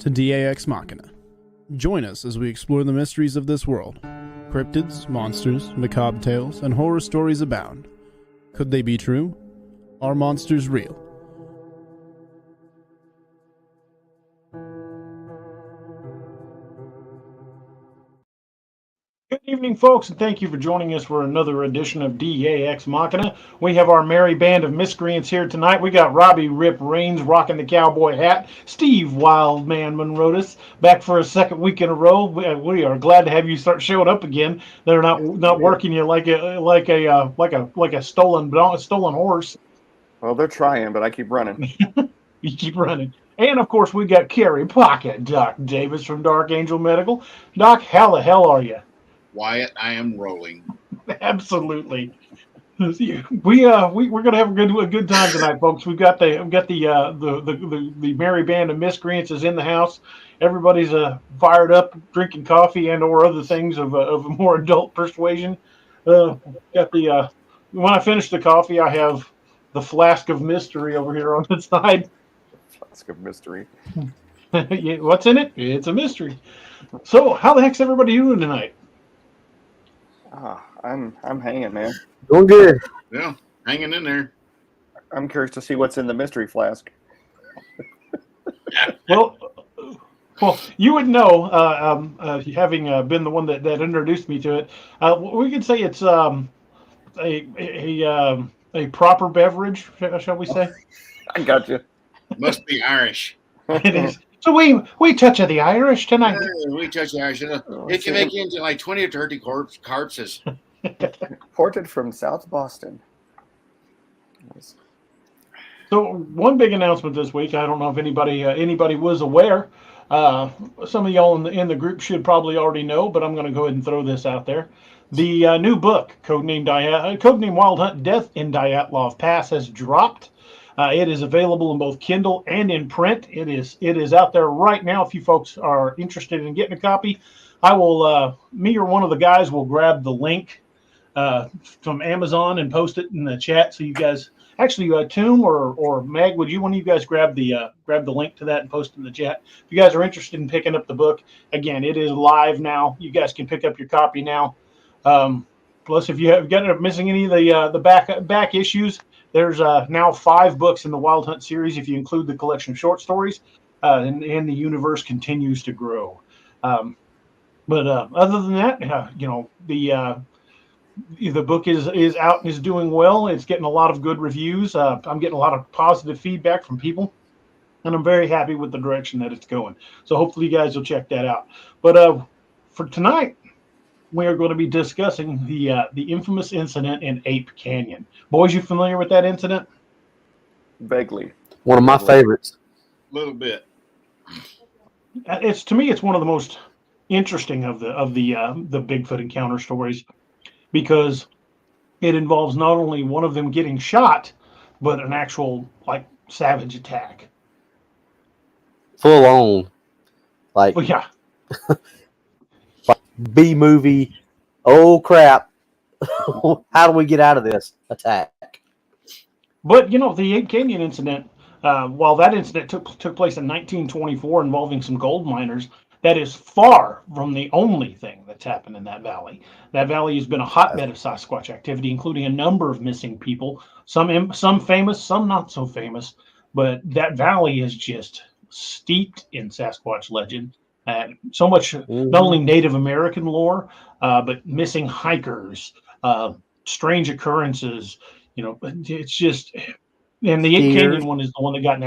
to DAX Machina. Join us as we explore the mysteries of this world. Cryptids, monsters, macabre tales, and horror stories abound. Could they be true? Are monsters real? Good evening, folks, and thank you for joining us for another edition of DAX Machina. We have our merry band of miscreants here tonight. We got Robbie Rip Raines rocking the cowboy hat, Steve Wildman Monrotis back for a second week in a row. We are glad to have you start showing up again. They're not working you like a stolen horse. Well, they're trying, but I keep running. You keep running. And of course, we got Kerry Pocket Doc Davis from Dark Angel Medical. Doc, how the hell are you? Wyatt, I am rolling. Absolutely. We're gonna have a good time tonight, folks. We've got the merry band of miscreants is in the house. Everybody's fired up, drinking coffee and or other things of a more adult persuasion. When I finish the coffee, I have the flask of mystery over here on the side. Flask of mystery. What's in it? It's a mystery. So, how the heck's everybody doing tonight? I'm hanging, man. Doing good. Yeah, hanging in there. I'm curious to see what's in the mystery flask. Well, you would know, having been the one that introduced me to it. We could say it's a proper beverage, shall we say? I got you. Must be Irish. It is. So we touch of the Irish tonight. We touch the Irish. It can make you into like 20 or 30 corpses. Imported from South Boston. Nice. So one big announcement this week. I don't know if anybody was aware. Some of y'all in the group should probably already know, but I'm going to go ahead and throw this out there. The new book, codename Wild Hunt: Death in Dyatlov Pass, has dropped. It is available in both Kindle and in print. It is out there right now. If you folks are interested in getting a copy, I will. Me or one of the guys will grab the link from Amazon and post it in the chat. So you guys, actually, Toom or Meg, would one of you guys grab the link to that and post it in the chat? If you guys are interested in picking up the book, again, it is live now. You guys can pick up your copy now. Plus, if you have got missing any of the back issues. There's now 5 books in the Wild Hunt series, if you include the collection of short stories, and the universe continues to grow. But other than that, the book is out and is doing well. It's getting a lot of good reviews. I'm getting a lot of positive feedback from people, and I'm very happy with the direction that it's going. So hopefully you guys will check that out. But for tonight, we are going to be discussing the infamous incident in Ape Canyon. Boys, you familiar with that incident? Vaguely. One of my favorites. A little bit. To me, it's one of the most interesting of the Bigfoot encounter stories, because it involves not only one of them getting shot, but an actual savage attack. Full on. Well, yeah. B movie. Oh crap. How do we get out of this attack? But the Ape Canyon incident, while that incident took place in 1924 involving some gold miners, that is far from the only thing that's happened in that valley. That valley has been a hotbed of Sasquatch activity, including a number of missing people, some famous, some not so famous. But that valley is just steeped in Sasquatch legend. So much, not only Native American lore, but missing hikers, strange occurrences. It's just, and the Ape Canyon one is the one that got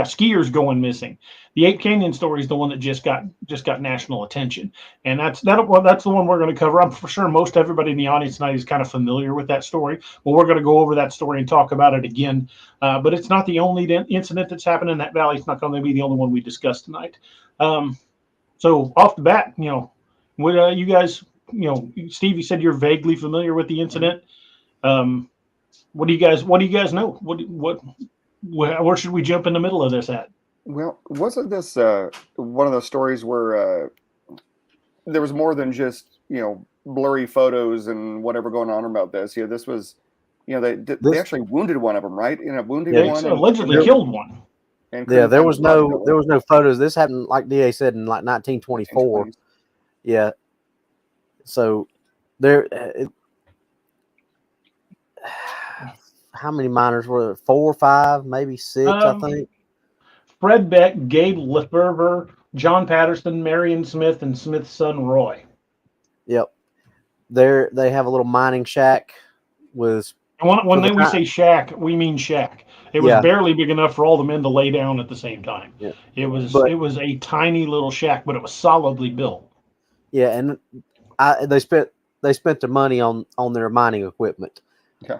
skiers going missing. The Ape Canyon story is the one that just got national attention, and that's the one we're going to cover. I'm for sure most everybody in the audience tonight is kind of familiar with that story. Well, we're going to go over that story and talk about it again. But it's not the only incident that's happened in that valley. It's not going to be the only one we discuss tonight. So off the bat, what you guys, Steve, you said you're vaguely familiar with the incident. What do you guys know? Where should we jump in the middle of this at? Well, wasn't this one of those stories where there was more than just blurry photos and whatever going on about this? This was, they actually wounded one of them, right? Wounded one. Allegedly killed one. And Yeah, couldn't find his body, no there way. was no photos. This happened, like DA said, in like 1924. 1920s. Yeah. So there, how many miners were there? 4 or 5, maybe 6, I think. Fred Beck, Gabe Lefevre, John Patterson, Marion Smith, and Smith's son Roy. Yep. They have a little mining shack with. And when For the we time. say shack, we mean shack. It was Yeah. barely big enough for all the men to lay down at the same time. Yeah. It was But- it was a tiny little shack, but it was solidly built. Yeah, and they spent the money on their mining equipment. Yeah.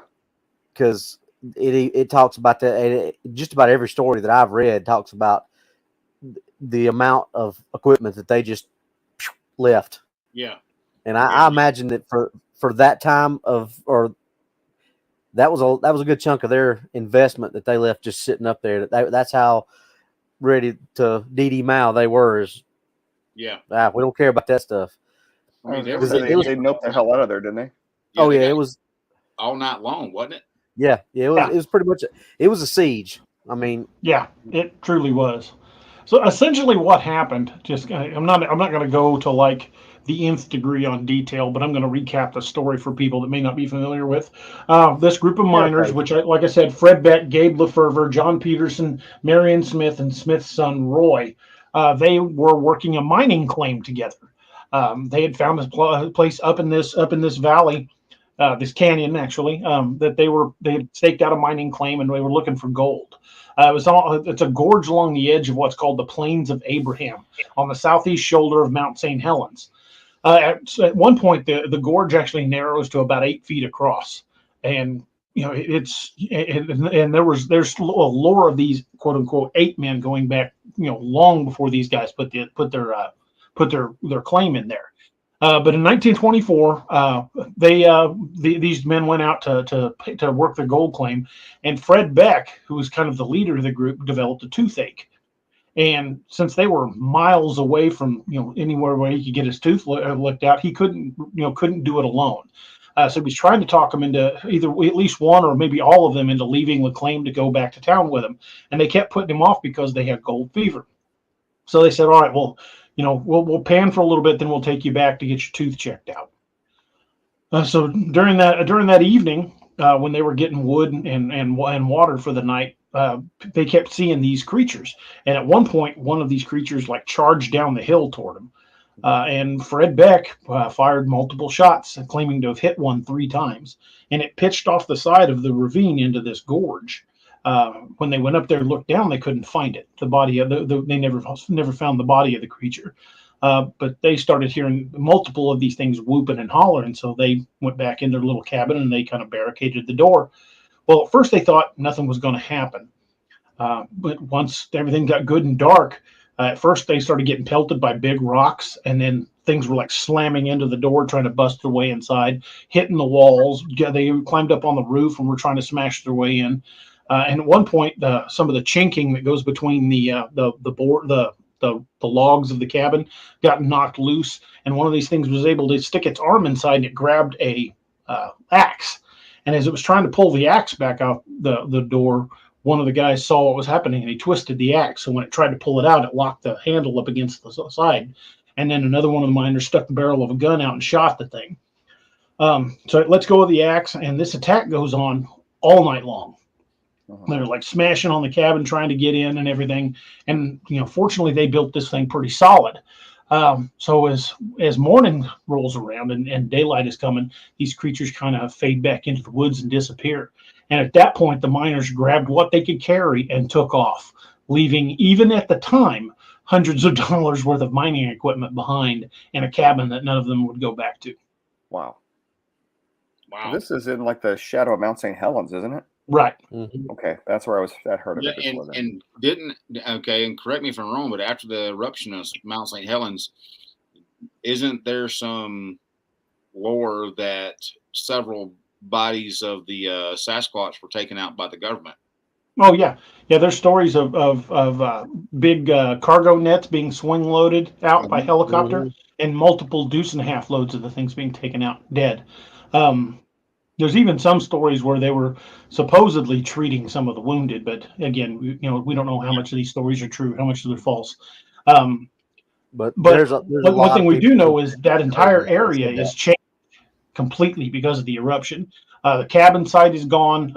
Because it talks about that. Just about every story that I've read talks about the amount of equipment that they just left. Yeah. And I imagine that for that time that was a good chunk of their investment that they left just sitting up there. That's how ready to DD Mao they were. Yeah. We don't care about that stuff. I mean, They it was noped the hell out of there, didn't they? It was all night long, wasn't it? it was pretty much it was a siege. I mean, Yeah, it truly was. So essentially, what happened? I'm not going to go to like the nth degree on detail, but I'm going to recap the story for people that may not be familiar with this group of miners. Which, like I said, Fred Beck, Gabe Lefevre, John Peterson, Marion Smith, and Smith's son Roy. They were working a mining claim together. They had found this place up in this valley. This canyon, actually, that they had staked out a mining claim, and they were looking for gold. It's a gorge along the edge of what's called the Plains of Abraham on the southeast shoulder of Mount St. Helens. At one point, the gorge actually narrows to about 8 feet across, and there's a lore of these quote unquote ape men going back long before these guys put their claim in there. But in 1924, these men went out to work the gold claim, and Fred Beck, who was kind of the leader of the group, developed a toothache. And since they were miles away from anywhere where he could get his tooth looked out, he couldn't do it alone. So he was trying to talk them into either at least one or maybe all of them into leaving the claim to go back to town with him, and they kept putting him off because they had gold fever. So they said, "All right, well, we'll pan for a little bit, then we'll take you back to get your tooth checked out." So during that evening, when they were getting wood and water for the night, they kept seeing these creatures. And at one point, one of these creatures charged down the hill toward them. And Fred Beck fired multiple shots, claiming to have hit one 3 times. And it pitched off the side of the ravine into this gorge. When they went up there and looked down, they couldn't find it. The body of they never found the body of the creature. But they started hearing multiple of these things whooping and hollering, so they went back in their little cabin and they kind of barricaded the door. Well, at first they thought nothing was going to happen, but once everything got good and dark, at first they started getting pelted by big rocks, and then things were slamming into the door, trying to bust their way inside, hitting the walls. They climbed up on the roof and were trying to smash their way in. And at one point, some of the chinking that goes between the logs of the cabin got knocked loose, and one of these things was able to stick its arm inside, and it grabbed a axe. And as it was trying to pull the axe back out the door, one of the guys saw what was happening, and he twisted the axe. So when it tried to pull it out, it locked the handle up against the side. And then another one of the miners stuck the barrel of a gun out and shot the thing. So it lets go of the axe, and this attack goes on all night long. They're smashing on the cabin, trying to get in and everything. And, fortunately, they built this thing pretty solid. So as morning rolls around and daylight is coming, these creatures kind of fade back into the woods and disappear. And at that point, the miners grabbed what they could carry and took off, leaving, even at the time, hundreds of dollars worth of mining equipment behind in a cabin that none of them would go back to. Wow. Wow. This is in the shadow of Mount St. Helens, isn't it? Right. Mm-hmm. Okay, that's where I heard of Yeah, it. and correct me if I'm wrong, but after the eruption of Mount St. Helens, isn't there some lore that several bodies of the Sasquatch were taken out by the government? Oh yeah. There's stories of big cargo nets being swing loaded out by helicopter, and multiple 2.5 loads of the things being taken out dead. There's even some stories where they were supposedly treating some of the wounded, but again, we don't know how much of these stories are true, how much of they're false. But But there's a one lot thing of we do people know who is that heard entire that, area said that. is changed completely because of the eruption. The cabin site is gone.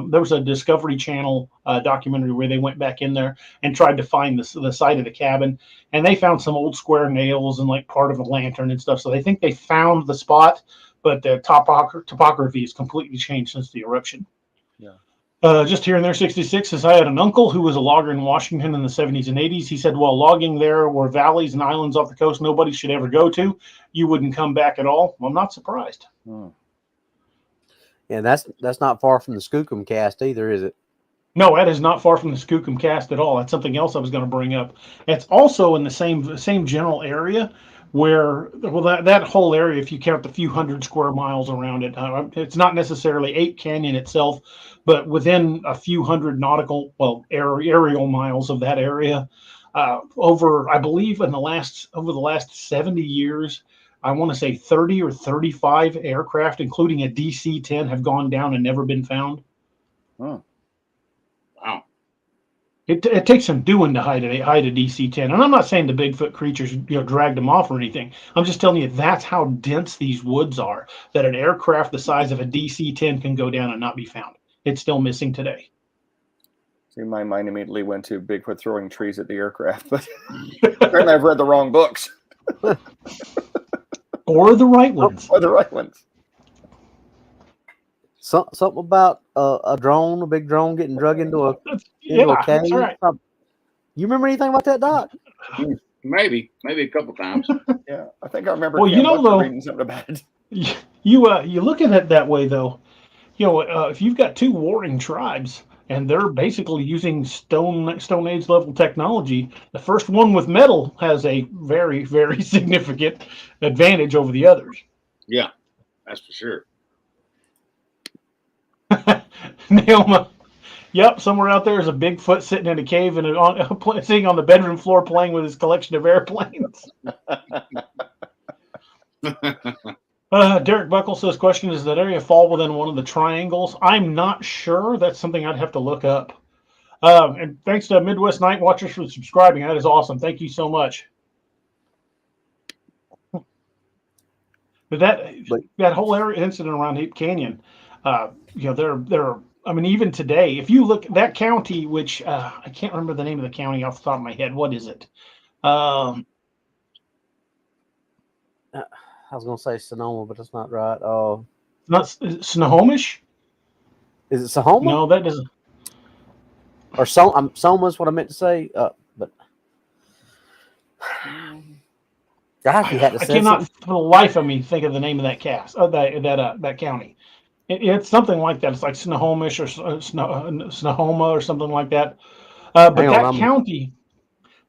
There was a Discovery Channel documentary where they went back in there and tried to find the site of the cabin, and they found some old square nails and like part of a lantern and stuff. So they think they found the spot, but the topography has completely changed since the eruption. Just here and there, 66 says, I had an uncle who was a logger in Washington in the 70s and 80s. He said, well, logging there were valleys and islands off the coast nobody should ever go to. You wouldn't come back at all. Well, I'm not surprised. And that's not far from the Skookum cast either, is it? No, that is not far from the Skookum cast at all. That's something else I was going to bring up. It's also in the same general area where, well, that whole area, if you count the few hundred square miles around it, it's not necessarily Ape Canyon itself, but within a few hundred nautical, aerial miles of that area, I believe over the last 70 years, I want to say 30 or 35 aircraft, including a DC-10, have gone down and never been found. Wow. It takes some doing to hide a DC-10, and I'm not saying the Bigfoot creatures dragged them off or anything. I'm just telling you that's how dense these woods are. That an aircraft the size of a DC-10 can go down and not be found. It's still missing today. See, my mind immediately went to Bigfoot throwing trees at the aircraft, but apparently I've read the wrong books. Or the right ones. Or the right ones. Something about a big drone getting drug into a cave. That's right. You remember anything about that, Doc? Maybe a couple times. Yeah, I think I remember. Well, though, reading something about it. You look at it that way, though. If you've got two warring tribes and they're basically using Stone Age level technology, the first one with metal has a very, very significant advantage over the others. Yeah, that's for sure. Naoma, yep, somewhere out there is a Bigfoot sitting in a cave and sitting on the bedroom floor playing with his collection of airplanes. Derek Buckle says, question, does that area fall within one of the triangles? I'm not sure. That's something I'd have to look up. And thanks to Midwest Night Watchers for subscribing. That is awesome. Thank you so much. But that whole area incident around Ape Canyon, even today, if you look that county, which I can't remember the name of the county off the top of my head. What is it? I was going to say Sonoma, but that's not right. Not Snohomish? Is it Sonoma? No, that doesn't. Or Soma's what I meant to say. But gosh, you had to say cannot something. for the life of me think of the name of that that county. It's something like that. It's like Snohomish or Snohoma or something like that. But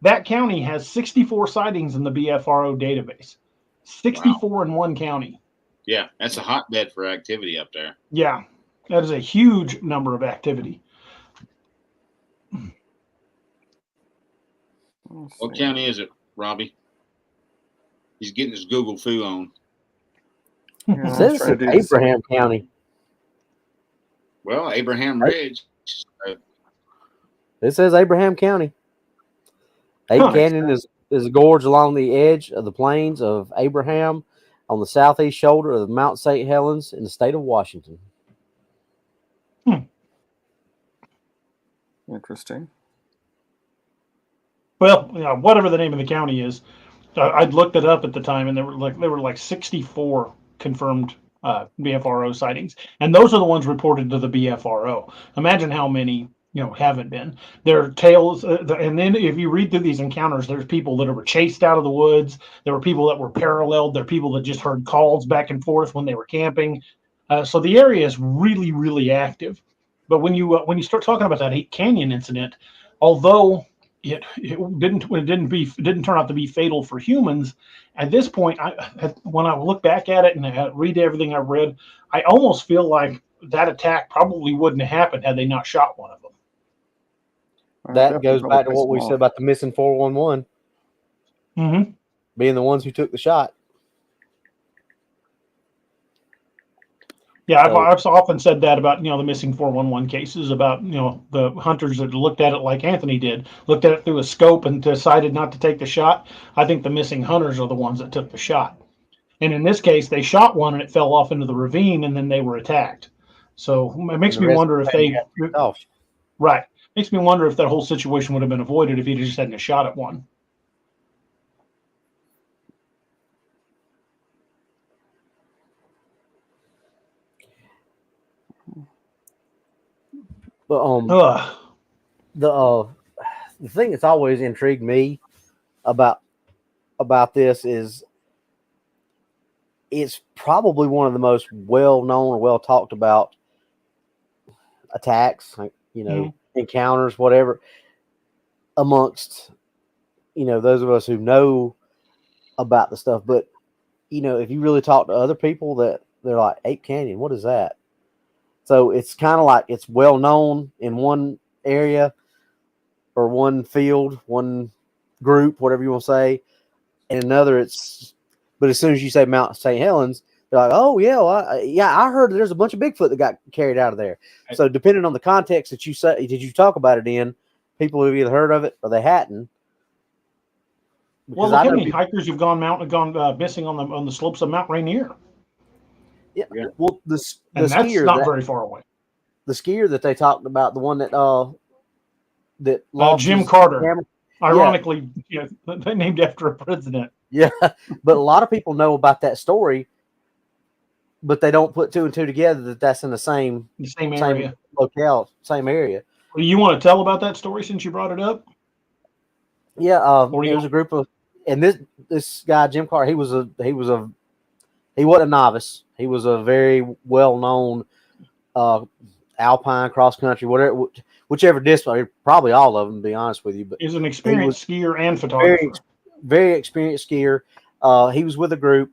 that county has 64 sightings in the BFRO database. 64 in one county. Yeah, that's a hotbed for activity up there. Yeah, that is a huge number of activity. What county is it, Robbie? He's getting his Google foo on. It says Abraham County. Well, Abraham Ridge. It says Abraham County. Ape Canyon is a gorge along the edge of the plains of Abraham on the southeast shoulder of Mount St. Helens in the state of Washington. Interesting. Well, whatever the name of the county is, I'd looked it up at the time, and there were like 64 confirmed BFRO sightings, and those are the ones reported to the BFRO. Imagine how many haven't been. There are tales, and then if you read through these encounters, there's people that were chased out of the woods. There were people that were paralleled. There are people that just heard calls back and forth when they were camping. So the area is really, really active. But when you start talking about that Ape Canyon incident, although it didn't turn out to be fatal for humans, at this point, when I look back at it and I read everything I've read, I almost feel like that attack probably wouldn't have happened had they not shot one of them. That goes back to what we said about the missing 411 being the ones who took the shot. Yeah, So- I've often said that about, the missing 411 cases, about, the hunters that looked at it like Anthony did, looked at it through a scope and decided not to take the shot. I think the missing hunters are the ones that took the shot. And in this case, they shot one and it fell off into the ravine and then they were attacked. So it makes me wonder if they, right, makes me wonder if that whole situation would have been avoided if he just hadn't shot at one. But the thing that's always intrigued me about this is it's probably one of the most well known or well talked about attacks, encounters, whatever, amongst those of us who know about the stuff. But if you really talk to other people, that they're like, Ape Canyon, what is that? So it's kind of like it's well known in one area or one field, one group, whatever you want to say, and another but as soon as you say Mount St. Helens, they're like, oh yeah, I heard there's a bunch of Bigfoot that got carried out of there. Right. So depending on the context that you say, did you talk about it in, people have either heard of it or they hadn't. Well, look how many hikers have gone missing on the slopes of Mount Rainier. Yeah. Well, that's not very far away. The skier that they talked about, the one that lost Jim Carter, camera. Ironically, they named after a president. Yeah, but a lot of people know about that story, but they don't put two and two together that's in the same area, same locale, same area. Well, you want to tell about that story since you brought it up? Yeah, there was a group of, and this guy Jim Carter, he wasn't a novice. He was a very well known alpine, cross country, whichever discipline, probably all of them, to be honest with you. But he's an experienced skier and photographer. Very experienced skier. He was with a group,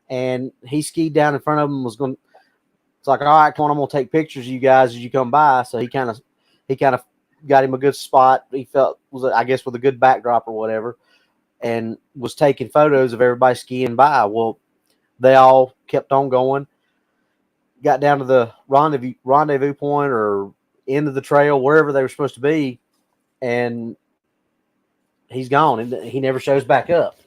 and he skied down in front of them. It's like, all right, come on, I'm gonna take pictures of you guys as you come by. So he kind of got him a good spot. He felt I guess with a good backdrop or whatever, and was taking photos of everybody skiing by. Well, they all kept on going. Got down to the rendezvous point or end of the trail, wherever they were supposed to be, and he's gone, and he never shows back up.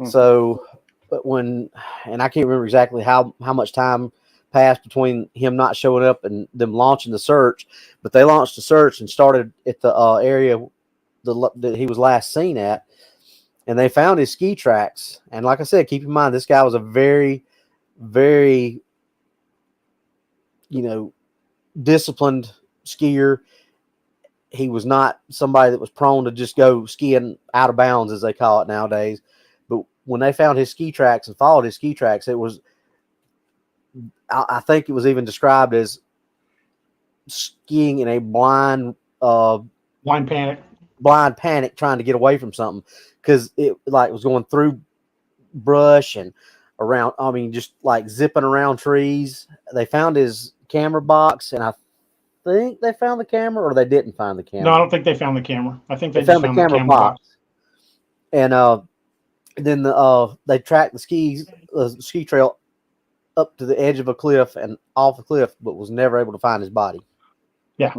So, but and I can't remember exactly how much time passed between him not showing up and them launching the search, but they launched the search and started at the area that he was last seen at, and they found his ski tracks. And like I said, keep in mind, this guy was a very, very, disciplined skier. He was not somebody that was prone to just go skiing out of bounds, as they call it nowadays. But when they found his ski tracks and followed his ski tracks, it was, I think it was even described as skiing in a blind panic, trying to get away from something, because it was going through brush and around. I mean, just like zipping around trees. They found his camera box, and I think they found the camera, or they didn't find the camera. No, I don't think they found the camera. I think they found the camera box. And then they tracked the ski trail up to the edge of a cliff and off a cliff, but was never able to find his body. Yeah,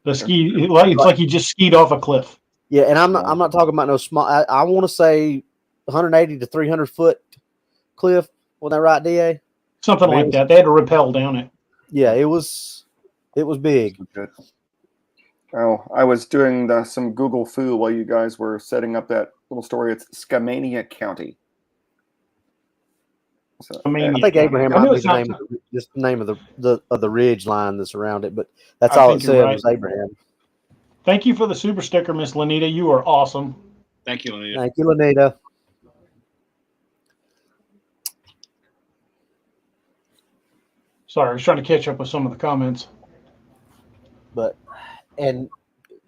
it's like he just skied off a cliff. Yeah, and I'm not talking about no small. I want to say 180 to 300 foot cliff. Was that right, DA? Something like that. They had to rappel down it. Yeah, it was big. Good. Oh, I was doing some Google foo while you guys were setting up that little story. It's Skamania County. So, I think Abraham might be the name of the ridge line that's around it, but that's all it said was Abraham. Thank you for the super sticker, Miss Lanita. You are awesome. Thank you, Lanita. Thank you, Lanita. Sorry, I was trying to catch up with some of the comments. But, and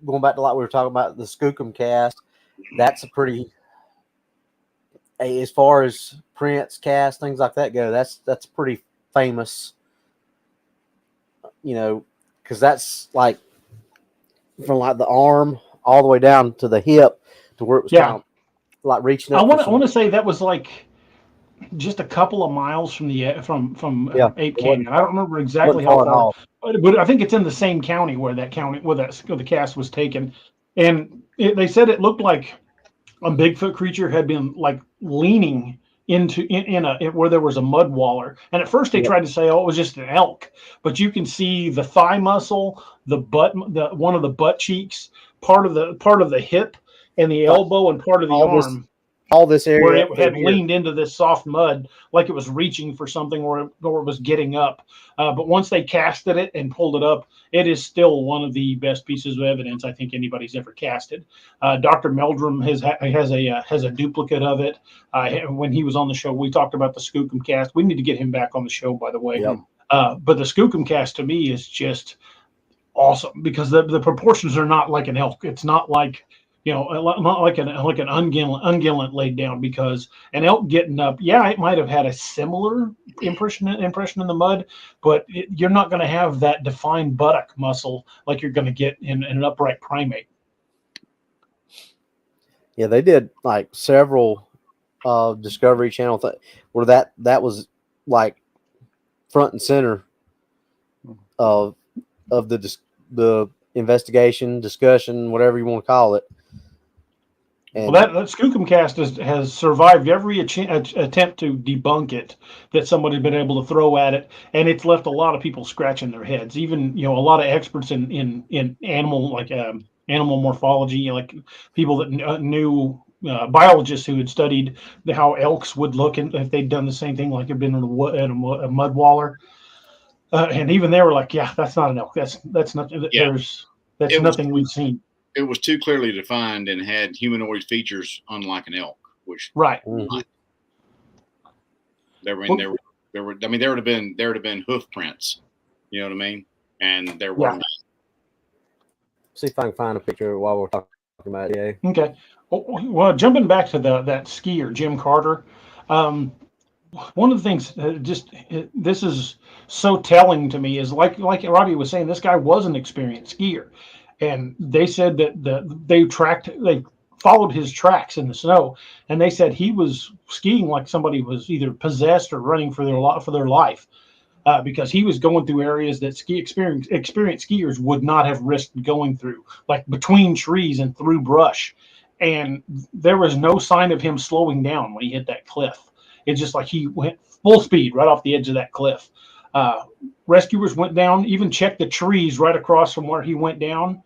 going back to like we were talking about the Skookum cast, that's a pretty, as far as prints, cast, things like that go, that's pretty famous, because that's like from like the arm all the way down to the hip to where it was kind of like reaching up. I want to say that was like, just a couple of miles from the Yeah, Ape it Canyon. I don't remember exactly wasn't how far at far, all. but I think it's in the same county where the cast was taken. And they said it looked like a Bigfoot creature had been like leaning where there was a mud waller. And at first they Yep. tried to say, oh, it was just an elk, but you can see the thigh muscle, the butt, one of the butt cheeks, part of the hip, and the elbow, and part of the arm. All this area Where it up had here. leaned into this soft mud like it was reaching for something, or it was getting up. But once they casted it and pulled it up, it is still one of the best pieces of evidence I think anybody's ever casted. Dr. Meldrum has a duplicate of it. When he was on the show, we talked about the Skookum cast. We need to get him back on the show, by the way. Yep. But the Skookum cast to me is just awesome because the proportions are not like an elk. It's not like, not like an ungulate laid down, because an elk getting up, yeah, it might have had a similar impression in the mud, but you're not going to have that defined buttock muscle like you're going to get in an upright primate. Yeah, they did like several Discovery Channel where that was like front and center of the investigation, discussion, whatever you want to call it. And Well, that Skookum cast has survived every attempt to debunk it that somebody's been able to throw at it, and it's left a lot of people scratching their heads. Even a lot of experts in animal, like animal morphology, like people that knew biologists who had studied how elks would look, and if they'd done the same thing, like had been in a mud waller, and even they were like, "Yeah, that's not an elk. That's nothing. Yeah. That's nothing we've seen." It was too clearly defined and had humanoid features, unlike an elk. Which Right. Mhm. there would have been hoof prints. You know what I mean? And there were. Yeah. see if I can find a picture while we're talking about it. Yeah. Okay. Well, jumping back to that skier, Jim Carter. One of the things this is so telling to me is like Robbie was saying, this guy was an experienced skier, and they said that they followed his tracks in the snow, and they said he was skiing like somebody was either possessed or running for their life. Because he was going through areas that experienced skiers would not have risked going through, like between trees and through brush. And there was no sign of him slowing down when he hit that cliff. It's just like he went full speed right off the edge of that cliff. Rescuers went down, even checked the trees right across from where he went down.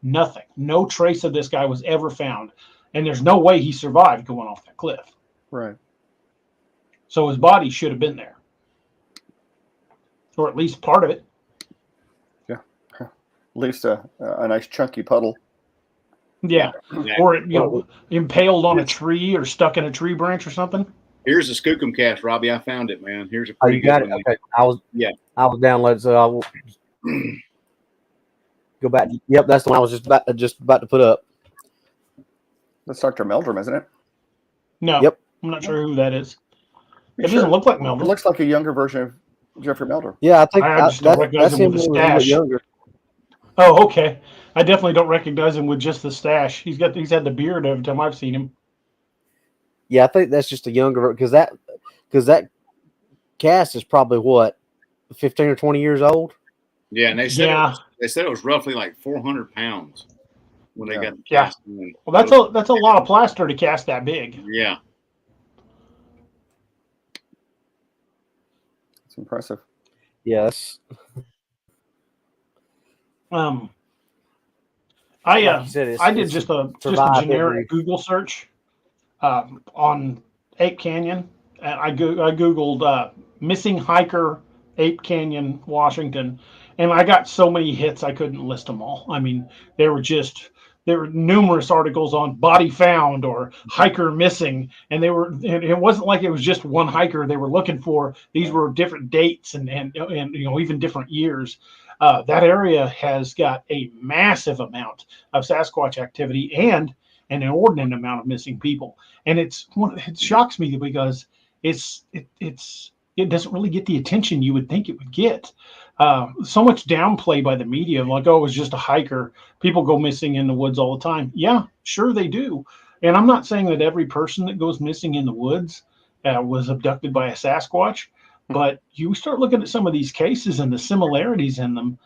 Nothing. No trace of this guy was ever found. And there's no way he survived going off that cliff. Right. So his body should have been there. Or at least part of it. Yeah. At least a nice chunky puddle. Yeah. Yeah. Or impaled on a tree or stuck in a tree branch or something. Here's the Skookum cast, Robbie. I found it, man. Here's a Oh, pretty you got good it? one. Okay. I was downloaded, so I will go back. Yep, that's the one I was just about to put up. That's Dr. Meldrum, isn't it? No. Yep. I'm not sure who that is. You It doesn't look like Meldrum. It looks like a younger version of Jeffrey Meldrum. Yeah, I think I just don't recognize that's him him with a when he was stash. younger. Oh, okay. I definitely don't recognize him with just the stash. He's had the beard every time I've seen him. Yeah, I think that's just a younger because that cast is probably what 15 or 20 years old. Yeah, and they said Yeah. it was roughly like 400 pounds when they got the Yeah. cast in. Well, that's a lot of plaster to cast that big. Yeah. It's impressive. Yes. I Like you said, I did just a survived generic every- Google search on Ape Canyon, and I googled missing hiker Ape Canyon, Washington, and I got so many hits I couldn't list them all. I mean, there were numerous articles on body found or hiker missing, and it wasn't like it was just one hiker they were looking for. These were different dates and even different years. That area has got a massive amount of Sasquatch activity and an inordinate amount of missing people, and it shocks me because it doesn't really get the attention you would think it would get. So much downplay by the media, like, oh, it was just a hiker. People go missing in the woods all the time. Yeah, sure they do. And I'm not saying that every person that goes missing in the woods was abducted by a Sasquatch. But you start looking at some of these cases and the similarities in them.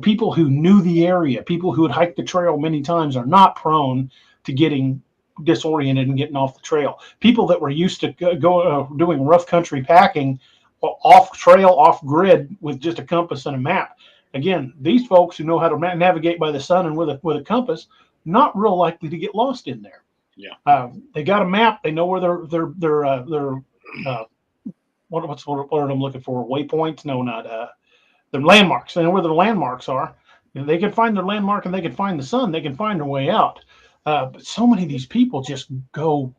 People who knew the area, people who had hiked the trail many times, are not prone to getting disoriented and getting off the trail. People that were used to doing rough country packing off trail, off grid with just a compass and a map. Again, these folks who know how to navigate by the sun and with a compass, not real likely to get lost in there. Yeah. They got a map. They know where their what's the word I'm looking for? Waypoints? No, not their landmarks. They know where their landmarks are. They can find their landmark and they can find the sun. They can find their way out. But so many of these people just go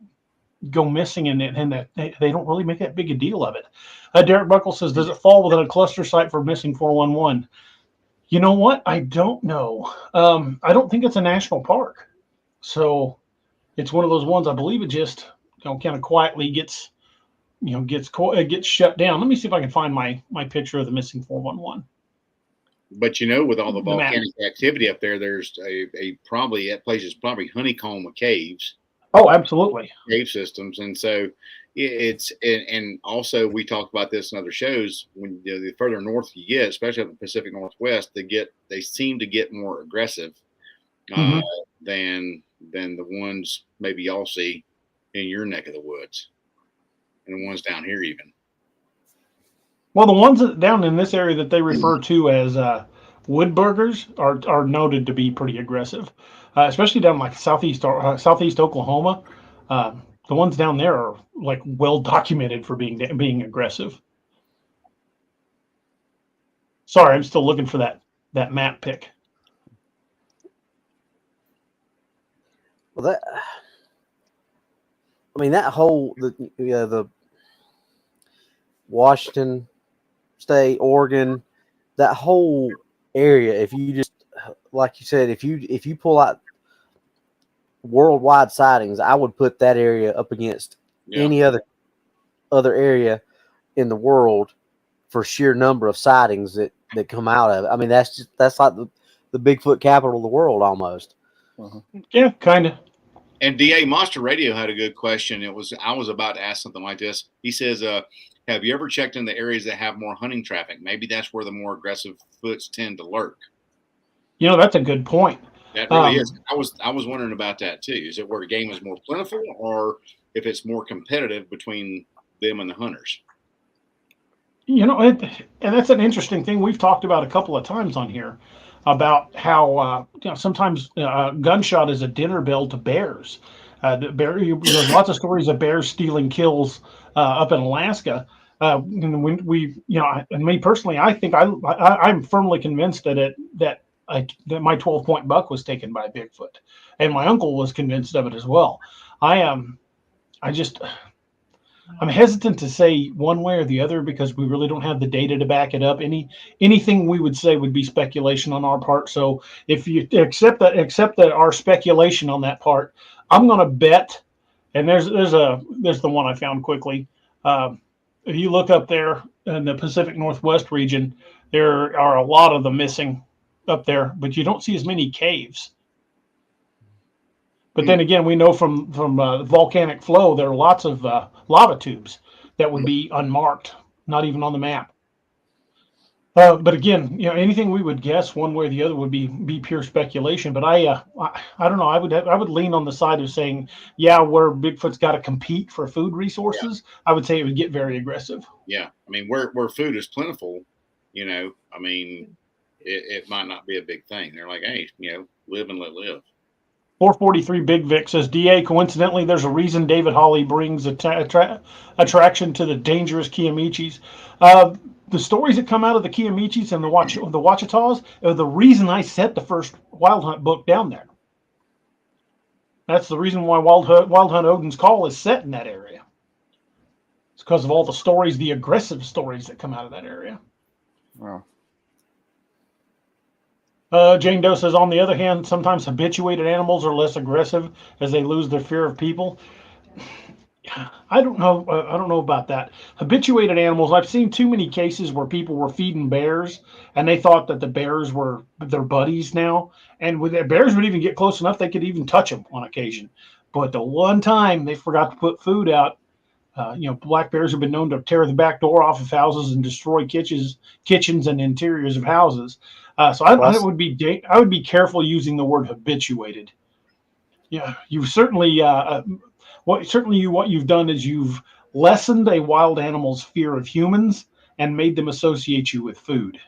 missing, and that they don't really make that big a deal of it. Derek Buckle says, does it fall within a cluster site for missing 411? You know what? I don't know. I don't think it's a national park. So it's one of those ones, I believe it just kind of quietly gets shut down. Let me see if I can find my picture of the missing 411. But with all the volcanic activity up there, there's that place is probably honeycomb with caves. Oh, absolutely. Cave systems. And so and also we talked about this in other shows. When the further north you get, especially up in the Pacific Northwest, they seem to get more aggressive than the ones maybe y'all see in your neck of the woods, and the ones down here even. Well, the ones down in this area that they refer to as woodburgers are noted to be pretty aggressive, especially down like southeast Oklahoma. The ones down there are like well documented for being aggressive. Sorry, I'm still looking for that map pic. Well, that whole the Washington State, Oregon, that whole area, if you just, like you said, if you pull out worldwide sightings, I would put that area up against any other area in the world for sheer number of sightings that come out of it. I mean, that's like the Bigfoot capital of the world almost. Yeah, kind of. And DA Monster Radio had a good question. I was about to ask something like this. He says, have you ever checked in the areas that have more hunting traffic? Maybe that's where the more aggressive foots tend to lurk. That's a good point. That really is. I was wondering about that too. Is it where game is more plentiful, or if it's more competitive between them and the hunters? And that's an interesting thing we've talked about a couple of times on here about how sometimes gunshot is a dinner bell to bears. There's lots of stories of bears stealing kills up in Alaska. And when and me personally, I think I'm firmly convinced that my 12-point buck was taken by Bigfoot, and my uncle was convinced of it as well. I'm hesitant to say one way or the other because we really don't have the data to back it up. Anything we would say would be speculation on our part. So if you accept that our speculation on that part, I'm going to bet. And there's the one I found quickly. If you look up there in the Pacific Northwest region, there are a lot of them missing up there, but you don't see as many caves. But then again, we know from volcanic flow, there are lots of lava tubes that would be unmarked, not even on the map. But again, anything we would guess one way or the other would be pure speculation. But I don't know. I would lean on the side of saying, where Bigfoot's got to compete for food resources, I would say it would get very aggressive. Yeah, I mean, where food is plentiful, I mean, it might not be a big thing. They're like, hey, live and let live. 443 Big Vic says, DA, coincidentally, there's a reason David Hawley brings attraction to the dangerous Kiamichis. The stories that come out of the Kiamichis and the Wachitas are the reason I set the first Wild Hunt book down there. That's the reason why Wild Hunt Odin's Call is set in that area. It's because of all the stories, the aggressive stories that come out of that area. Wow. Jane Doe says, on the other hand, sometimes habituated animals are less aggressive as they lose their fear of people. I don't know. I don't know about that. Habituated animals. I've seen too many cases where people were feeding bears and they thought that the bears were their buddies now. And when the bears would even get close enough, they could even touch them on occasion. But the one time they forgot to put food out, Black bears have been known to tear the back door off of houses and destroy kitchens and interiors of houses. So I would be careful using the word habituated. Yeah, you certainly what you've done is you've lessened a wild animal's fear of humans and made them associate you with food.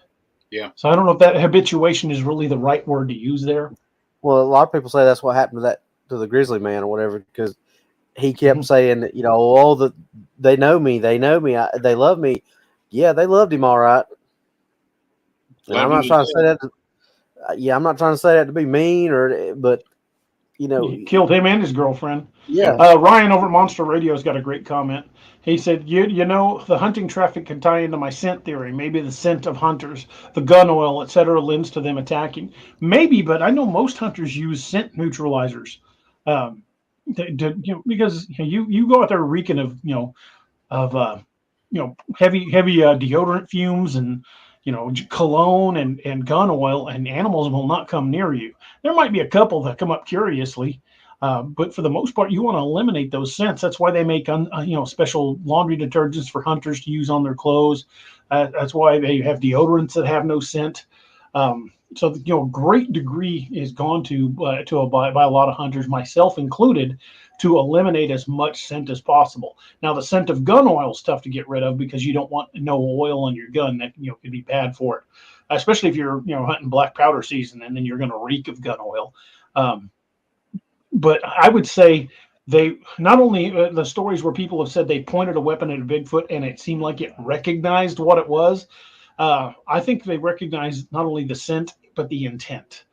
Yeah. So I don't know if that habituation is really the right word to use there. Well, a lot of people say that's what happened to the grizzly man or whatever, because he kept saying that, they know me, they love me. Yeah, they loved him all right. And I'm not trying to say that. I'm not trying to say that to be mean but He killed him and his girlfriend. Yeah. Ryan over at Monster Radio's got a great comment. He said, the hunting traffic can tie into my scent theory. Maybe the scent of hunters, the gun oil, etc., lends to them attacking. Maybe, but I know most hunters use scent neutralizers, because you go out there reeking of heavy deodorant fumes and cologne and gun oil, and animals will not come near you. There might be a couple that come up curiously. But for the most part, you want to eliminate those scents. That's why they make special laundry detergents for hunters to use on their clothes. That's why they have deodorants that have no scent. So great degree is gone to by a lot of hunters, myself included, to eliminate as much scent as possible. Now, the scent of gun oil is tough to get rid of because you don't want no oil on your gun that could be bad for it, especially if you're hunting black powder season and then you're going to reek of gun oil. But I would say they not only the stories where people have said they pointed a weapon at a Bigfoot and it seemed like it recognized what it was. I think they recognized not only the scent, but the intent.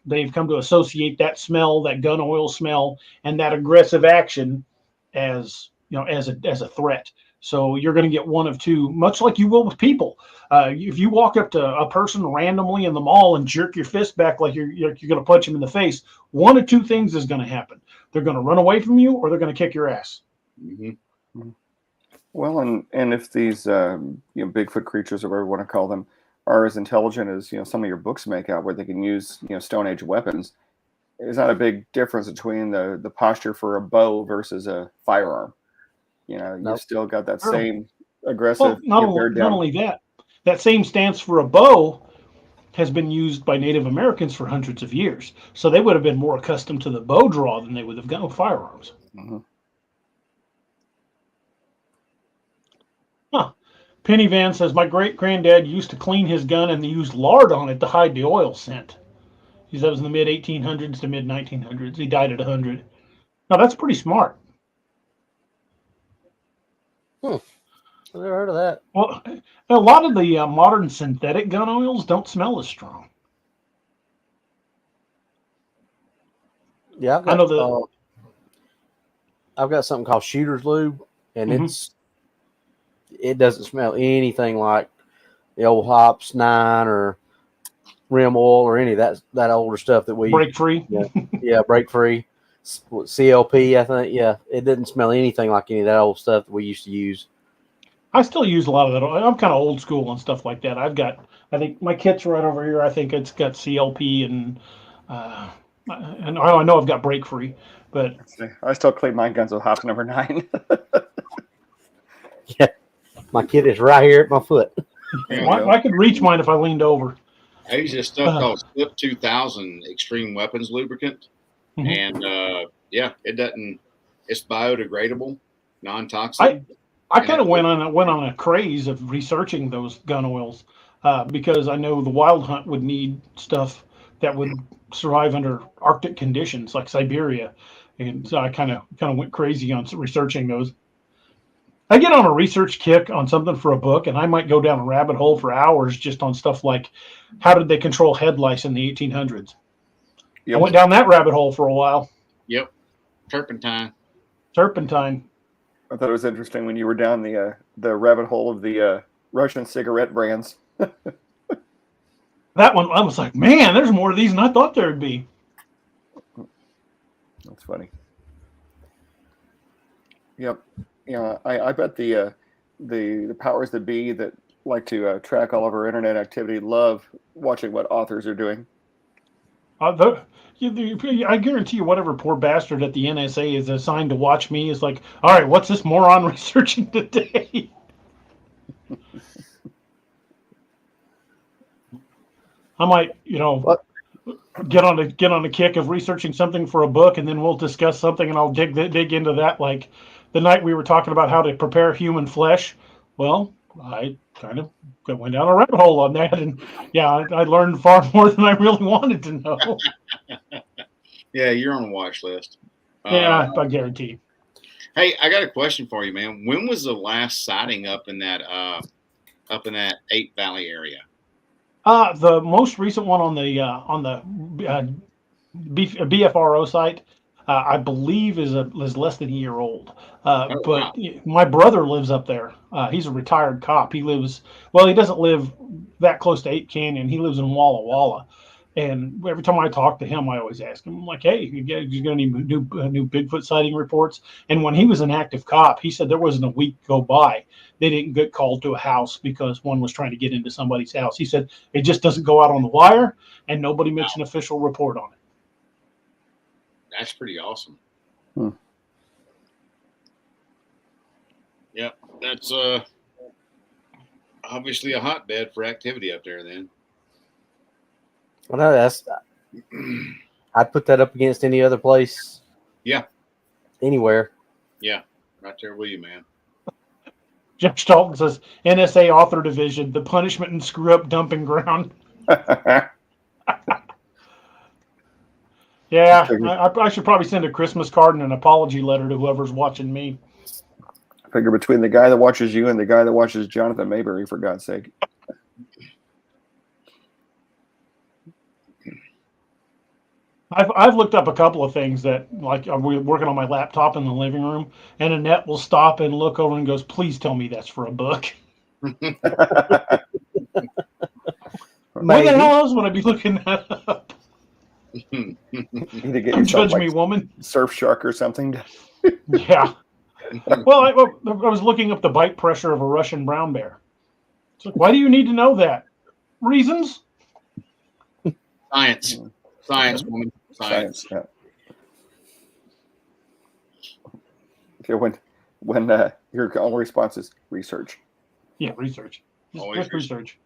They've come to associate that smell, that gun oil smell, and that aggressive action as a threat. So you're going to get one of two, much like you will with people. If you walk up to a person randomly in the mall and jerk your fist back like you're going to punch him in the face, one of two things is going to happen. They're going to run away from you, or they're going to kick your ass. Mm-hmm. Well, and if these Bigfoot creatures, or whatever you want to call them, are as intelligent as some of your books make out, where they can use Stone Age weapons, there's not a big difference between the posture for a bow versus a firearm. Nope. You've still got that same aggressive. Well, not only that same stance for a bow has been used by Native Americans for hundreds of years. So they would have been more accustomed to the bow draw than they would have gotten with firearms. Mm-hmm. Huh. Penny Van says, my great-granddad used to clean his gun and used lard on it to hide the oil scent. He said it was in the mid-1800s to mid-1900s. He died at 100. Now, that's pretty smart. I've never heard of that. Well, a lot of the modern synthetic gun oils don't smell as strong. Yeah, I've got something called Shooter's Lube, and it doesn't smell anything like the old Hops 9 or Rim Oil or any of that older stuff that we break free. Yeah, break free. CLP, I think. Yeah, it didn't smell anything like any of that old stuff that we used to use. I still use a lot of that. I'm kind of old school on stuff like that. I think my kit's right over here. I think it's got CLP and I know I've got break free, but I still clean my guns with Hops number 9. Yeah, my kit is right here at my foot. I could reach mine if I leaned over. I use this stuff called Slip 2000 Extreme Weapons Lubricant, and it doesn't. It's biodegradable, non-toxic. I kind of went on a craze of researching those gun oils because I know the wild hunt would need stuff that would survive under Arctic conditions like Siberia, and so I kind of went crazy on researching those. I get on a research kick on something for a book, and I might go down a rabbit hole for hours just on stuff like how did they control head lice in the 1800s. Yep. I went down that rabbit hole for a while. Yep, turpentine. I thought it was interesting when you were down the rabbit hole of the Russian cigarette brands. That one, I was like, man, there's more of these than I thought there would be. That's funny. Yep. I bet the powers that be that like to track all of our internet activity love watching what authors are doing. I guarantee you, whatever poor bastard at the NSA is assigned to watch me is like, all right, what's this moron researching today? I might, get on the kick of researching something for a book, and then we'll discuss something, and I'll dig into that. Like the night we were talking about how to prepare human flesh. Well, I kind of went down a rabbit hole on that, and yeah, I learned far more than I really wanted to know. Yeah, you're on the watch list. Yeah, I guarantee. Hey, I got a question for you, man. When was the last sighting up in that Ape Valley area? The most recent one on the BFRO site, I believe is less than a year old. But wow. My brother lives up there. He's a retired cop. He doesn't live that close to Ape Canyon. He lives in Walla Walla. And every time I talk to him, I always ask him, I'm like, hey, you got any new Bigfoot sighting reports? And when he was an active cop, he said there wasn't a week go by they didn't get called to a house because one was trying to get into somebody's house. He said it just doesn't go out on the wire, and nobody makes an official report on it. That's pretty awesome. Yep, that's obviously a hotbed for activity up there then. Well, no, I'd put that up against any other place. Yeah. Anywhere. Yeah, right there with you, man. Jeff Stolten says, NSA Author Division, the punishment and screw-up dumping ground. Yeah, I should probably send a Christmas card and an apology letter to whoever's watching me. I figure between the guy that watches you and the guy that watches Jonathan Mayberry, for God's sake. I've looked up a couple of things that, like, I'm working on my laptop in the living room, and Annette will stop and look over and goes, please tell me that's for a book. What the hell else would I be looking that up? Don't judge me, woman. Surf Shark or something. Yeah. Well, I was looking up the bite pressure of a Russian brown bear. It's like, why do you need to know that? Reasons? Science, woman. Science. Yeah. Okay, when your only response is research. Yeah, research. Just research.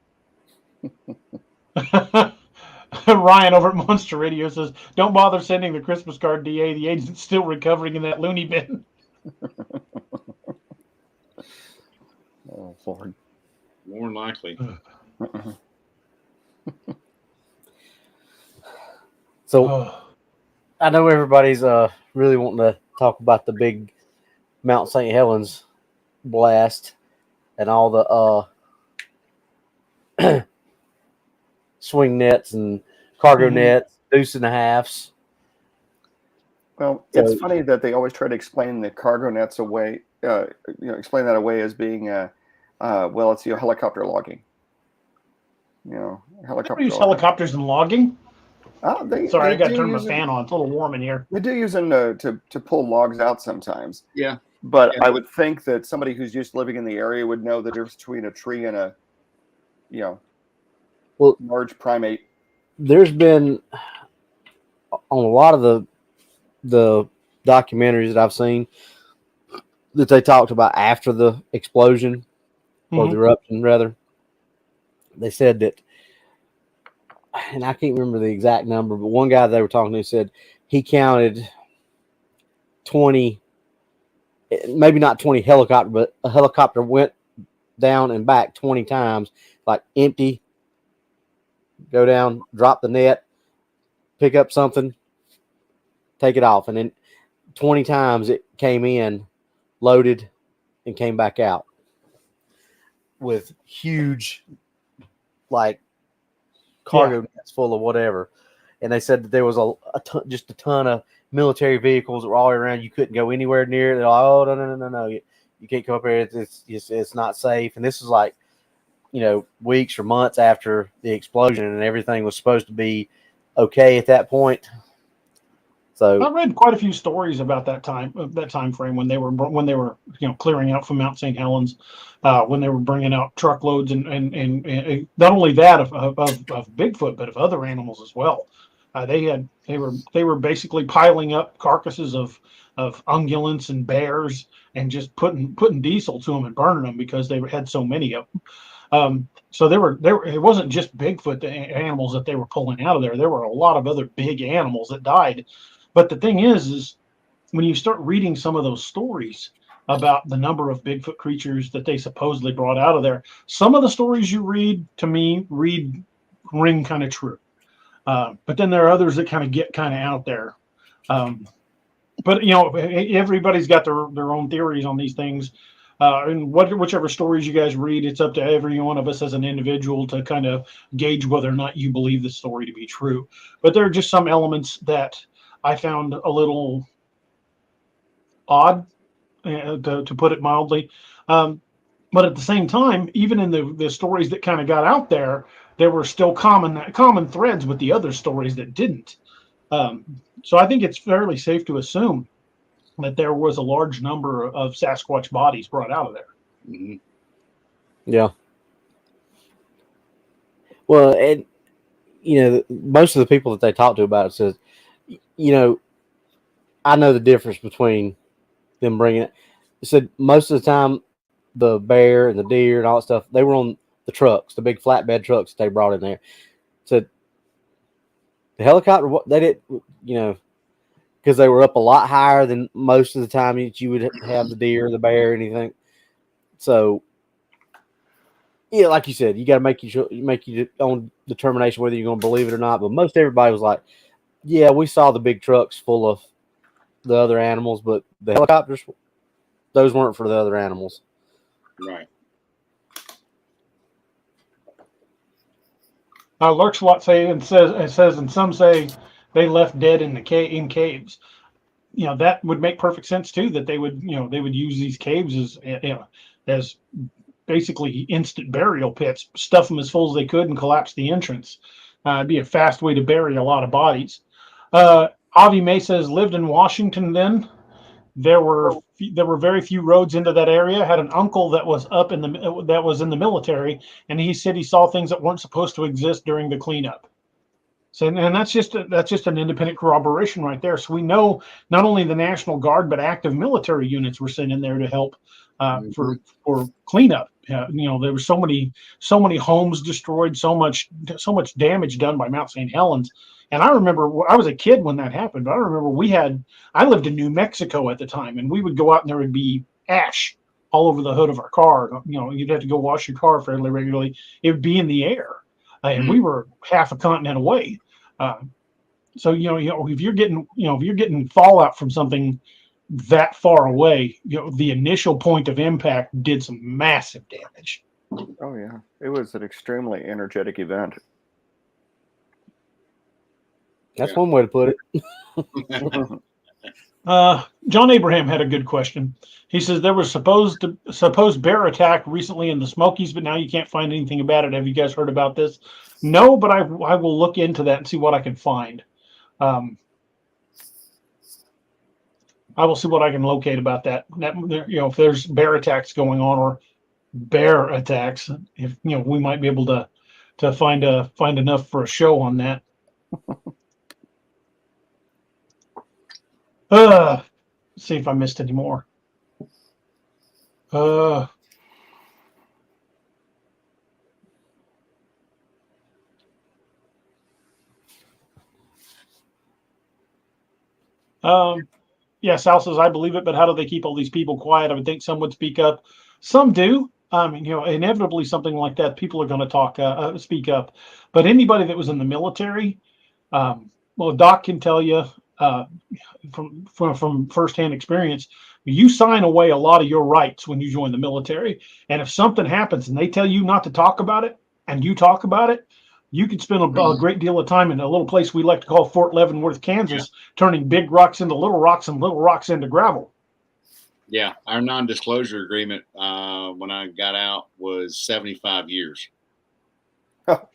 Ryan over at Monster Radio says, don't bother sending the Christmas card, DA. The agent's still recovering in that loony bin. Oh, Lord. More than likely. So I know everybody's really wanting to talk about the big Mount St. Helens blast and all the swing nets and cargo nets, deuce and a halves. Well, it's funny that they always try to explain the cargo nets away, explain that away as being, it's helicopter logging. Helicopter. Use helicopters in logging. Sorry, I got to turn my fan on. It's a little warm in here. They do use them to pull logs out sometimes. Yeah. But I would think that somebody who's used to living in the area would know the difference between a tree and a, large primate. There's been, on a lot of the documentaries that I've seen, that they talked about after the explosion, or the eruption, rather, they said that, and I can't remember the exact number, but one guy they were talking to said he counted 20, maybe not 20 helicopters, but a helicopter went down and back 20 times, like empty, go down, drop the net, pick up something, take it off. And then 20 times it came in, loaded, and came back out with huge, like, cargo nets full of whatever. And they said that there was just a ton of military vehicles that were all around. You couldn't go anywhere near it. They're like, oh, no. You can't come up here. It's not safe. And this is like, weeks or months after the explosion, and everything was supposed to be okay at that point. So I read quite a few stories about that time frame when they were clearing out from Mount St. Helens, when they were bringing out truckloads and not only that of Bigfoot, but of other animals as well. They were basically piling up carcasses of ungulates and bears and just putting diesel to them and burning them because they had so many of them. So it wasn't just Bigfoot animals that they were pulling out of there. There were a lot of other big animals that died. But the thing is when you start reading some of those stories about the number of Bigfoot creatures that they supposedly brought out of there, some of the stories you read, to me, ring kind of true. But then there are others that kind of get kind of out there. But everybody's got their own theories on these things. And whichever stories you guys read, it's up to every one of us as an individual to kind of gauge whether or not you believe the story to be true. But there are just some elements that I found a little odd, to put it mildly. But at the same time, even in the stories that kind of got out there, there were still common threads with the other stories that didn't. So I think it's fairly safe to assume that there was a large number of Sasquatch bodies brought out of there. Mm-hmm. Yeah. Well, and most of the people that they talk to about it says, I know the difference between them bringing it. It said most of the time, the bear and the deer and all that stuff, they were on the trucks, the big flatbed trucks that they brought in there. So the helicopter, they didn't, because they were up a lot higher than most of the time that you would have the deer, the bear, anything. So, yeah, like you said, you got to make your own determination whether you're going to believe it or not. But most everybody was like, yeah, we saw the big trucks full of the other animals, but the helicopters, those weren't for the other animals. Right. Lurchwat says, and some say they left dead in caves. That would make perfect sense too. That they would use these caves as basically instant burial pits, stuff them as full as they could, and collapse the entrance. It'd be a fast way to bury a lot of bodies. Avi May says lived in Washington then. There were very few roads into that area. Had an uncle that was in the military, and he said he saw things that weren't supposed to exist during the cleanup. So, and that's just an independent corroboration right there. So we know not only the National Guard but active military units were sent in there to help for cleanup. There were so many homes destroyed, so much damage done by Mount St. Helens. And I remember I was a kid when that happened, but I remember I lived in New Mexico at the time, and we would go out and there would be ash all over the hood of our car. You'd have to go wash your car fairly regularly. It would be in the air, and we were half a continent away. So if you're getting fallout from something that far away, the initial point of impact did some massive damage. Oh yeah, it was an extremely energetic event. That's one way to put it. John Abraham had a good question. He says there was supposed bear attack recently in the Smokies, but now you can't find anything about it. Have you guys heard about this? No, but I will look into that and see what I can find. I will see what I can locate about that. If there's bear attacks going on or bear attacks, if we might be able to find enough for a show on that. See if I missed any more. Yeah, Sal says, I believe it, but how do they keep all these people quiet? I would think some would speak up. Some do. I mean, inevitably something like that, people are going to speak up. But anybody that was in the military, well, Doc can tell you from firsthand experience, you sign away a lot of your rights when you join the military. And if something happens and they tell you not to talk about it, and you talk about it, you could spend a great deal of time in a little place we like to call Fort Leavenworth, Kansas, turning big rocks into little rocks and little rocks into gravel. Yeah, our non-disclosure agreement when I got out was 75 years. Oh.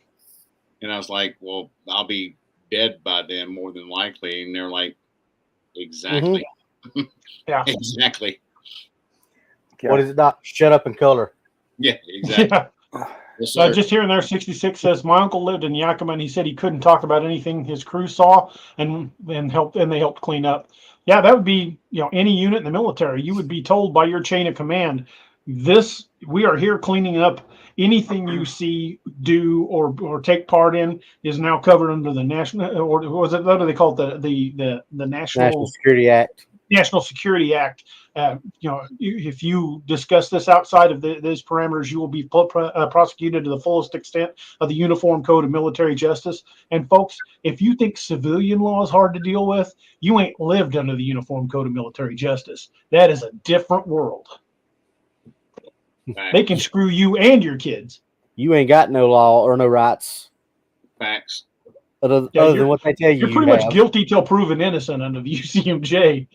And I was like, well, I'll be dead by then more than likely. And they're like, exactly. Mm-hmm. Yeah. Exactly. Yeah. What is it, Doc? Shut up and color. Yeah, exactly. Yeah. Yes, sir. Just here and there, 66 says, my uncle lived in Yakima and he said he couldn't talk about anything his crew saw and they helped clean up. Yeah, that would be, any unit in the military. You would be told by your chain of command, we are here cleaning up. Anything you see, do, or take part in is now covered under the national, or what do they call it? The National Security Act. National Security Act. If you discuss this outside of these parameters, you will be prosecuted to the fullest extent of the Uniform Code of Military Justice. And folks, if you think civilian law is hard to deal with, you ain't lived under the Uniform Code of Military Justice. That is a different world. Facts. They can screw you and your kids. You ain't got no law or no rights. Facts. Other than what they tell you. You're pretty much guilty till proven innocent under the UCMJ.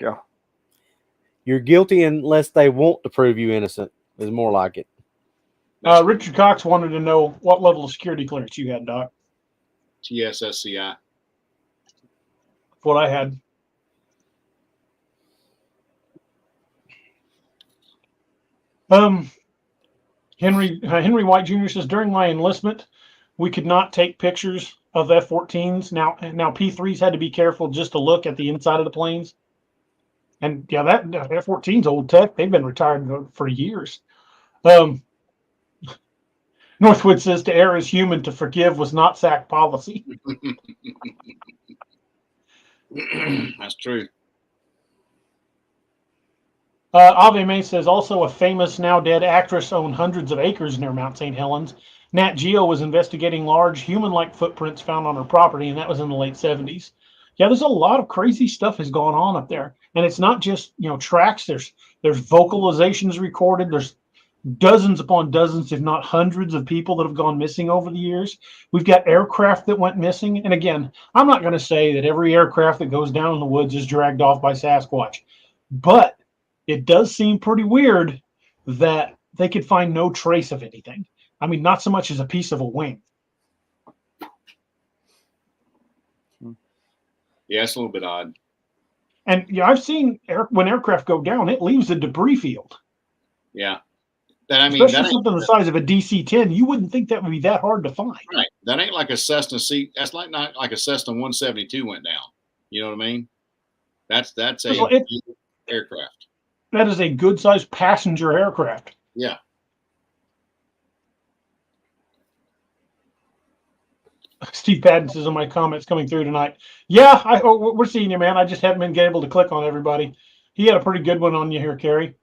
Yeah. You're guilty unless they want to prove you innocent, is more like it. Richard Cox wanted to know what level of security clearance you had, Doc. TSSCI. What I had. Henry White Jr. says, during my enlistment, we could not take pictures of F-14s. Now P-3s had to be careful just to look at the inside of the planes. And yeah, that F-14's old tech. They've been retired for years. Northwood says, to err is human, to forgive was not SAC policy. That's true. Ave May says, also a famous, now dead actress owned hundreds of acres near Mount St. Helens. Nat Geo was investigating large human-like footprints found on her property, and that was in the late 70s. Yeah, there's a lot of crazy stuff has gone on up there. And it's not just, tracks. There's vocalizations recorded. There's dozens upon dozens, if not hundreds of people that have gone missing over the years. We've got aircraft that went missing. And again, I'm not going to say that every aircraft that goes down in the woods is dragged off by Sasquatch. But it does seem pretty weird that they could find no trace of anything. I mean, not so much as a piece of a wing. Yeah, it's a little bit odd. And I've seen when aircraft go down, it leaves a debris field. Yeah. Especially something the size of a DC-10, you wouldn't think that would be that hard to find. Right. That ain't like a Cessna That's not like a Cessna 172 went down. You know what I mean? That's a aircraft. That is a good-sized passenger aircraft. Yeah. Steve Padden says in my comments coming through tonight, yeah, we're seeing you, man. I just haven't been able to click on everybody. He had a pretty good one on you here, Kerry.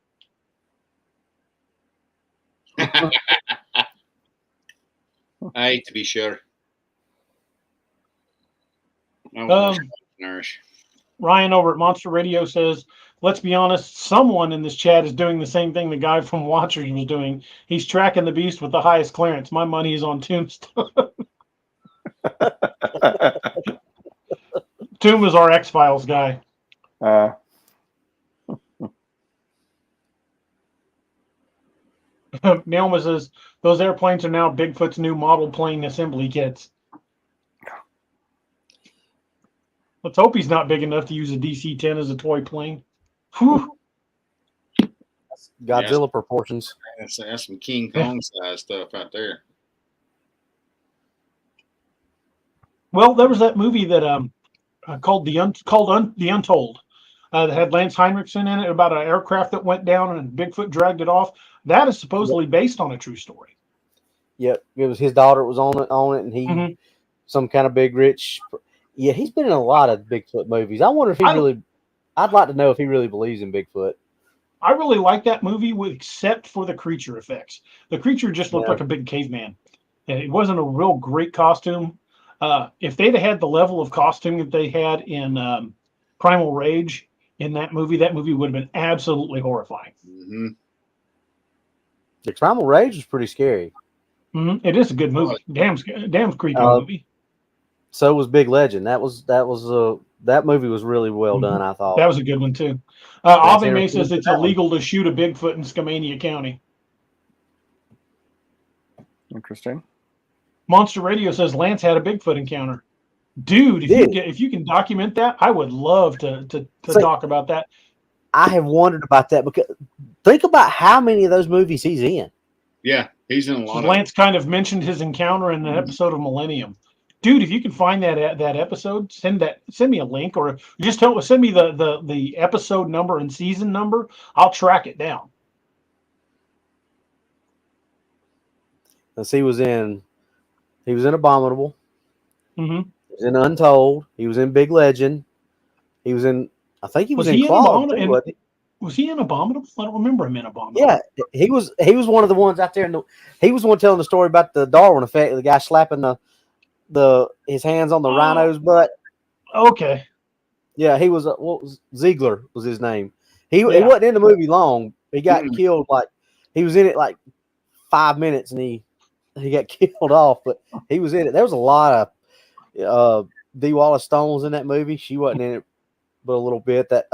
I to be sure. Ryan over at Monster Radio says, let's be honest, someone in this chat is doing the same thing the guy from Watchers was doing. He's tracking the beast with the highest clearance. My money is on Tombstone. Tomb is our X-Files guy. Nailma says, those airplanes are now Bigfoot's new model plane assembly kits. Let's hope he's not big enough to use a DC-10 as a toy plane. Whew. Godzilla proportions. That's some King Kong size stuff out there. Well, there was that movie that called The Untold that had Lance Henriksen in it about an aircraft that went down and Bigfoot dragged it off. That is supposedly based on a true story. Yep, it was his daughter was on it, and he some kind of big rich. Yeah, he's been in a lot of Bigfoot movies. I wonder if I'd like to know if he really believes in Bigfoot. I really like that movie, except for the creature effects. The creature just looked like a big caveman. It wasn't a real great costume. If they'd had the level of costume that they had in Primal Rage in that movie would have been absolutely horrifying. Mm-hmm. The Primal Rage was pretty scary. Mm-hmm. It is a good movie. Damn creepy movie. So was Big Legend. That movie was really well done, I thought. That was a good one too. Ave May says it's illegal to shoot a Bigfoot in Skamania County. Interesting. Monster Radio says Lance had a Bigfoot encounter. Dude, if you can document that, I would love to talk about that. I have wondered about that because think about how many of those movies he's in. Yeah, he's in a lot of Lance kind of mentioned his encounter in an episode of Millennium. Dude, if you can find that episode, send me a link, or just send me the episode number and season number. I'll track it down. He was in Abominable. Mm-hmm. He was in Untold. He was in Big Legend. He was in. I think he was in Claw. Was he in Abominable? I don't remember him in Abominable. Yeah, he was one of the ones out there. He was the one telling the story about the Darwin effect. The guy slapping his hands on the rhino's butt. Okay. Yeah, he was. What was Ziegler was his name? He wasn't in the movie long. He got killed. Like he was in it like 5 minutes, and he got killed off. But he was in it. There was a lot of Dee Wallace Stone was in that movie. She wasn't in it, but a little bit. That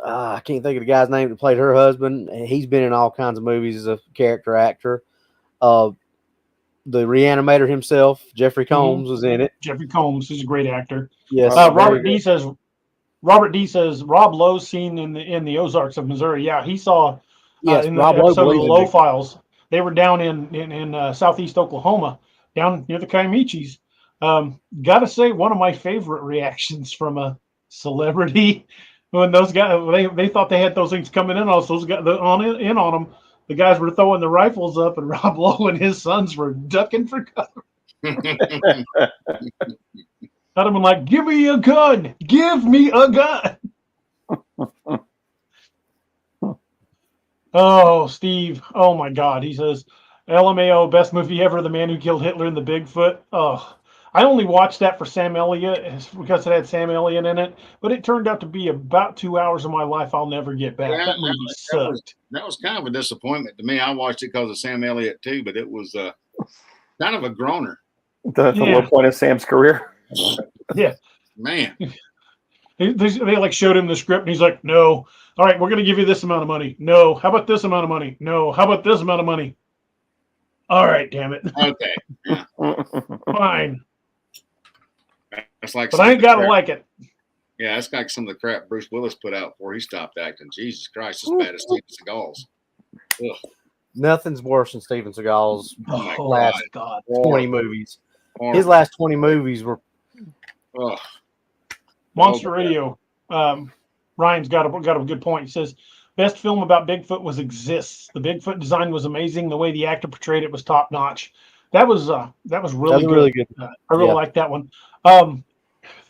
I can't think of the guy's name that played her husband. He's been in all kinds of movies as a character actor. The Reanimator himself, Jeffrey Combs, was in it. Jeffrey Combs is a great actor. Yes. Robert D says Rob Lowe's seen in the Ozarks of Missouri. Yeah, he saw in the Rob episode Lowe of the Low Files. They were down in southeast Oklahoma, down near the Comanches. Gotta say, one of my favorite reactions from a celebrity when those guys they thought they had those things coming in on us. Those guys in on them. The guys were throwing the rifles up, and Rob Lowe and his sons were ducking for cover. I'd have been like, "Give me a gun! Give me a gun!" Oh, Steve! Oh my God! He says, "LMAO, best movie ever. The Man Who Killed Hitler and the Bigfoot." Oh, I only watched that for Sam Elliott because it had Sam Elliott in it, but it turned out to be about 2 hours of my life I'll never get back. Yeah, that movie sucked. That was kind of a disappointment to me. I watched it because of Sam Elliott too, but it was kind of a groaner. The low point of Sam's career. Yeah, man. They like showed him the script, and he's like, "No, all right, we're going to give you this amount of money. No, how about this amount of money? No, how about this amount of money? All right, damn it. Okay, yeah. Fine. That's like, but I ain't gotta like it. Yeah, that's like some of the crap Bruce Willis put out before he stopped acting. Jesus Christ, as bad as Steven Seagal's. Ugh. Nothing's worse than Steven Seagal's last 20 movies. His last 20 movies were. Ugh. Monster Radio. Ryan's got a good point. He says, best film about Bigfoot was Exists. The Bigfoot design was amazing. The way the actor portrayed it was top notch. That was really good. I really liked that one.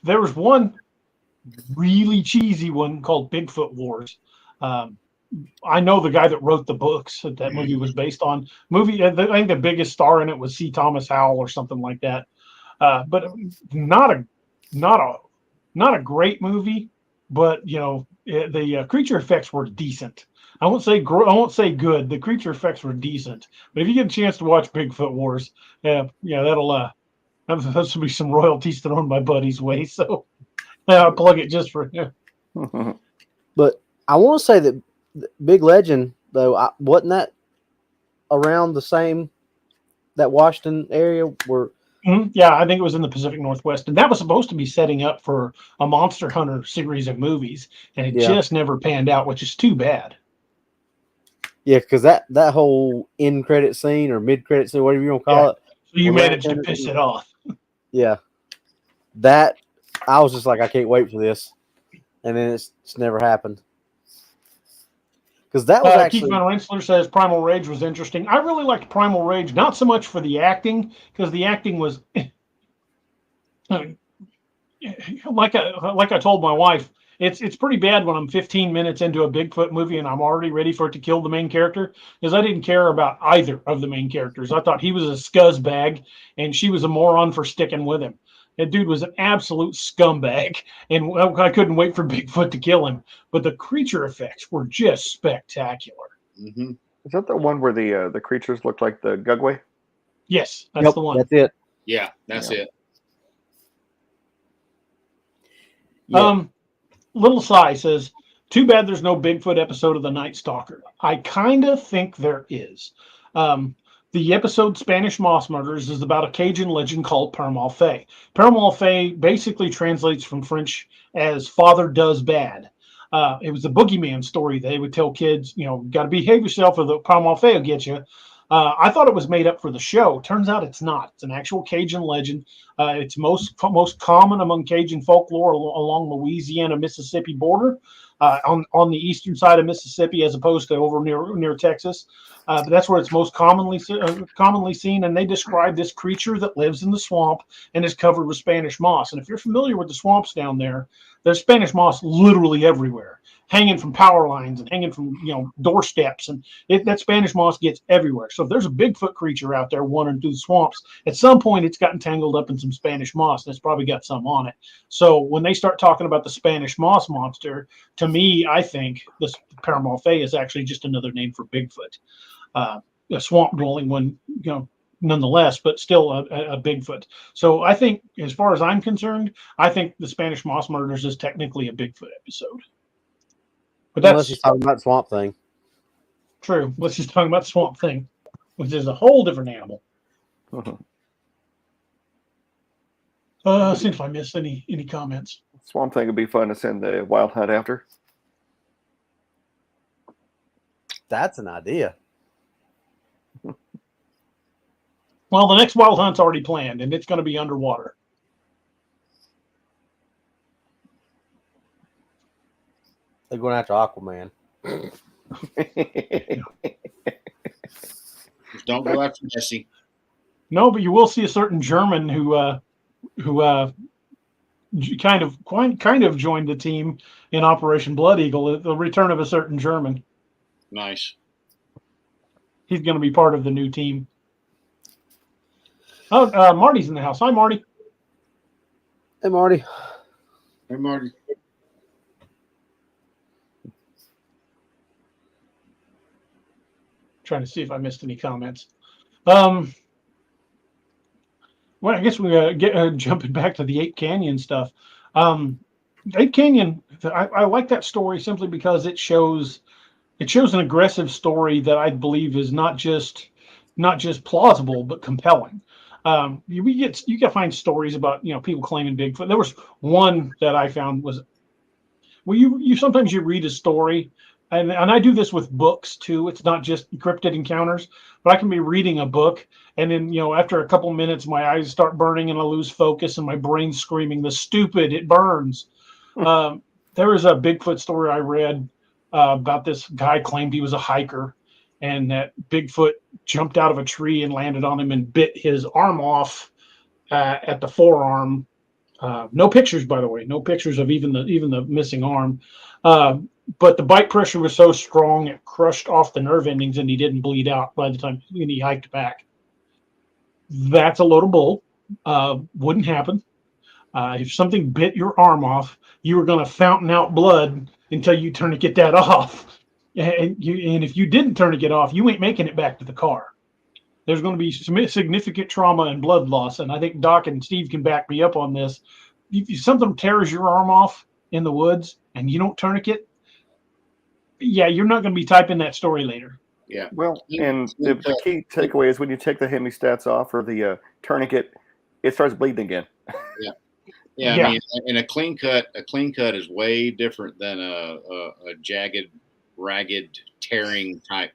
There was one really cheesy one called Bigfoot Wars. I know the guy that wrote the books that movie was based on. I think the biggest star in it was C. Thomas Howell or something like that. But not a great movie. But the creature effects were decent. I won't say good. The creature effects were decent. But if you get a chance to watch Bigfoot Wars, that'll be some royalties thrown my buddy's way. So I'll plug it just for him. But I want to say that Big Legend, though, wasn't that around the same that Washington area where? Mm-hmm. Yeah, I think it was in the Pacific Northwest, and that was supposed to be setting up for a Monster Hunter series of movies, and it just never panned out, which is too bad. Yeah, because that whole end credit scene or mid credit scene, whatever you want to call it, so you managed to piss it off. Yeah, that I was just like, I can't wait for this, and then it's never happened. Because that was actually. Keith Van Rensselaer says Primal Rage was interesting. I really liked Primal Rage, not so much for the acting, because the acting was like I told my wife, it's pretty bad when I'm 15 minutes into a Bigfoot movie and I'm already ready for it to kill the main character, because I didn't care about either of the main characters. I thought he was a scuzzbag and she was a moron for sticking with him. That dude was an absolute scumbag, and I couldn't wait for Bigfoot to kill him. But the creature effects were just spectacular. Mm-hmm. Is that the one where the creatures looked like the Gugway? Yes, that's the one. That's it. Yeah, that's it. Yeah. Little Cy says, too bad there's no Bigfoot episode of The Night Stalker. I kind of think there is. The episode Spanish Moss Murders is about a Cajun legend called Père Malfait. Père Malfait basically translates from French as Father Does Bad. It was the boogeyman story. They would tell kids, got to behave yourself or the Palmalfe will get you. I thought it was made up for the show. Turns out it's not. It's an actual Cajun legend. It's most common among Cajun folklore along Louisiana-Mississippi border, on the eastern side of Mississippi, as opposed to over near Texas. But that's where it's most commonly seen. And they describe this creature that lives in the swamp and is covered with Spanish moss. And if you're familiar with the swamps down there, there's Spanish moss literally everywhere, hanging from power lines and hanging from doorsteps, and that Spanish moss gets everywhere. So if there's a Bigfoot creature out there wandering through the swamps, at some point it's gotten tangled up in some Spanish moss, and it's probably got some on it. So when they start talking about the Spanish moss monster, to me, I think this Paramalfe is actually just another name for Bigfoot, a swamp dwelling one, nonetheless, but still a Bigfoot. So I think, as far as I'm concerned, I think the Spanish Moss Murders is technically a Bigfoot episode. But Unless he's talking about Swamp Thing. True. Let's just talk about Swamp Thing, which is a whole different animal. See if I missed any comments. Swamp Thing would be fun to send the Wild Hunt after. That's an idea. Well, the next Wild Hunt's already planned, and it's going to be underwater. They're going after Aquaman. Don't go after Nessie. No, but you will see a certain German who kind of joined the team in Operation Blood Eagle. The return of a certain German. Nice. He's going to be part of the new team. Oh, Marty's in the house. Hi, Marty. Hey, Marty. Hey, Marty. Trying to see if I missed any comments. Well, I guess we get jumping back to the Ape Canyon stuff. Ape Canyon, I like that story simply because it shows an aggressive story that I believe is not just plausible but compelling. You can find stories about people claiming Bigfoot. There was one that I found was, well, you sometimes you read a story, and I do this with books too. It's not just cryptid encounters, but I can be reading a book, and then after a couple minutes my eyes start burning and I lose focus and my brain's screaming, "The stupid! It burns!" There was a Bigfoot story I read about this guy claimed he was a hiker, and that Bigfoot jumped out of a tree and landed on him and bit his arm off at the forearm. No pictures, by the way. No pictures of even the missing arm. But the bite pressure was so strong it crushed off the nerve endings, and he didn't bleed out by the time he hiked back. That's a load of bull. Wouldn't happen. If something bit your arm off, you were going to fountain out blood until you turn to get that off. And if you didn't turn to get off, you ain't making it back to the car. There's going to be some significant trauma and blood loss, and I think Doc and Steve can back me up on this. If something tears your arm off in the woods and you don't tourniquet, you're not going to be typing that story later. Yeah. Well, and the key takeaway is when you take the hemostats off or the tourniquet, it starts bleeding again. Yeah. I mean, and a clean cut is way different than a jagged, ragged, tearing type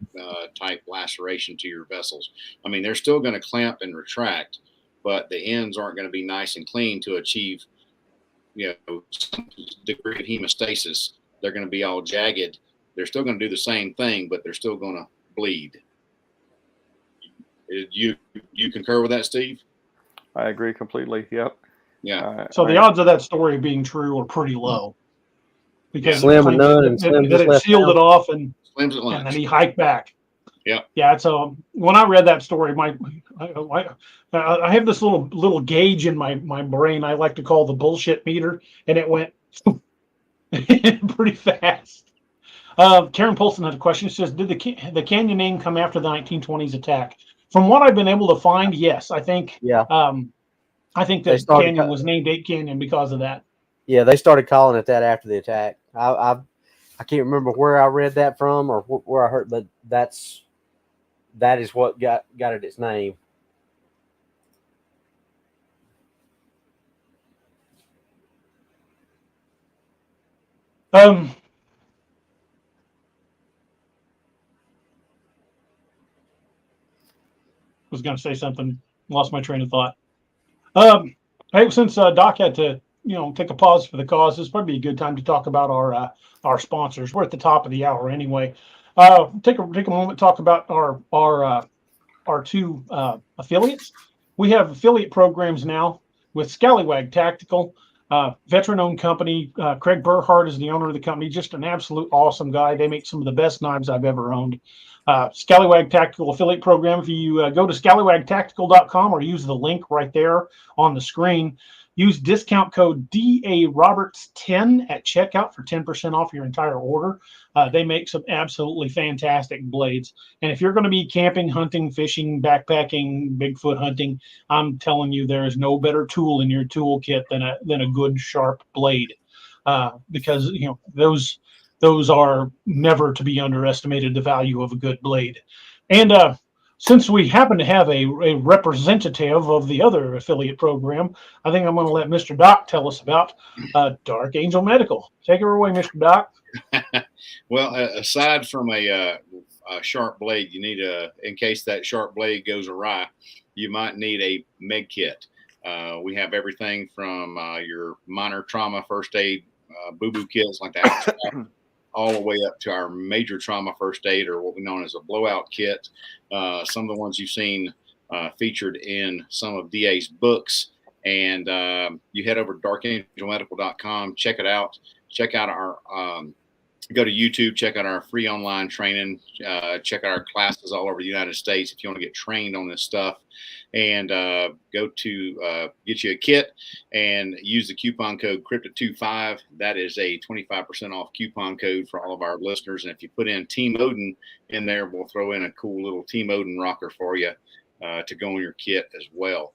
laceration to your vessels. I mean, they're still going to clamp and retract, but the ends aren't going to be nice and clean to achieve, some degree of hemostasis. They're going to be all jagged. They're still going to do the same thing, but they're still going to bleed. You concur with that, Steve? I agree completely. Yep. Yeah. So the odds of that story being true are pretty low, because Slim and none, and Slim just it sealed it off, and Slim's at lunch. and then he hiked back. Yeah. Yeah. So when I read that story, I have this little gauge in my brain I like to call the bullshit meter, and it went pretty fast. Karen Polson had a question. She says, "Did the canyon name come after the 1920s attack?" From what I've been able to find, yes. I think. Yeah. I think that canyon was named Ape Canyon because of that. Yeah, they started calling it that after the attack. I can't remember where I read that from or where I heard, but that is what got it its name. was going to say something, lost my train of thought. Hey, since Doc had to, take a pause for the cause, this would probably be a good time to talk about our sponsors. We're at the top of the hour anyway. Take a moment to talk about our two affiliates. We have affiliate programs now with Scallywag Tactical, veteran-owned company. Craig Burhart is the owner of the company, just an absolute awesome guy. They make some of the best knives I've ever owned. Scallywag Tactical affiliate program. If you go to scallywagtactical.com or use the link right there on the screen, use discount code DARoberts10 at checkout for 10% off your entire order. They make some absolutely fantastic blades. And if you're going to be camping, hunting, fishing, backpacking, Bigfoot hunting, I'm telling you, there is no better tool in your toolkit than a good sharp blade, because those are never to be underestimated, the value of a good blade. And since we happen to have a representative of the other affiliate program, I think I'm going to let Mr. Doc tell us about Dark Angel Medical. Take it away, Mr. Doc. Well, aside from a sharp blade, you need in case that sharp blade goes awry, you might need a med kit. We have everything from your minor trauma first aid boo-boo kits like that, all the way up to our major trauma first aid, or what we know as a blowout kit. Some of the ones you've seen featured in some of DA's books. And you head over to darkangelmedical.com, check it out. Check out our go to YouTube, check out our free online training, check out our classes all over the United States if you want to get trained on this stuff, and go to get you a kit and use the coupon code Cryptid25. That is a 25% off coupon code for all of our listeners. And if you put in Team Odin in there, we'll throw in a cool little Team Odin rocker for you to go on your kit as well.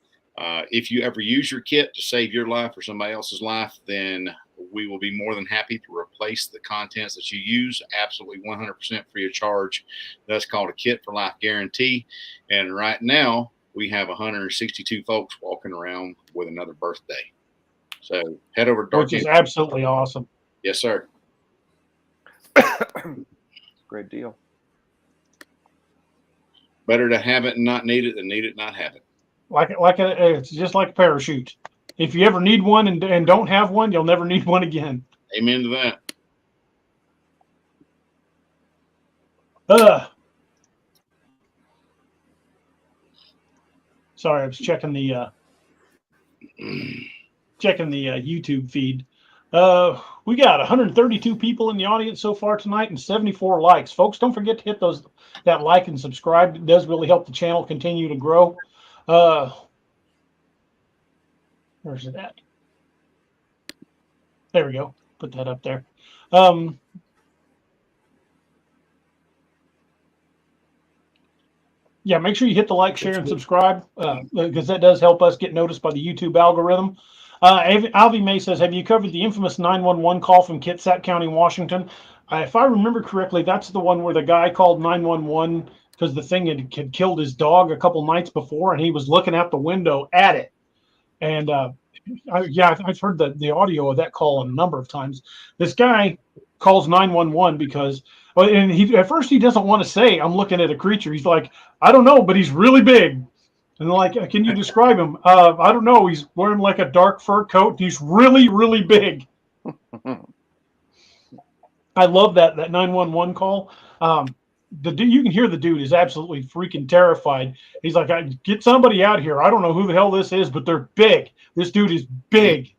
If you ever use your kit to save your life or somebody else's life, then we will be more than happy to replace the contents that you use, absolutely 100% free of charge. That's called a Kit for Life guarantee. And right now, we have 162 folks walking around with another birthday. So head over to Dark Which is absolutely awesome. Yes, sir. Great deal. Better to have it and not need it than need it and not have it. It's just like a parachute. If you ever need one and don't have one, you'll never need one again. Amen to that. Sorry, I was checking the YouTube feed. We got 132 people in the audience so far tonight and 74 likes. Folks, don't forget to hit that like and subscribe. It does really help the channel continue to grow. Where's it at? There we go. Put that up there. Yeah, make sure you hit the like, share, and subscribe, because that does help us get noticed by the YouTube algorithm. Alvy May says, have you covered the infamous 911 call from Kitsap County, Washington? If I remember correctly, that's the one where the guy called 911 because the thing had killed his dog a couple nights before, and he was looking out the window at it. And I've heard the audio of that call a number of times. This guy calls 911 because, and at first he doesn't want to say, I'm looking at a creature. He's like, I don't know, but he's really big. And they're like, can you describe him? I don't know. He's wearing like a dark fur coat. He's really, really big. I love that 911 call. You can hear the dude is absolutely freaking terrified. He's like, get somebody out here. I don't know who the hell this is, but they're big. This dude is big.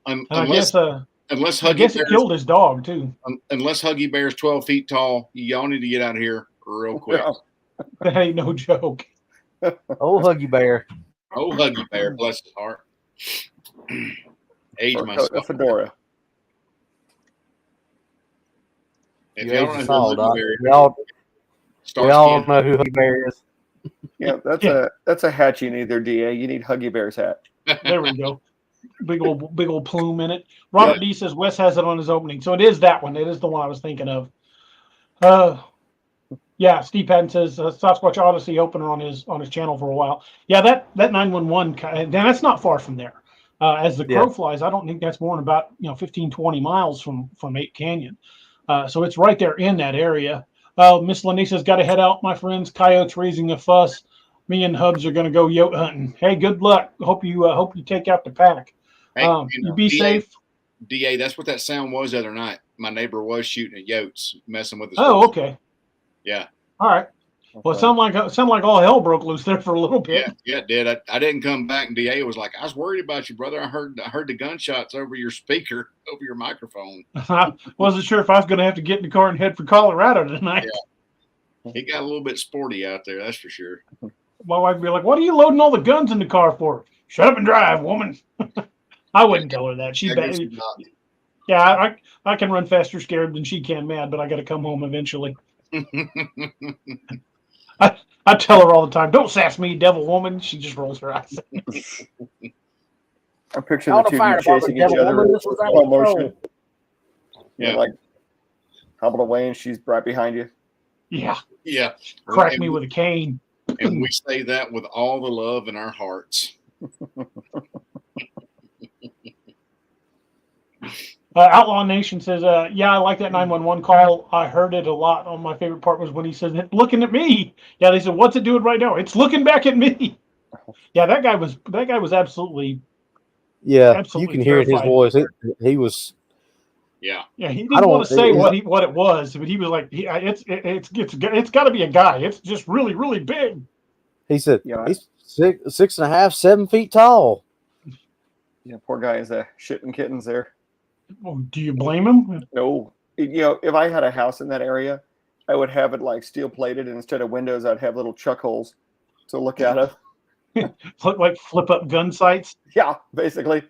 I guess it killed his dog too. Unless Huggy Bear's 12 feet tall, y'all need to get out of here real quick. That ain't no joke. Oh, Huggy Bear. Oh, Huggy Bear, bless his heart. Age myself. Fedora. If You y'all age don't us know all, who Doc. Huggy Bear is, We all know who Huggy Bear is. Yeah, that's a hat you need there, DA. You need Huggy Bear's hat. There we go. Big old plume in it. Robert D says Wes has it on his opening. So it is that one. It is the one I was thinking of. Yeah, Steve Patton says Sasquatch Odyssey opener on his channel for a while. Yeah, that 911, that's not far from there. As the crow flies, I don't think that's more than about 15, 20 miles from Ape Canyon. So it's right there in that area. Miss Lanisa's got to head out, my friends. Coyotes raising a fuss. Me and Hubs are going to go yote hunting. Hey, good luck. Hope you take out the pack. Hey, You be safe. DA, that's what that sound was the other night. My neighbor was shooting at yotes, messing with his Oh, horse. okay. Yeah. All right. Well, it sounded like all hell broke loose there for a little bit. Yeah, it did. I didn't come back, and DA was like, "I was worried about you, brother. I heard the gunshots over your speaker, over your microphone." I wasn't sure if I was going to have to get in the car and head for Colorado tonight. Yeah. He got a little bit sporty out there, that's for sure. My wife would be like, "What are you loading all the guns in the car for? Shut up and drive, woman." I wouldn't tell her that. She's bad. Yeah, I can run faster scared than she can mad, but I got to come home eventually. I tell her all the time, "Don't sass me, devil woman." She just rolls her eyes. I picture the two of you chasing each other in slow motion. Yeah, like hobbling away, and she's right behind you. Yeah. Yeah. Crack me with a cane. And we say that with all the love in our hearts. Outlaw Nation says, yeah, I like that 911 call. I heard it a lot. My favorite part was when he said, "It's looking at me." Yeah, they said, "What's it doing right now?" "It's looking back at me." Yeah, that guy was absolutely. Yeah, absolutely you can hear it in his voice. He was. Yeah. Yeah, he didn't want to say what it was, but he was like, it's got to be a guy. It's just really, really big. He said, he's 6.5, 7 feet tall. Yeah, poor guy is shitting kittens there. Well, do you blame him? No. If I had a house in that area, I would have it like steel plated, and instead of windows, I'd have little chuck holes to look out of. Like flip up gun sights? Yeah, basically.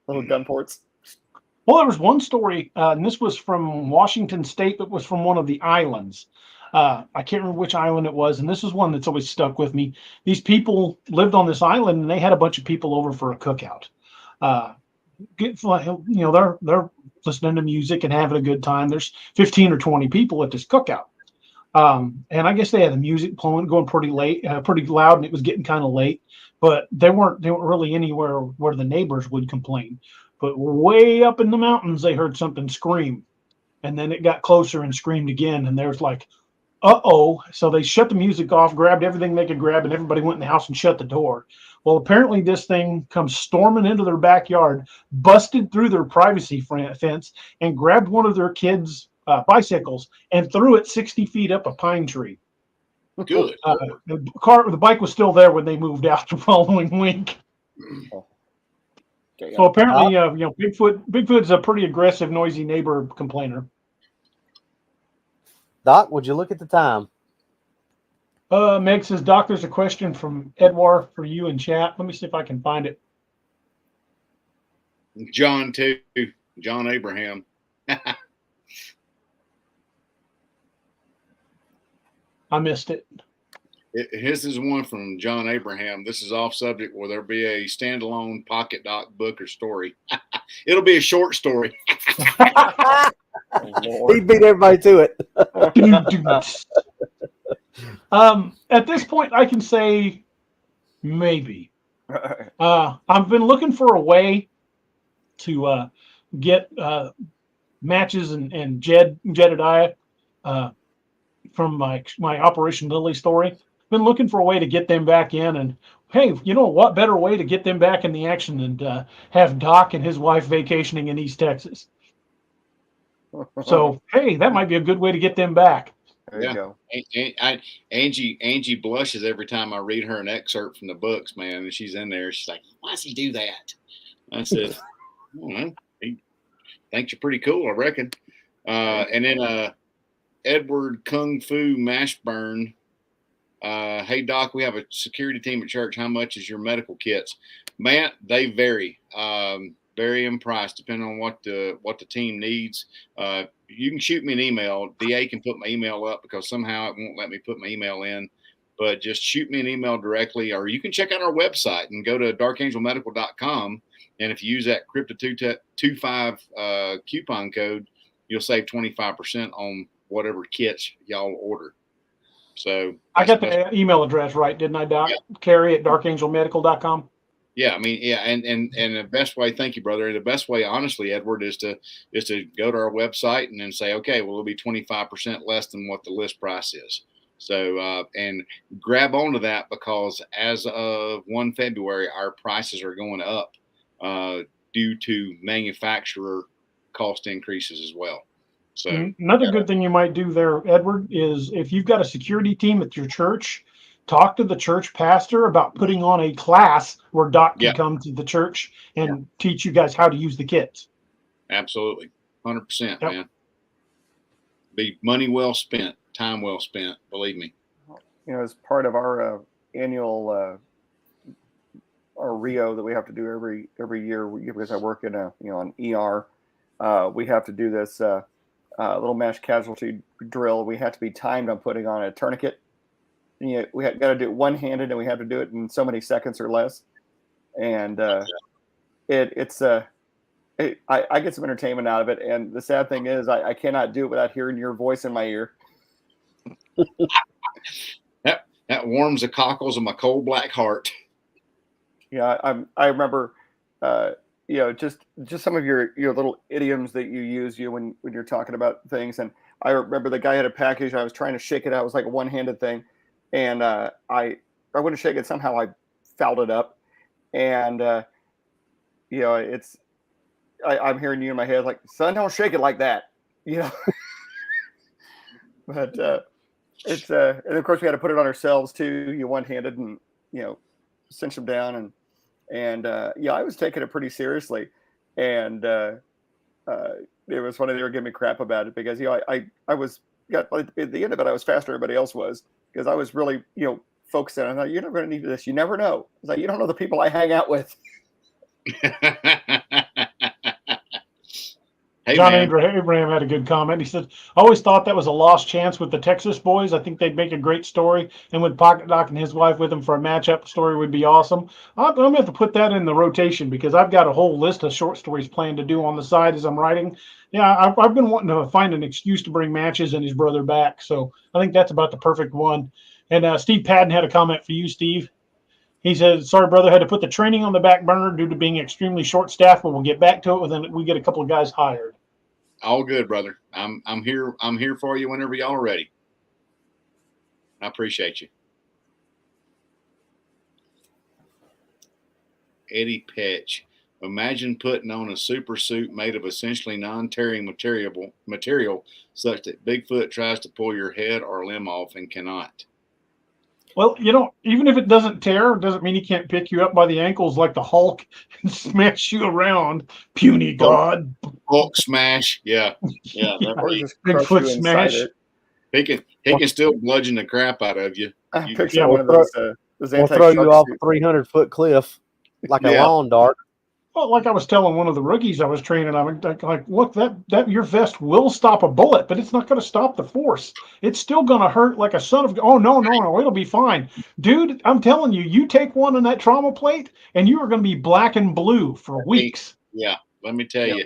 Little gun ports. Well, there was one story, and this was from Washington State, but was from one of the islands. I can't remember which island it was, and this is one that's always stuck with me. These people lived on this island, and they had a bunch of people over for a cookout. They're listening to music and having a good time. There's 15 or 20 people at this cookout. And I guess they had the music playing, going pretty loud, and it was getting kind of late, but they weren't really anywhere where the neighbors would complain. But way up in the mountains, they heard something scream, and then it got closer and screamed again. And there's like, uh-oh. So they shut the music off, grabbed everything they could grab, and everybody went in the house and shut the door. Well, apparently this thing comes storming into their backyard, busted through their privacy fence, and grabbed one of their kids' bicycles and threw it 60 feet up a pine tree. Good. The bike was still there when they moved out the following week. So apparently, Bigfoot's a pretty aggressive, noisy neighbor complainer. Doc, would you look at the time? Meg says, "Doc, there's a question from Edward for you in chat." Let me see if I can find it. John too. John Abraham. I missed it. His is one from John Abraham. This is off subject. Will there be a standalone pocket doc book or story? It'll be a short story. He beat everybody to it. At this point, I can say maybe. I've been looking for a way to get Matches and Jedediah from my Operation Lily story. Been looking for a way to get them back in, and hey, you know what better way to get them back in the action than have Doc and his wife vacationing in East Texas. So hey, that might be a good way to get them back. There you go. Angie blushes every time I read her an excerpt from the books, man. And she's in there. She's like, "Why does he do that?" I said, "He thinks you're pretty cool, I reckon." And then Edward Kung Fu Mashburn. Hey Doc, we have a security team at church. How much is your medical kits? Man, they vary. Vary in price depending on what the team needs. You can shoot me an email. DA can put my email up because somehow it won't let me put my email in. But just shoot me an email directly, or you can check out our website and go to darkangelmedical.com. And if you use that Cryptid25 coupon code, you'll save 25% on whatever kits y'all order. So I got the email address right, didn't I, Doc? Yeah. Carrie at darkangelmedical.com. Yeah, I mean, yeah, and the best way, thank you, brother. And the best way, honestly, Edward, is to go to our website and then say, okay, well, it'll be 25% less than what the list price is. So, and grab onto that, because as of 1 February, our prices are going up due to manufacturer cost increases as well. So another good thing you might do there, Edward, is if you've got a security team at your church, talk to the church pastor about putting on a class where Doc can come to the church and teach you guys how to use the kits. Absolutely. 100%, man. Be money well spent, time well spent, believe me. You know, as part of our annual our Rio that we have to do every year, because I work in an ER, we have to do this little mass casualty drill. We have to be timed on putting on a tourniquet. And, we got to do it one-handed, and we have to do it in so many seconds or less. And I get some entertainment out of it. And the sad thing is, I cannot do it without hearing your voice in my ear. That warms the cockles of my cold black heart. Yeah, I remember, just some of your little idioms that you use when you're talking about things. And I remember the guy had a package. I was trying to shake it out. It was like a one-handed thing, and I wouldn't shake it. Somehow I fouled it up, and I'm hearing you in my head like, "Son, don't shake it like that," But and of course we had to put it on ourselves too. You one-handed and cinch them down and I was taking it pretty seriously, and it was funny they were giving me crap about it because I was at the end of it I was faster than everybody else was because I was really focused on it. I thought, you're never going to need this. You never know. It's like, you don't know the people I hang out with. Hey, John Abraham had a good comment. He said, I always thought that was a lost chance with the Texas boys. I think they'd make a great story. And with Pocket Doc and his wife with him for a matchup, the story would be awesome. I'm going to have to put that in the rotation because I've got a whole list of short stories planned to do on the side as I'm writing. Yeah, I've been wanting to find an excuse to bring Matches and his brother back. So I think that's about the perfect one. And Steve Padden had a comment for you, Steve. He said, sorry, brother, had to put the training on the back burner due to being extremely short-staffed, but we'll get back to it when we get a couple of guys hired. All good, brother. I'm here. I'm here for you whenever y'all are ready. I appreciate you. Eddie Petch. Imagine putting on a super suit made of essentially non-tearing material such that Bigfoot tries to pull your head or limb off and cannot. Well, even if it doesn't tear, it doesn't mean he can't pick you up by the ankles like the Hulk and smash you around. Puny God. Hulk smash. Yeah. Bigfoot smash. He can still bludgeon the crap out of you. I picture one of those we'll throw you off a 300-foot cliff like a lawn dart. Well, like I was telling one of the rookies I was training, I'm like, look, that your vest will stop a bullet, but it's not going to stop the force. It's still going to hurt like a son of. Oh no, it'll be fine, dude. I'm telling you, you take one on that trauma plate, and you are going to be black and blue for weeks. Yeah, let me tell you,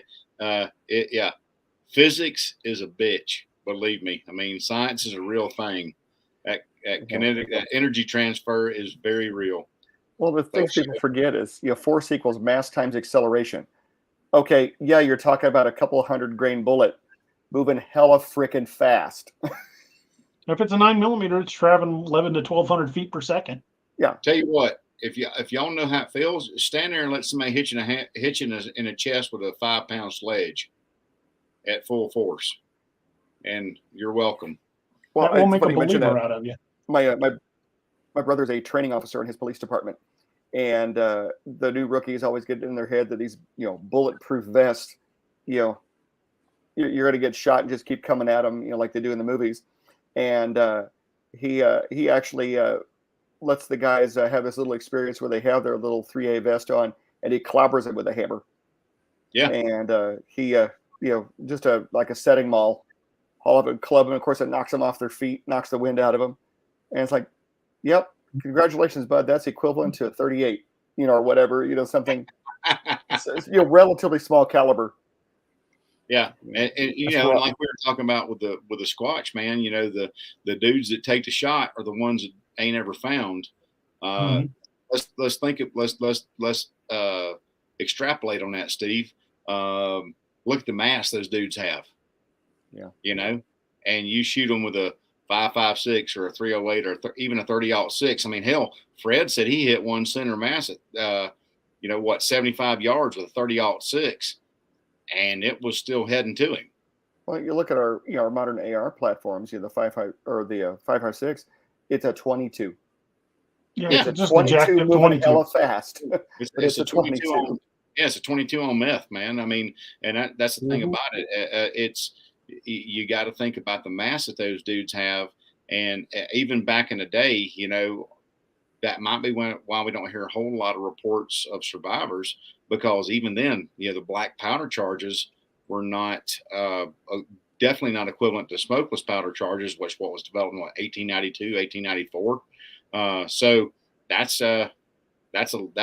physics is a bitch. Believe me. I mean, science is a real thing. Kinetic energy transfer is very real. Well, the things people forget is, force equals mass times acceleration. Okay, yeah, you're talking about a couple 100-grain bullet moving hella freaking fast. If it's a 9mm, it's traveling 11 to 1,200 feet per second. Yeah. Tell you what, if y'all know how it feels, stand there and let somebody hit you in a chest with a 5-pound sledge at full force, and you're welcome. Well, we'll make a believer out of you. My brother's a training officer in his police department, and the new rookies always get in their head that these, bulletproof vests, you're going to get shot and just keep coming at them, like they do in the movies. And he actually lets the guys have this little experience where they have their little 3A vest on, and he clobbers it with a hammer. Yeah. And he, just like a setting maul, haul up and club them. Of course, it knocks them off their feet, knocks the wind out of them, and it's like, yep, congratulations, bud. That's equivalent to a 38, or whatever, something, relatively small caliber. Yeah, and like we were talking about with the Squatch, man, the dudes that take the shot are the ones that ain't ever found. Let's extrapolate on that, Steve. Look at the mass those dudes have. Yeah. And you shoot them with a 5.56 or a 308 or even a 30-06. I mean, hell, Fred said he hit one center mass at 75 yards with a 30-06, and it was still heading to him. Well, you look at our our modern AR platforms, the 5.5 or the 5.56, it's a 22. Yeah, It's it's a just 22 moving 22. hella fast. It's a 22 on, it's a 22 on meth, man. I mean, and that's the thing about it. You got to think about the mass that those dudes have, and even back in the day, that might be why we don't hear a whole lot of reports of survivors, because even then, the black powder charges were not definitely not equivalent to smokeless powder charges, which was developed in 1892, 1894. So that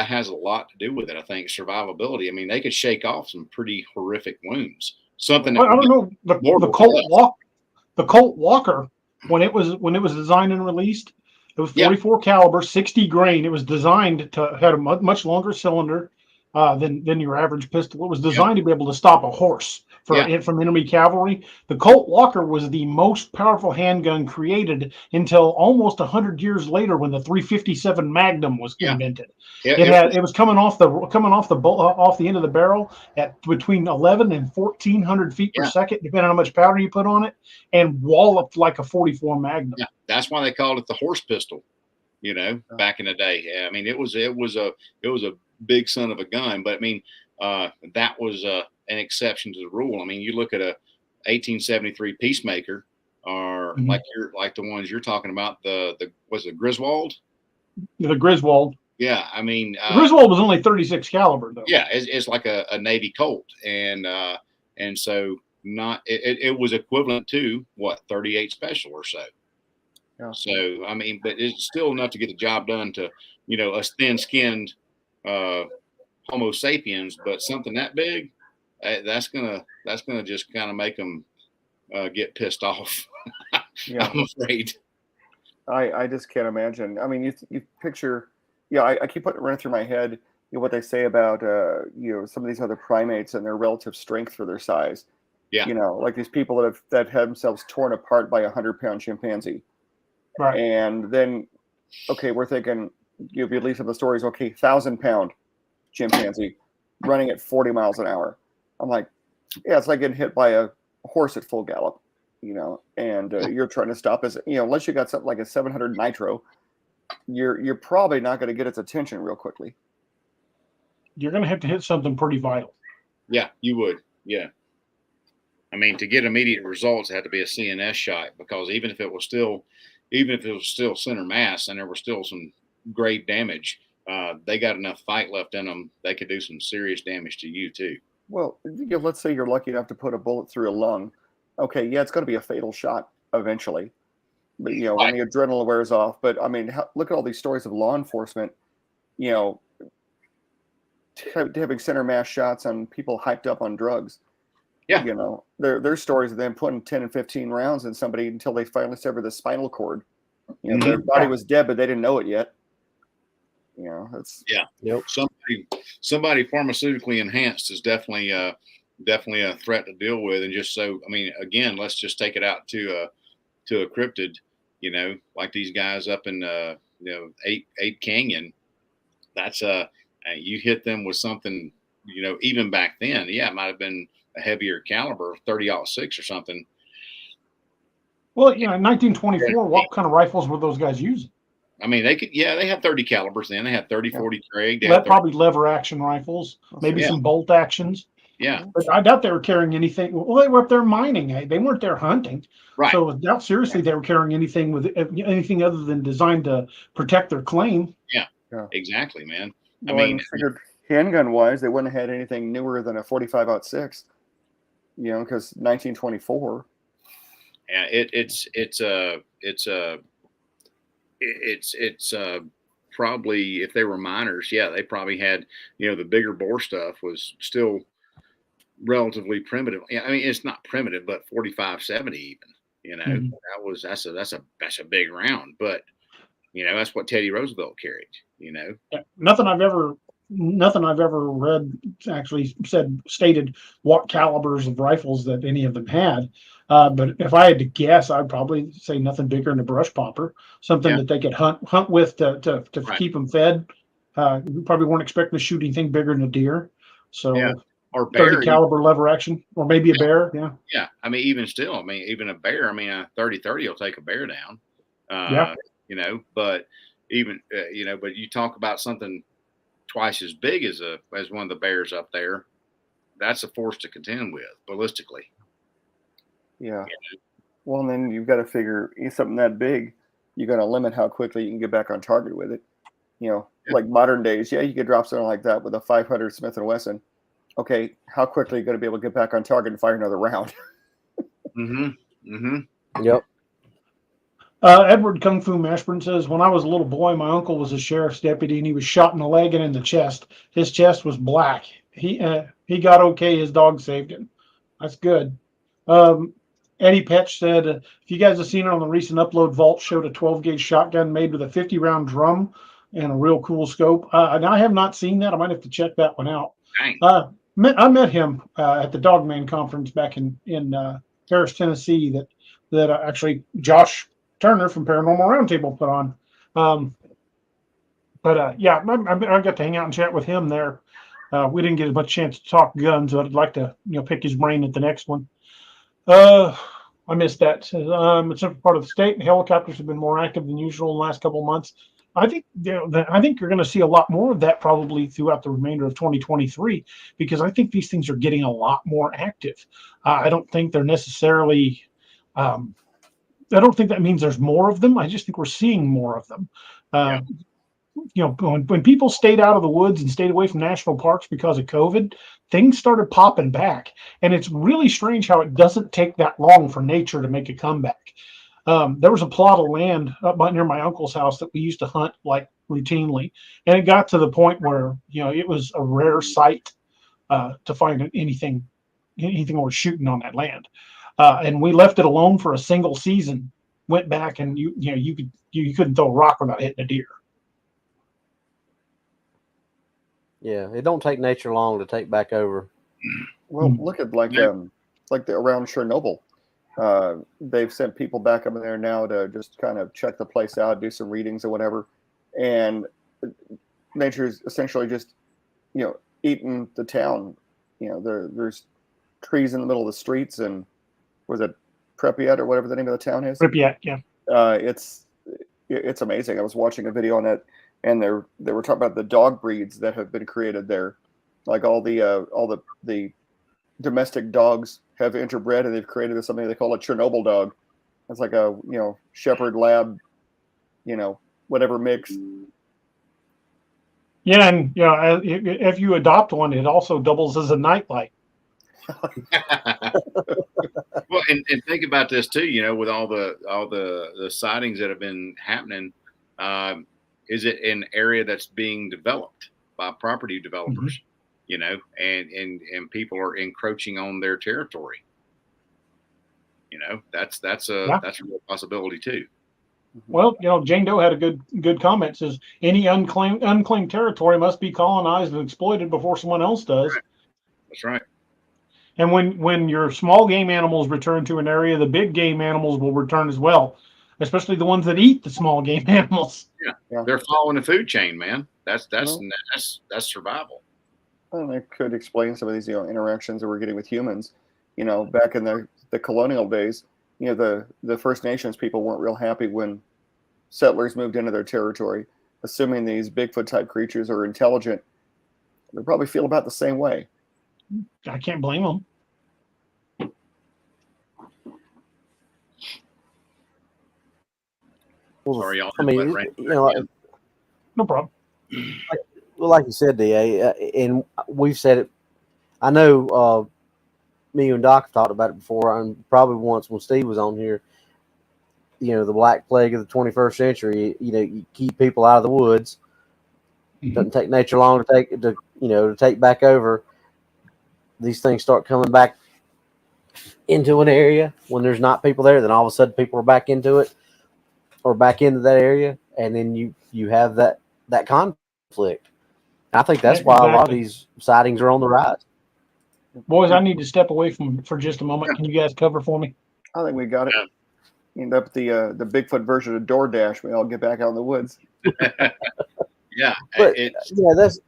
has a lot to do with it. I think survivability. I mean, they could shake off some pretty horrific wounds. Something that I don't know the Colt Walker when it was designed and released, it was 44 caliber, 60 grain. It was designed to had a much longer cylinder than your average pistol. It was designed to be able to stop a horse from enemy cavalry. The Colt Walker was the most powerful handgun created until almost 100 years later, when the 357 Magnum was invented. It was coming off the end of the barrel at between 11 and 1,400 feet per second, depending on how much powder you put on it, and walloped like a 44 Magnum. Yeah, that's why they called it the horse pistol. Back in the day. I mean, it was a big son of a gun, but I mean, that was an exception to the rule. I mean, you look at a 1873 Peacemaker, or like the ones you're talking about, was it Griswold? The Griswold. Yeah, I mean, the Griswold was only 36 caliber though. Yeah, it's like a Navy Colt, and so it was equivalent to 38 Special or so. Yeah. So I mean, but it's still enough to get the job done to us thin-skinned Homo sapiens, but something that big, that's gonna just kind of make them get pissed off. Yeah, I'm afraid. I just can't imagine. I mean, you picture, I keep running through my head what they say about some of these other primates and their relative strength for their size. Yeah, like these people that have themselves torn apart by 100-pound chimpanzee. Right. And then, okay, we're thinking, you believe some of the stories, 1,000-pound chimpanzee running at 40 miles an hour. I'm like, yeah, it's like getting hit by a horse at full gallop, and you're trying to stop us, unless you got something like a 700 nitro, you're probably not going to get its attention real quickly. You're going to have to hit something pretty vital. Yeah, you would. Yeah. I mean, to get immediate results, it had to be a CNS shot, because even if it was still center mass and there was still some grave damage, they got enough fight left in them. They could do some serious damage to you too. Well, let's say you're lucky enough to put a bullet through a lung. Okay, yeah, it's going to be a fatal shot eventually, but when the adrenaline wears off. But I mean, look at all these stories of law enforcement, having center mass shots on people hyped up on drugs. Yeah, there's stories of them putting 10 and 15 rounds in somebody until they finally sever the spinal cord. Their body was dead, but they didn't know it yet. That's somebody pharmaceutically enhanced is definitely a threat to deal with. And just so, I mean, again, let's just take it out to a cryptid, like these guys up in Ape Canyon. That's you hit them with something, even back then, it might have been a heavier caliber, 30-06 or something. Well, in 1924, what kind of rifles were those guys using? I mean, they had 30 calibers then. They had 30-40 Craig. Probably lever action rifles, maybe some bolt actions. Yeah. But I doubt they were carrying anything. Well, they were up there mining. They weren't there hunting. Right. So I doubt seriously they were carrying anything other than designed to protect their claim. Yeah. Exactly, man. Well, I mean, figured handgun wise, they wouldn't have had anything newer than a 45-06. Because 1924. Yeah, it's probably, if they were miners, they probably had, the bigger bore stuff was still relatively primitive. Yeah, I mean, it's not primitive, but 45-70 even. That's a big round, but that's what Teddy Roosevelt carried. Nothing I've ever nothing I've ever read actually stated what calibers of rifles that any of them had. But if I had to guess, I'd probably say nothing bigger than a brush popper, something Yeah. that they could hunt with to Right. keep them fed. We probably weren't expecting to shoot anything bigger than a deer. So Yeah. Or bear. 30 caliber lever action, or maybe a bear. Yeah. Yeah. I mean, even still, I mean, even a bear, I mean, a 30-30 will take a bear down. Yeah. You know, but even, you know, but you talk about something twice as big as one of the bears up there, that's a force to contend with ballistically. Yeah. Well, and then you've got to figure something that big, you got to limit how quickly you can get back on target with it. You know, like modern days, yeah, you could drop something like that with a 500 Smith & Wesson. Okay, how quickly are you going to be able to get back on target and fire another round? Yep. Edward Kung Fu Mashburn says, when I was a little boy, my uncle was a sheriff's deputy and he was shot in the leg and in the chest. His chest was black. He got okay. His dog saved him. That's good. Eddie Petch said, if you guys have seen it on the recent upload, Vault showed a 12-gauge shotgun made with a 50-round drum and a real cool scope. And I have not seen that. I might have to check that one out. I met him at the Dogman conference back in Paris, Tennessee, that actually Josh Turner from Paranormal Roundtable put on. Yeah, I got to hang out and chat with him there. We didn't get as much chance to talk guns, but I'd like to pick his brain at the next one. I missed that. It's a part of the state, and helicopters have been more active than usual in the last couple of months. I think you're going to see a lot more of that probably throughout the remainder of 2023, because I think these things are getting a lot more active. I don't think they're necessarily. I don't think that means there's more of them. I just think we're seeing more of them. When people stayed out of the woods and stayed away from national parks because of COVID, things started popping back. And it's really strange how it doesn't take that long for nature to make a comeback. There was a plot of land up near my uncle's house that we used to hunt like routinely. And it got to the point where, it was a rare sight to find anything worth shooting on that land. And we left it alone for a single season, went back, and you couldn't throw a rock without hitting a deer. Yeah, it don't take nature long to take back over. Well, look at around Chernobyl. They've sent people back up in there now to just kind of check the place out, do some readings or whatever. And nature's essentially just, eating the town. There's trees in the middle of the streets, and was it Pripyat or whatever the name of the town is? Pripyat, yeah. It's amazing. I was watching a video on it, and they were talking about the dog breeds that have been created there. Like all the domestic dogs have interbred, and they've created something they call a Chernobyl dog. It's like a shepherd lab, whatever mix. Yeah, and if you adopt one, it also doubles as a nightlight. Well, and think about this too. With all the sightings that have been happening, is it an area that's being developed by property developers? And people are encroaching on their territory. That's a real possibility too. Well, Jane Doe had a good comment. Says any unclaimed territory must be colonized and exploited before someone else does. That's right. And when your small game animals return to an area, the big game animals will return as well, especially the ones that eat the small game animals. Yeah. They're following the food chain, man. That's survival. And it could explain some of these interactions that we're getting with humans. Back in the colonial days, the First Nations people weren't real happy when settlers moved into their territory, assuming these Bigfoot type creatures are intelligent. They probably feel about the same way. I can't blame them. Well, sorry, y'all. I mean, No problem. Like you said, DA, and we've said it. I know me and Doc have talked about it before, and probably once when Steve was on here. The Black Plague of the 21st century. You keep people out of the woods. Mm-hmm. Doesn't take nature long to take back over. These things start coming back into an area when there's not people there. Then all of a sudden, people are back into it, or back into that area, and then you have that conflict. I think that's why a lot of these sightings are on the rise. Boys, I need to step away for just a moment. Can you guys cover for me? I think we got it. End up the Bigfoot version of DoorDash. We all get back out in the woods. Yeah, But that's.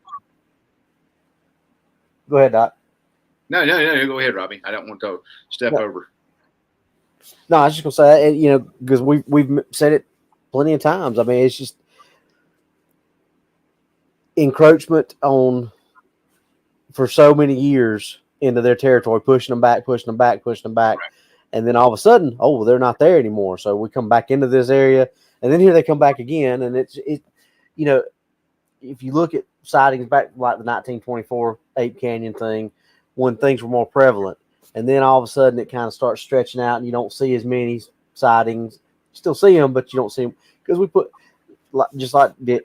Go ahead, Doc. No. Go ahead, Robbie. I don't want to step over. No, I was just gonna say, because we've said it plenty of times. I mean, it's just encroachment for so many years into their territory, pushing them back, right. And then all of a sudden, they're not there anymore. So we come back into this area, and then here they come back again, and it's if you look at sightings back like the 1924 Ape Canyon thing, when things were more prevalent, and then all of a sudden it kind of starts stretching out, and you don't see as many sightings. You still see them, but you don't see them because we put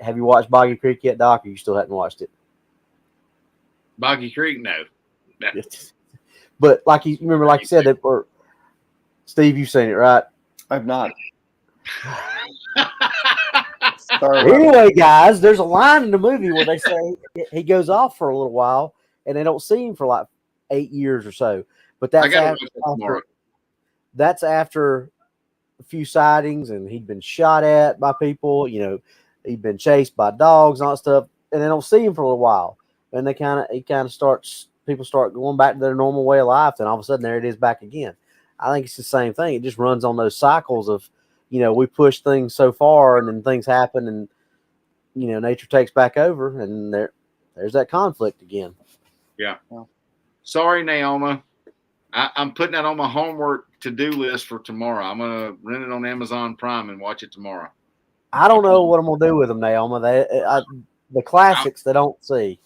have you watched Boggy Creek yet, Doc? Or you still haven't watched it? Boggy Creek, no. But like you remember, like you said, that or Steve, you've seen it, right? I've not. Anyway, guys, there's a line in the movie where they say he goes off for a little while, and they don't see him for like 8 years or so. But that's after a few sightings, and he'd been shot at by people. He'd been chased by dogs and all that stuff, and they don't see him for a little while. And people start going back to their normal way of life, and all of a sudden there it is back again. I think it's the same thing. It just runs on those cycles of, we push things so far, and then things happen, and nature takes back over, and there's that conflict again. Yeah. Sorry, Naoma. I'm putting that on my homework to-do list for tomorrow. I'm gonna rent it on Amazon Prime and watch it tomorrow. I don't know what I'm gonna do with them, Naoma. The classics they don't see.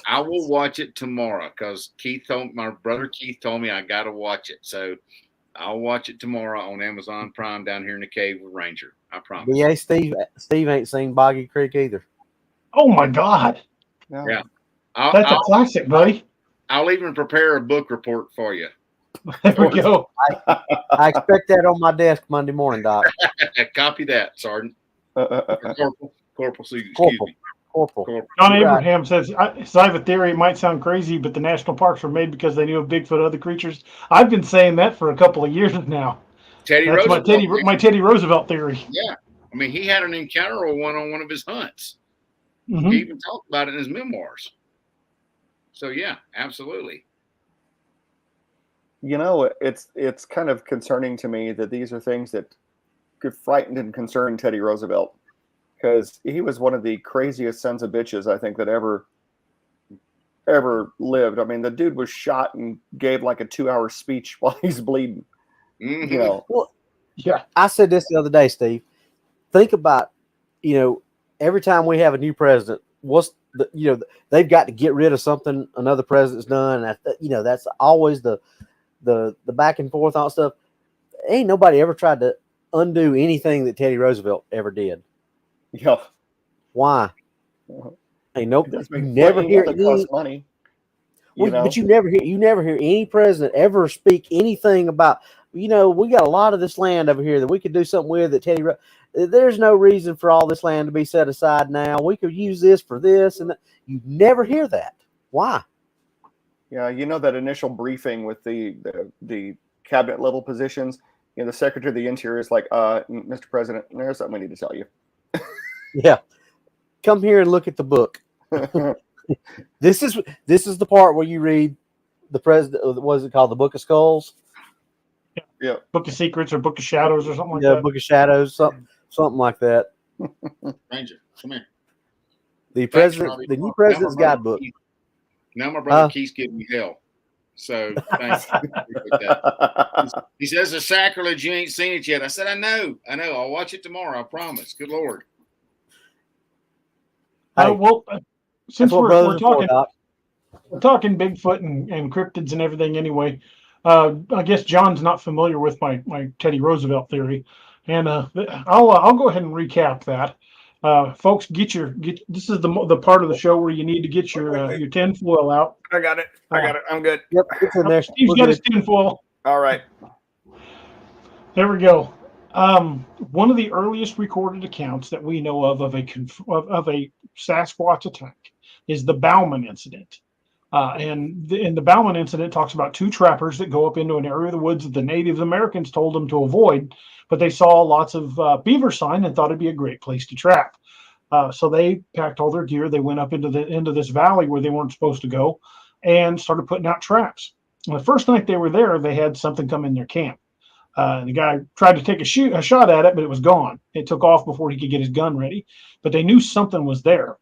I will watch it tomorrow because my brother Keith told me I got to watch it. So I'll watch it tomorrow on Amazon Prime down here in the cave with Ranger. I promise. Yeah, Steve ain't seen Boggy Creek either. Oh my God. No. Yeah. That's a classic, buddy. I'll even prepare a book report for you. There we go. I expect that on my desk Monday morning, Doc. Copy that, Sergeant. Corporal, excuse me. Corporal. John Abraham says, I have a theory. It might sound crazy, but the national parks were made because they knew of Bigfoot and other creatures. I've been saying that for a couple of years now. That's my Teddy Roosevelt theory. Yeah. I mean, he had an encounter with one on one of his hunts. Mm-hmm. He even talked about it in his memoirs. So, yeah, absolutely. It's kind of concerning to me that these are things that could frighten and concern Teddy Roosevelt, because he was one of the craziest sons of bitches I think that ever lived. I mean, the dude was shot and gave like a 2-hour speech while he's bleeding. Mm-hmm. Well, yeah. I said this the other day, Steve. Think about, every time we have a new president, they've got to get rid of something another president's done. And that's always the back and forth on stuff. Ain't nobody ever tried to undo anything that Teddy Roosevelt ever did. Yeah. Why? Ain't no. You never hear money. But you never hear any president ever speak anything about. We got a lot of this land over here that we could do something with. That there's no reason for all this land to be set aside now. We could use this for this, and you never hear that. Why? Yeah, that initial briefing with the cabinet level positions. The Secretary of the Interior is like, Mr. President, there's something we need to tell you. Yeah, come here and look at the book. This is the part where you read the president. What is it called? The Book of Skulls. Yeah. Book of Secrets or Book of Shadows or something like that. Yeah, Book of Shadows, something like that. Ranger, come here. The new president's guidebook. Now my brother Keith's giving me hell. So thanks. He says it's sacrilege. You ain't seen it yet. I said, I know. I'll watch it tomorrow. I promise. Good Lord. Since we're talking Bigfoot and cryptids and everything anyway, I guess John's not familiar with my Teddy Roosevelt theory, and I'll go ahead and recap that. Folks, this is the part of the show where you need to get your tinfoil out. I got it. I'm good. Yep, it's in there. Steve's got his tinfoil. All right. There we go. One of the earliest recorded accounts that we know of a Sasquatch attack is the Bauman incident. And the Bauman incident talks about two trappers that go up into an area of the woods that the Native Americans told them to avoid, but they saw lots of beaver sign and thought it'd be a great place to trap. So they packed all their gear. They went up into this valley where they weren't supposed to go and started putting out traps. And the first night they were there, they had something come in their camp. The guy tried to take a shot at it, but it was gone. It took off before he could get his gun ready. But they knew something was there.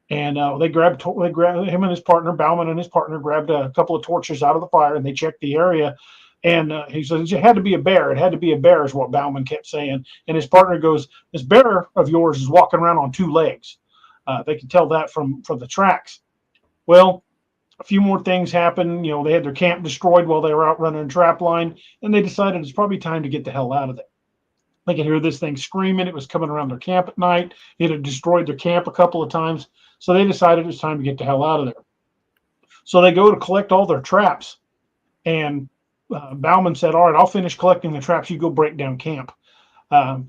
And they grabbed him and his partner, Bauman and his partner, grabbed a couple of torches out of the fire, and they checked the area. And he says, it had to be a bear. It had to be a bear is what Bauman kept saying. And his partner goes, this bear of yours is walking around on two legs. They could tell that from the tracks. Well, a few more things happened. You know, they had their camp destroyed while they were out running a trap line, and they decided it's probably time to get the hell out of there. They could hear this thing screaming. It was coming around their camp at night. It had destroyed their camp a couple of times. So they decided it's time to get the hell out of there. So they go to collect all their traps. And Bauman said, all right, I'll finish collecting the traps. You go break down camp.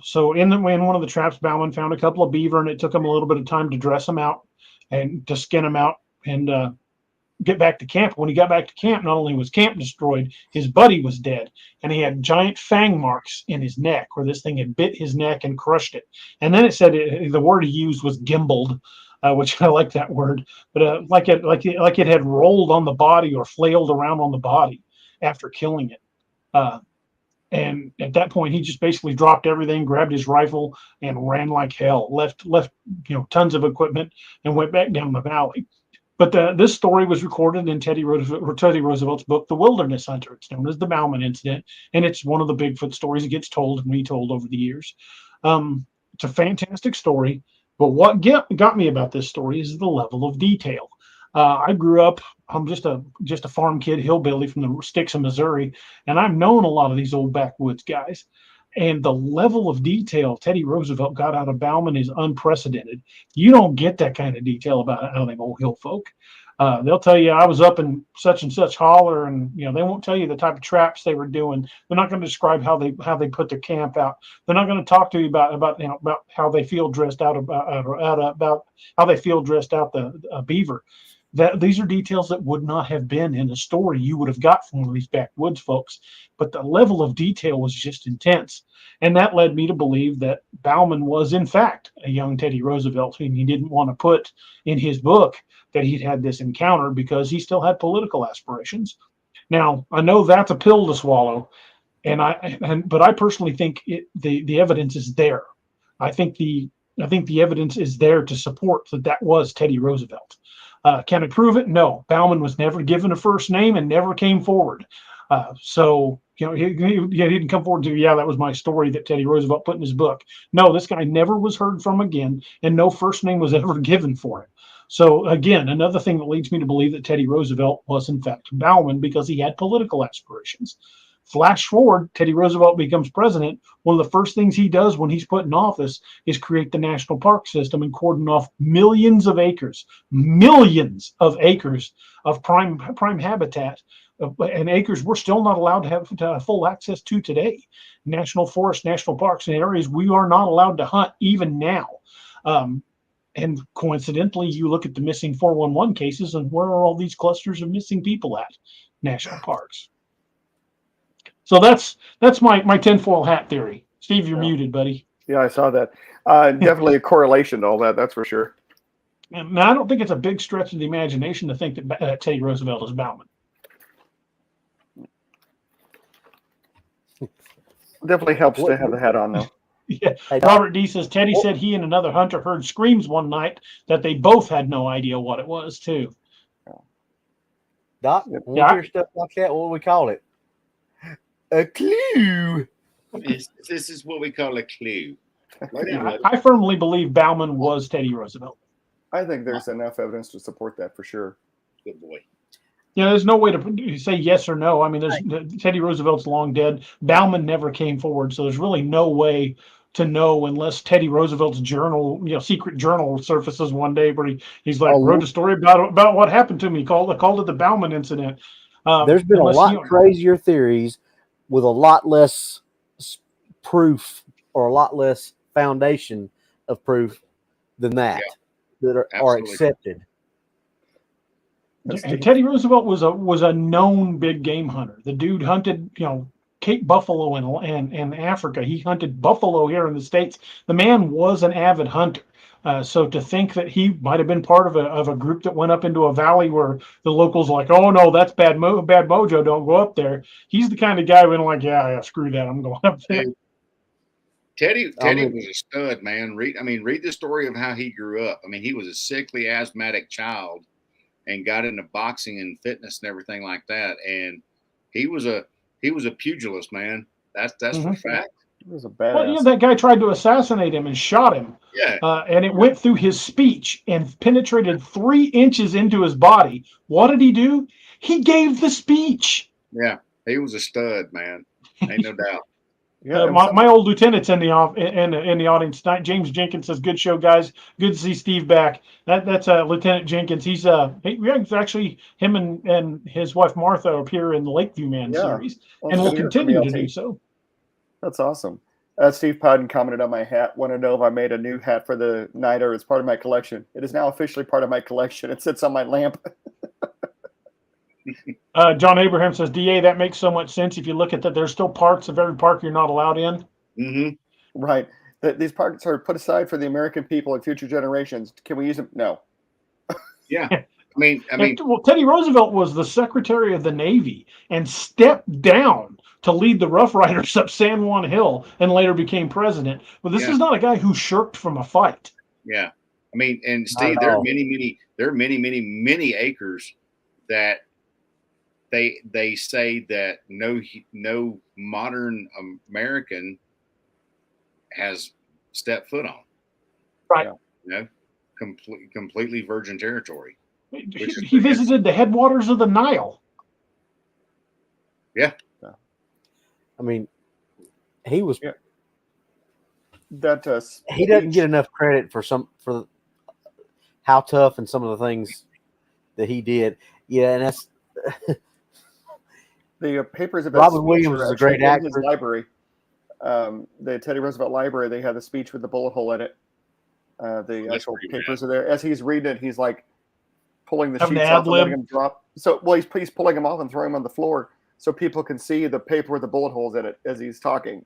So in one of the traps, Bauman found a couple of beaver, and it took him a little bit of time to dress them out and to skin them out and get back to camp. When he got back to camp, not only was camp destroyed, his buddy was dead. And he had giant fang marks in his neck where this thing had bit his neck and crushed it. And then it said the word he used was gimbaled. Which I like that word, but like it had rolled on the body or flailed around on the body after killing it. And at that point, he just basically dropped everything, grabbed his rifle, and ran like hell. Left tons of equipment and went back down the valley. But this story was recorded in Teddy Roosevelt's book, The Wilderness Hunter. It's known as the Bauman Incident, and it's one of the Bigfoot stories that gets told and retold over the years. It's a fantastic story. But what got me about this story is the level of detail. I grew up, I'm just a farm kid, hillbilly from the sticks of Missouri, and I've known a lot of these old backwoods guys. And the level of detail Teddy Roosevelt got out of Bauman is unprecedented. You don't get that kind of detail about out of them old hill folk. They'll tell you I was up in such and such holler, and they won't tell you the type of traps they were doing. They're not going to describe how they put their camp out. They're not going to talk to you about how they field dressed out about how they field dressed out the beaver. These are details that would not have been in the story you would have got from one of these backwoods folks. But the level of detail was just intense. And that led me to believe that Bauman was, in fact, a young Teddy Roosevelt whom he didn't want to put in his book that he'd had this encounter because he still had political aspirations. Now, I know that's a pill to swallow, but I personally think the evidence is there. I think the evidence is there to support that was Teddy Roosevelt. Can I prove it? No. Bauman was never given a first name and never came forward. So he didn't come forward to, that was my story that Teddy Roosevelt put in his book. No, this guy never was heard from again, and no first name was ever given for him. So again, another thing that leads me to believe that Teddy Roosevelt was in fact Bauman because he had political aspirations. Flash forward, Teddy Roosevelt becomes president. One of the first things he does when he's put in office is create the national park system and cordon off millions of acres of prime habitat and acres we're still not allowed to have full access to today. National forests, national parks, and areas we are not allowed to hunt even now. And coincidentally, you look at the missing 411 cases, and where are all these clusters of missing people at? National parks. So that's my tinfoil hat theory. Steve, you're muted, buddy. Yeah, I saw that. Definitely a correlation to all that. That's for sure. And I don't think it's a big stretch of the imagination to think that Teddy Roosevelt is Bauman. Definitely helps to have the hat on, though. Yeah. Robert D says Teddy said he and another hunter heard screams one night that they both had no idea what it was, too. Doc, when we hear stuff like that, what do we call it? A clue. This is what we call a clue. I firmly believe Bauman was Teddy Roosevelt. I think there's enough evidence to support that for sure. Good boy. There's no way to say yes or no. I mean, Teddy Roosevelt's long dead. Bauman never came forward, so there's really no way to know unless Teddy Roosevelt's journal, secret journal surfaces one day where he's like, wrote a story about what happened to me. Called it the Bauman incident. There's been a lot crazier theories with a lot less proof or a lot less foundation of proof than that are accepted. That's And deep. Teddy Roosevelt was a known big game hunter. The dude hunted, Cape buffalo in Africa. He hunted buffalo here in the States. The man was an avid hunter. So to think that he might have been part of a group that went up into a valley where the locals were like, oh no, that's bad mojo, don't go up there. He's the kind of guy who went like, yeah, screw that, I'm going up there. Dude, Teddy was a stud, man. Read the story of how he grew up. I mean, he was a sickly asthmatic child and got into boxing and fitness and everything like that. And he was a pugilist, man. That's for fact. He was a badass. Well, that guy tried to assassinate him and shot him. Yeah. And it went through his speech and penetrated 3 inches into his body. What did he do? He gave the speech. Yeah, he was a stud, man. Ain't no doubt. Yeah, my old lieutenant's in the audience tonight. James Jenkins says, "Good show, guys. Good to see Steve back." That's Lieutenant Jenkins. He's actually him and his wife Martha appear in the Lakeview Man series, and will continue to do so. That's awesome. Steve Podden commented on my hat. Want to know if I made a new hat for the night or it's part of my collection? It is now officially part of my collection. It sits on my lamp. John Abraham says, "DA, that makes so much sense. If you look at that, there's still parts of every park you're not allowed in." Mm-hmm. Right. These parks are put aside for the American people and future generations. Can we use them? No. Yeah. I mean, well, Teddy Roosevelt was the Secretary of the Navy and stepped down to lead the Rough Riders up San Juan Hill and later became president. But this is not a guy who shirked from a fight. Yeah. I mean, and Steve, there are many acres that they say that no modern American has stepped foot on. Right. Completely virgin territory. He visited the headwaters of the Nile. Yeah. I mean, he was. Yeah. That he doesn't get enough credit for how tough and some of the things that he did. Yeah, and that's the papers about Robin Williams is a great actor. His library, the Teddy Roosevelt Library, they have the speech with the bullet hole in it. The actual papers are there. As he's reading it, he's like pulling the sheets off and letting them drop. So, he's pulling them off and throwing them on the floor so people can see the paper with the bullet holes in it as he's talking.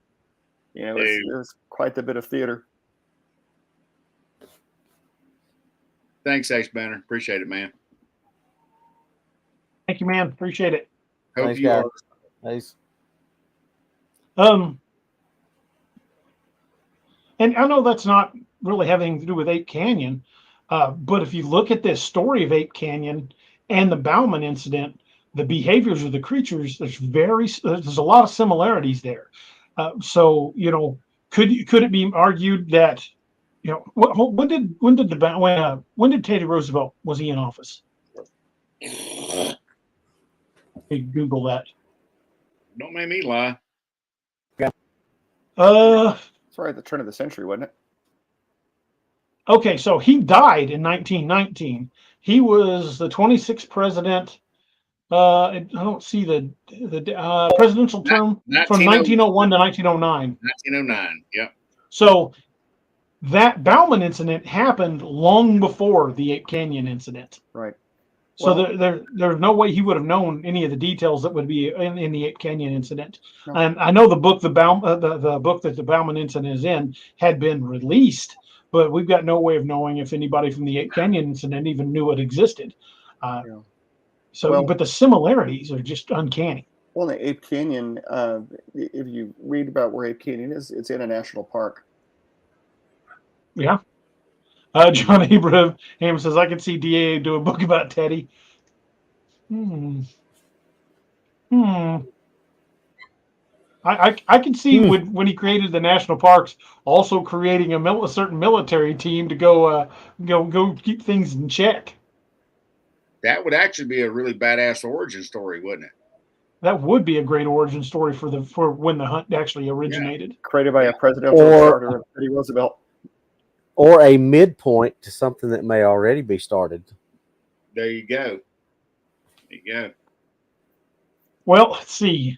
It's quite the bit of theater. Thanks, Ace Banner. Appreciate it, man. Thank you, man. Appreciate it. Hope Thanks, you guys. are. Nice. And I know that's not really having to do with Ape Canyon, but if you look at this story of Ape Canyon and the Bauman incident, the behaviors of the creatures, there's a lot of similarities there. So could it be argued that when did Teddy Roosevelt, was he in office? Hey, Google that. Don't make me lie. It's right at the turn of the century, wasn't it? Okay, so he died in 1919. He was the 26th president. I don't see the presidential term from 1901 to 1909. 1909, yep. So that Bauman incident happened long before the Ape Canyon incident. Right. So there's no way he would have known any of the details that would be in the Ape Canyon incident. No. And I know the book the book that the Bauman incident is in had been released, but we've got no way of knowing if anybody from the Ape Canyon incident even knew it existed. But the similarities are just uncanny. Well, the Ape Canyon, if you read about where Ape Canyon is, it's in a national park. Yeah. John Abraham says, I can see DA do a book about Teddy. I can see when he created the national parks, also creating a certain military team to go keep things in check. That would actually be a really badass origin story, wouldn't it? That would be a great origin story for when the hunt actually originated. Created by a presidential charter of Teddy Roosevelt. Or a midpoint to something that may already be started. There you go. Well, let's see.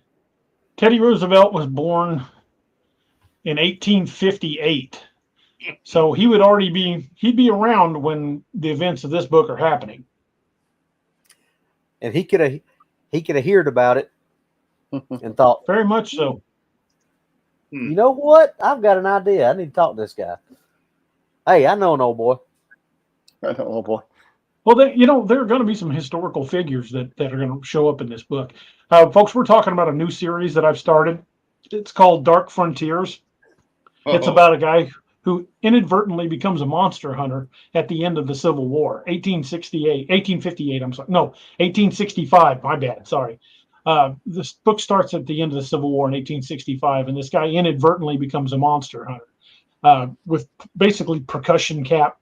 Teddy Roosevelt was born in 1858. So he would he'd be around when the events of this book are happening. and he could have heard about it and thought, Very much so. you know what? I've got an idea. I need to talk to this guy. Hey, I know an old boy. I don't know, boy. Well, there are going to be some historical figures that are going to show up in this book. Folks, we're talking about a new series that I've started. It's called Dark Frontiers. It's about a guy who inadvertently becomes a monster hunter at the end of the Civil War, 1858. I'm sorry. No, 1865. My bad. Sorry. This book starts at the end of the Civil War in 1865, and this guy inadvertently becomes a monster hunter with basically percussion cap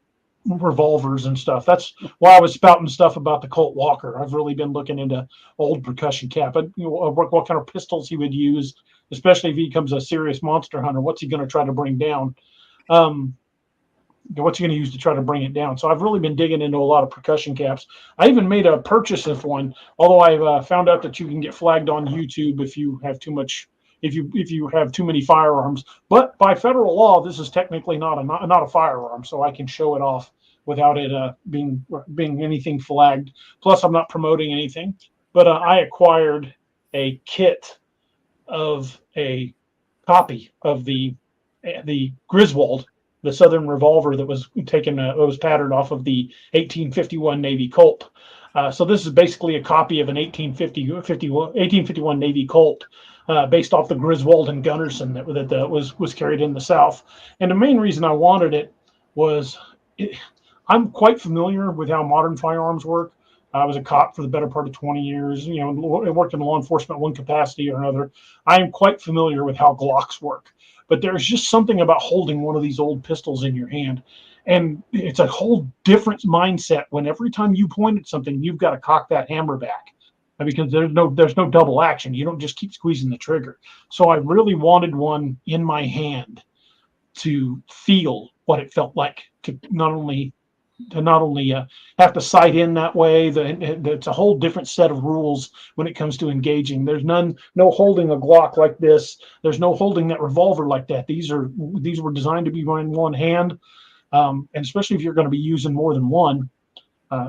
revolvers and stuff. That's why I was spouting stuff about the Colt Walker. I've really been looking into old percussion cap, but what kind of pistols he would use, especially if he becomes a serious monster hunter. What's he going to try to bring down? What's he going to use to try to bring it down? So I've really been digging into a lot of percussion caps. I even made a purchase of one, although I've found out that you can get flagged on YouTube if you have too much. If you have too many firearms, but by federal law, this is technically not a firearm, so I can show it off without it being anything flagged. Plus, I'm not promoting anything, but I acquired a kit of a copy of the Griswold, the Southern revolver that was taken, was patterned off of the 1851 Navy Colt. So this is basically a copy of an 1851 Navy Colt. Based off the Griswold and Gunnarsson that was carried in the South. And the main reason I wanted it was I'm quite familiar with how modern firearms work. I was a cop for the better part of 20 years. I worked in law enforcement one capacity or another. I am quite familiar with how Glocks work. But there's just something about holding one of these old pistols in your hand. And it's a whole different mindset when every time you point at something, you've got to cock that hammer back. Because there's no double action. You don't just keep squeezing the trigger. So I really wanted one in my hand to feel what it felt like to not only have to sight in that way. It's a whole different set of rules when it comes to engaging. There's no holding a Glock like this. There's no holding that revolver like that. These were designed to be in one hand, and especially if you're going to be using more than one.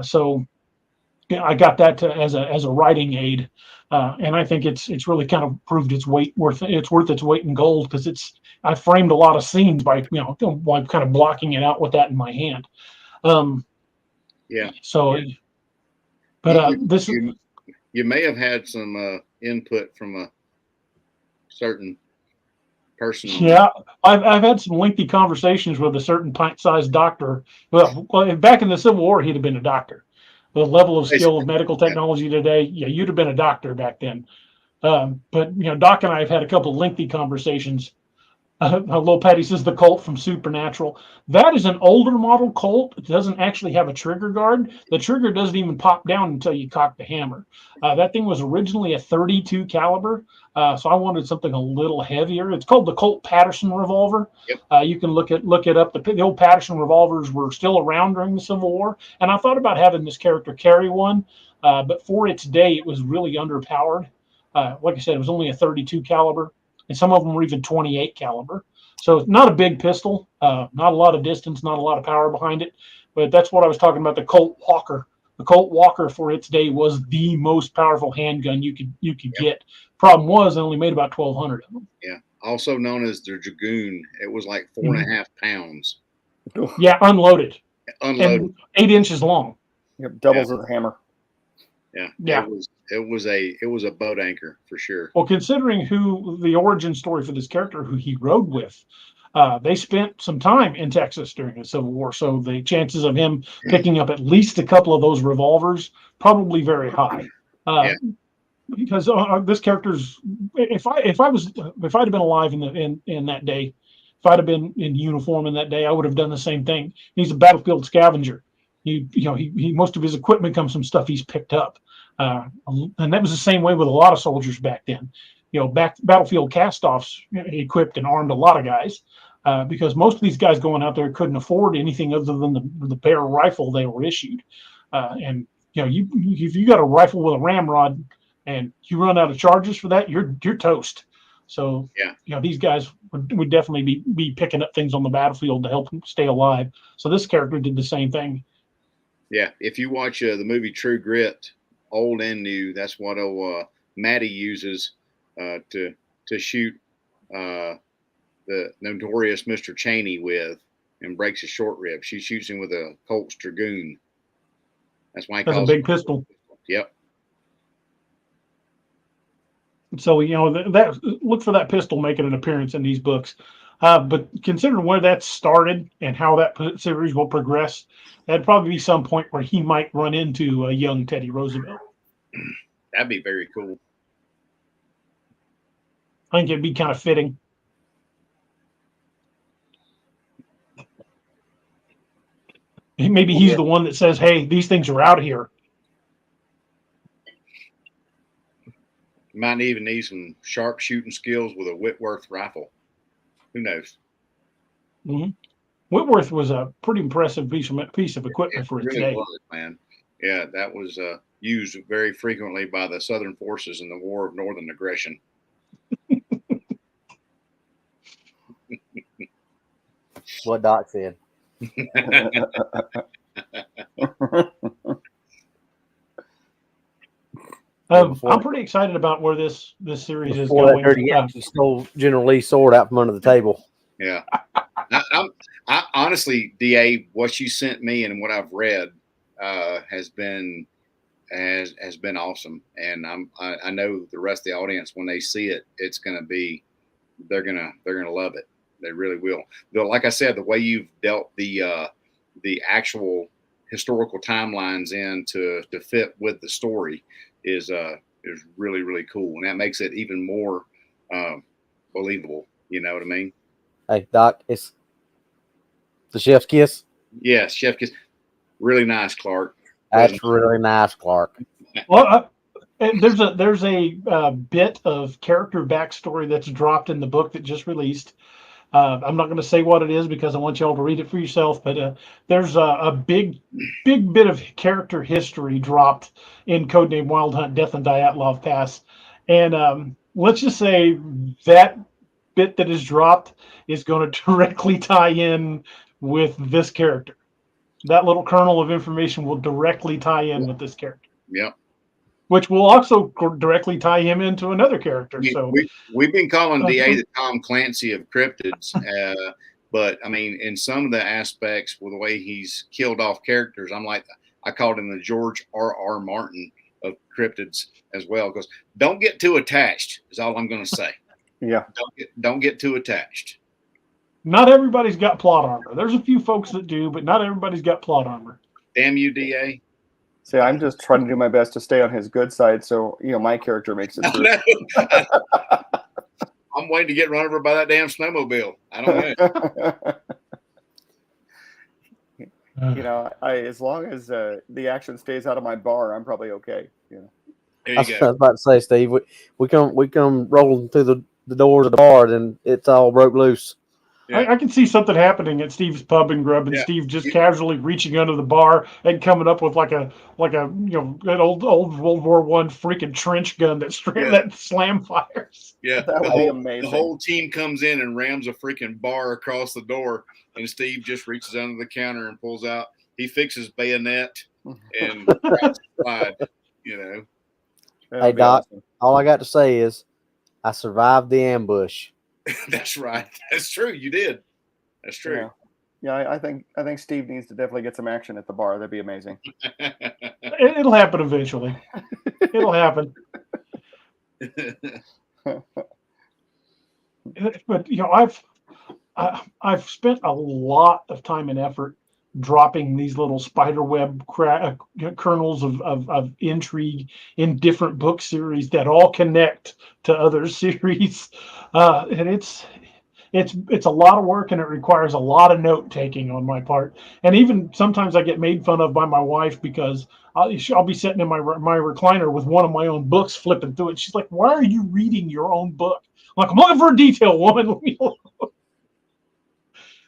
So I got that as a writing aid, and I think it's really kind of proved its worth its weight in gold, because I framed a lot of scenes by kind of blocking it out with that in my hand. So, but you may have had some input from a certain person. Yeah, I've had some lengthy conversations with a certain pint-sized doctor. Well, back in the Civil War, he'd have been a doctor. The level of skill of medical technology today, you'd have been a doctor back then. But Doc and I have had a couple of lengthy conversations. Little Patty says the Colt from Supernatural. That is an older model Colt. It doesn't actually have a trigger guard. The trigger doesn't even pop down until you cock the hammer. That thing was originally a 32 caliber, so I wanted something a little heavier. It's called the Colt Patterson revolver. Yep. You can look it up. The old Patterson revolvers were still around during the Civil War, and I thought about having this character carry one, but for its day, it was really underpowered. Like I said, it was only a 32 caliber. And some of them were even 28 caliber. So it's not a big pistol, not a lot of distance, not a lot of power behind it. But that's what I was talking about, the Colt Walker. The Colt Walker for its day was the most powerful handgun you could get. Problem was, it only made about 1,200 of them. Yeah. Also known as the Dragoon. It was like 4.5 pounds. Yeah, unloaded. Unloaded. And 8 inches long. Yep, doubles of the hammer. Yeah. It was a boat anchor for sure. Well, considering who the origin story for this character, who he rode with, they spent some time in Texas during the Civil War, so the chances of him picking up at least a couple of those revolvers probably very high. Because this character's, if I'd have been alive in that day, if I'd have been in uniform in that day, I would have done the same thing. He's a battlefield scavenger. He most of his equipment comes from stuff he's picked up. And that was the same way with a lot of soldiers back then. Battlefield cast-offs equipped and armed a lot of guys, because most of these guys going out there couldn't afford anything other than the bare rifle they were issued. If you got a rifle with a ramrod and you run out of charges for that, you're toast. So these guys would definitely be picking up things on the battlefield to help them stay alive. So this character did the same thing. Yeah, if you watch the movie True Grit old and new. That's what Maddie uses to shoot the notorious Mr. Cheney with, and breaks his short rib. She shoots him with a Colt's Dragoon. That's why he That's a calls big it. pistol. Yep. So that look for that pistol making an appearance in these books. But considering where that started and how that series will progress, that'd probably be some point where he might run into a young Teddy Roosevelt. That'd be very cool. I think it'd be kind of fitting. Maybe he's the one that says, "Hey, these things are out here." You might even need some sharp shooting skills with a Whitworth rifle. Who knows? Mm-hmm. Whitworth was a pretty impressive piece of equipment for its really day. was, man. Yeah, that was used very frequently by the Southern forces in the War of Northern Aggression. What Doc said. I'm pretty excited about where this series is Before going. that dirty Yankee stole General Lee's sword out from under the table. Yeah. I honestly, DA, what you sent me and what I've read has been awesome, and I know the rest of the audience, when they see it, it's gonna be, they're gonna love it. They really will. Though, like I said, the way you've dealt the actual historical timelines in to fit with the story is really, really cool, and that makes it even more believable. You know what I mean? Hey, Doc, it's the chef's kiss. Yes, Chef Kiss. Really nice, Clark. That's really nice, Clark. Well, there's a bit of character backstory that's dropped in the book that just released. I'm not going to say what it is because I want y'all to read it for yourself. But there's a big bit of character history dropped in Codename Wild Hunt: Death and Dyatlov Pass, and let's just say that bit that is dropped is going to directly tie in with this character. That little kernel of information will directly tie in with this character. Yep. Which will also directly tie him into another character. We've been calling DA the Tom Clancy of cryptids, but I mean, in some of the aspects with the way he's killed off characters, I called him the George R.R. Martin of cryptids as well. Because don't get too attached is all I'm going to say. Yeah. Don't get too attached. Not everybody's got plot armor. There's a few folks that do, but not everybody's got plot armor. Damn you, DA. See, I'm just trying to do my best to stay on his good side, so my character makes it through. I'm waiting to get run over by that damn snowmobile. I don't know. As long as the action stays out of my bar, I'm probably okay. There I you was go. about to say, Steve, we come rolling through the doors of the bar, and it's all broke loose. Yeah. I can see something happening at Steve's Pub and Grub, and Steve just casually reaching under the bar and coming up with like an old World War I freaking trench gun that slam fires. Yeah, that would be amazing. The whole team comes in and rams a freaking bar across the door, and Steve just reaches under the counter and pulls out. He fixes bayonet and grabs the slide. Hey, Doc, awesome. All I got to say is I survived the ambush. That's right. That's true. You did. That's true. Yeah, I think Steve needs to definitely get some action at the bar. That'd be amazing. It'll happen eventually. It'll happen. But I've spent a lot of time and effort dropping these little spiderweb kernels of intrigue in different book series that all connect to other series, and it's a lot of work, and it requires a lot of note taking on my part. And even sometimes I get made fun of by my wife because I'll be sitting in my recliner with one of my own books, flipping through it. She's like, "Why are you reading your own book?" I'm like, "I'm looking for a detail, woman."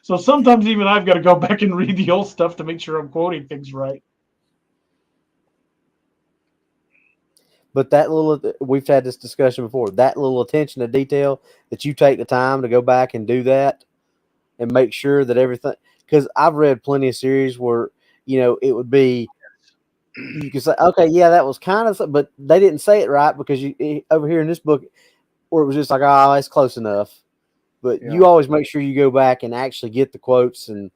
So sometimes even I've got to go back and read the old stuff to make sure I'm quoting things right. But we've had this discussion before, that little attention to detail that you take the time to go back and do that and make sure that everything, because I've read plenty of series where, it would be you can say, okay, yeah, that was kind of, but they didn't say it right because over here in this book, where it was just like, oh, it's close enough. But you always make sure you go back and actually get the quotes and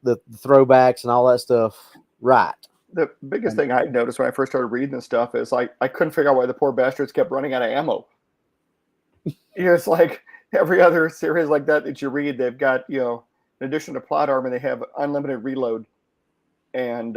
the throwbacks and all that stuff right. The biggest thing I noticed when I first started reading this stuff is like I couldn't figure out why the poor bastards kept running out of ammo. It's like every other series like that you read, they've got, in addition to plot armor, they have unlimited reload. And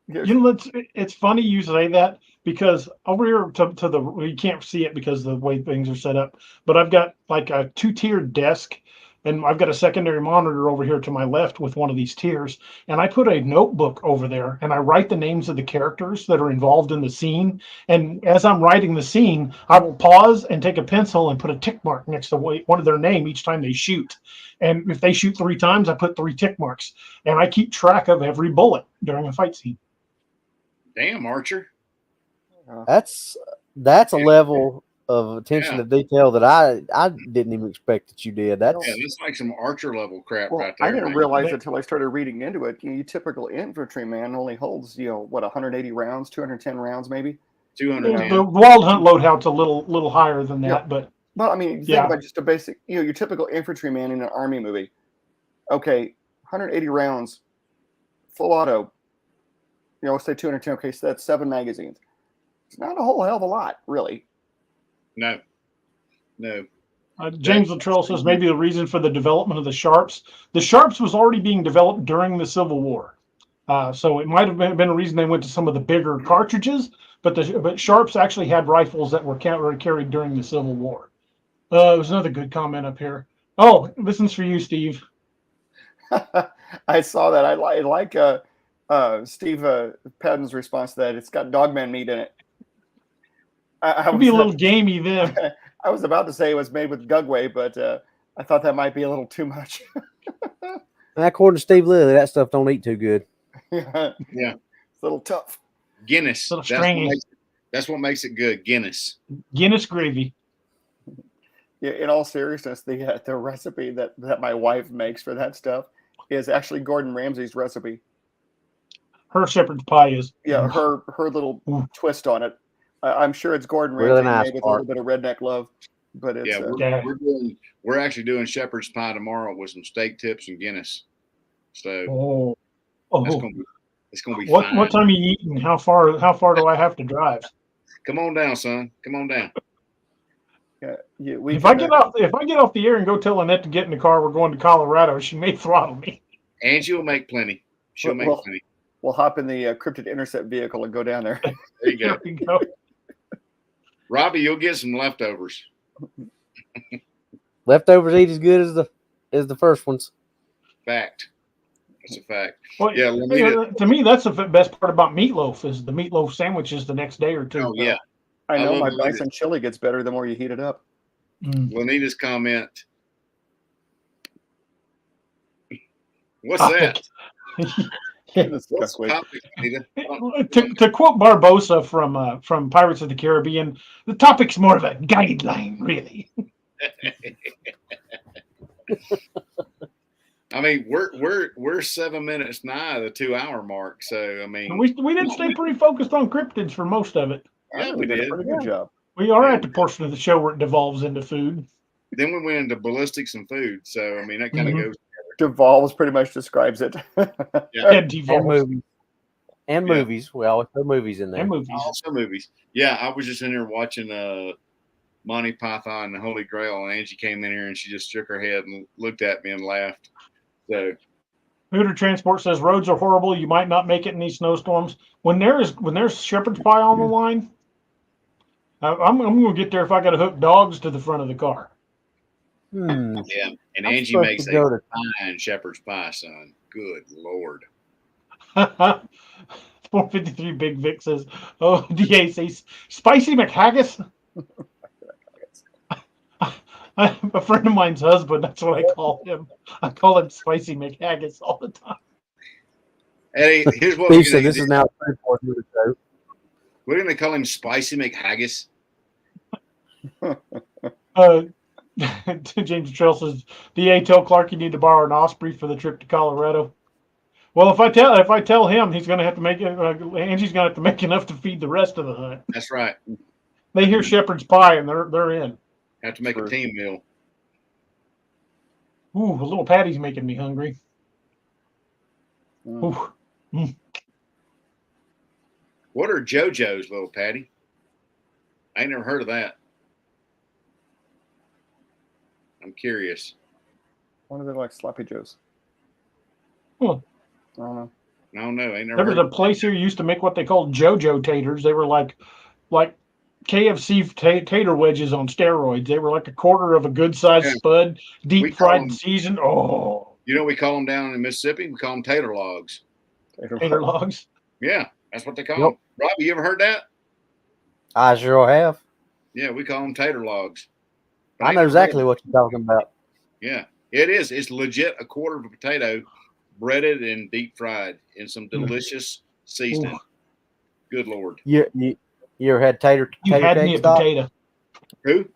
it's funny you say that, because over here to the, you can't see it because of the way things are set up, but I've got like a 2-tiered desk, and I've got a secondary monitor over here to my left with one of these tiers, and I put a notebook over there, and I write the names of the characters that are involved in the scene. And as I'm writing the scene, I will pause and take a pencil and put a tick mark next to one of their name each time they shoot. And if they shoot 3 times, I put 3 tick marks, and I keep track of every bullet during a fight scene. Damn, Archer. That's a level of attention to detail that I didn't even expect that you did. That's like some Archer level crap right there. I didn't realize it until I started reading into it. Your typical infantryman only holds, 180 rounds, 210 rounds, maybe. 210. The Wild Hunt loadout's a little higher than that, but. Well, I mean, think about just a basic, your typical infantryman in an army movie. Okay, 180 rounds, full auto. Let's say 210. Okay, so that's 7 magazines. It's not a whole hell of a lot, really. No. James Luttrell says maybe the reason for the development of the Sharps. The Sharps was already being developed during the Civil War. So it might have been a reason they went to some of the bigger cartridges, but Sharps actually had rifles that were carried during the Civil War. There's another good comment up here. Oh, this one's for you, Steve. I saw that. I like Steve Patton's response to that. It's got Dogman meat in it. It'd be a little gamey then. I was about to say it was made with Gugway, but I thought that might be a little too much. According to Steve Lilly, that stuff don't eat too good. Yeah. It's a little tough. Guinness. A little stringy. That's what makes it good. Guinness gravy. Yeah, in all seriousness, the recipe that my wife makes for that stuff is actually Gordon Ramsay's recipe. Her shepherd's pie is. Yeah, her little twist on it. I'm sure it's Gordon Ramsay Really nice made with a little bit of redneck love, but it's we're actually doing shepherd's pie tomorrow with some steak tips and Guinness. So it's gonna be fine. What time are you eating? How far do I have to drive? Come on down, son. Come on down. Yeah, if I get off the air and go tell Annette to get in the car, we're going to Colorado, she may throttle me. And she'll make plenty. Plenty. We'll hop in the Cryptid Intercept vehicle and go down there. There you go. Robbie, you'll get some leftovers. Leftovers eat as good as the first ones. Fact. That's a fact. Well, yeah, to me, that's the best part about meatloaf is the meatloaf sandwiches the next day or two. Oh yeah, I know my bison chili gets better the more you heat it up. Lanita's comment. What's that? To quote Barbosa from Pirates of the Caribbean, the topic's more of a guideline, really. I mean, we're 7 minutes nigh the 2-hour mark, so I mean, we did stay pretty focused on cryptids for most of it. Yeah, we did a pretty good job. We are at the portion of the show where it devolves into food. Then we went into ballistics and food, so I mean that kind of goes. Devolves pretty much describes it. Yeah, and movies. We always put movies in there. And movies. Also movies. Yeah, I was just in here watching Monty Python and the Holy Grail, and Angie came in here and she just shook her head and looked at me and laughed. So Hooter Transport says roads are horrible. You might not make it in these snowstorms. When there's shepherd's pie on the line, I'm going to get there if I got to hook dogs to the front of the car. Yeah, and Angie makes a fine shepherd's pie, son. Good Lord. 453 Big Vic says, "Oh, DA says spicy McHaggis." A friend of mine's husband. That's what I call him. I call him Spicy McHaggis all the time. Hey, here's what Steve said. This is now the show. We're going to call him Spicy McHaggis. James Trail says, DA, tell Clark you need to borrow an Osprey for the trip to Colorado. Well, if I tell him, he's going to have to make it. Angie's going to have to make enough to feed the rest of the hunt. That's right. They hear shepherd's pie and they're in. Have to make a team meal. Ooh, a little patty's making me hungry. Mm. Ooh. Mm. What are JoJo's, little Patty? I ain't never heard of that. I'm curious. What are they like, Sloppy Joes? Huh. I don't know. I don't know. Ain't never There was heard a place here used to make what they called JoJo taters. They were like KFC tater wedges on steroids. They were like a quarter of a good sized spud, deep fried and seasoned. Oh, you know what we call them down in Mississippi? We call them tater logs. Tater logs. Yeah, that's what they call them. Robbie, you ever heard that? I sure have. Yeah, we call them tater logs. But I know exactly what you're talking about. Yeah, it is. It's legit a quarter of a potato, breaded and deep fried in some delicious seasoning. Good Lord. You ever had tater You had cakes? me a potato. Who?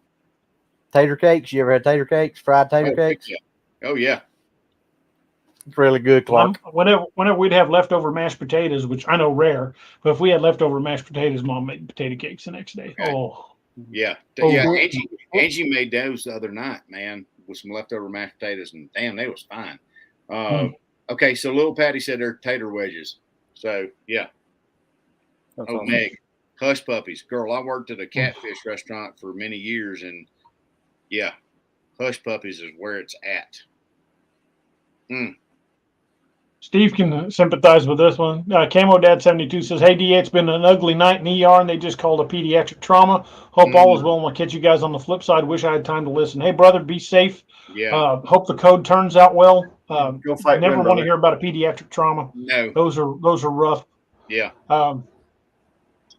Tater cakes. You ever had tater cakes? Fried tater cakes? Yeah. Oh yeah. It's really good, Clark. Whenever we'd have leftover mashed potatoes, which I know rare, but if we had leftover mashed potatoes, Mom made potato cakes the next day. Okay. Oh. Yeah. Oh, Yeah. Angie made those the other night, man, with some leftover mashed potatoes, and damn, they was fine. Okay, so little Patty said they're tater wedges. So yeah. That's Oh, awesome. Meg, hush puppies. Girl, I worked at a catfish restaurant for many years, and yeah, hush puppies is where it's at. Steve can sympathize with this one. Camo Dad 72 says, "Hey DA, it's been an ugly night in ER, and they just called a pediatric trauma. Hope all is well. And we'll catch you guys on the flip side. Wish I had time to listen. Hey brother, be safe. Yeah. Hope the code turns out well. Go fight. Never want to hear about a pediatric trauma. No. Those are rough. Yeah.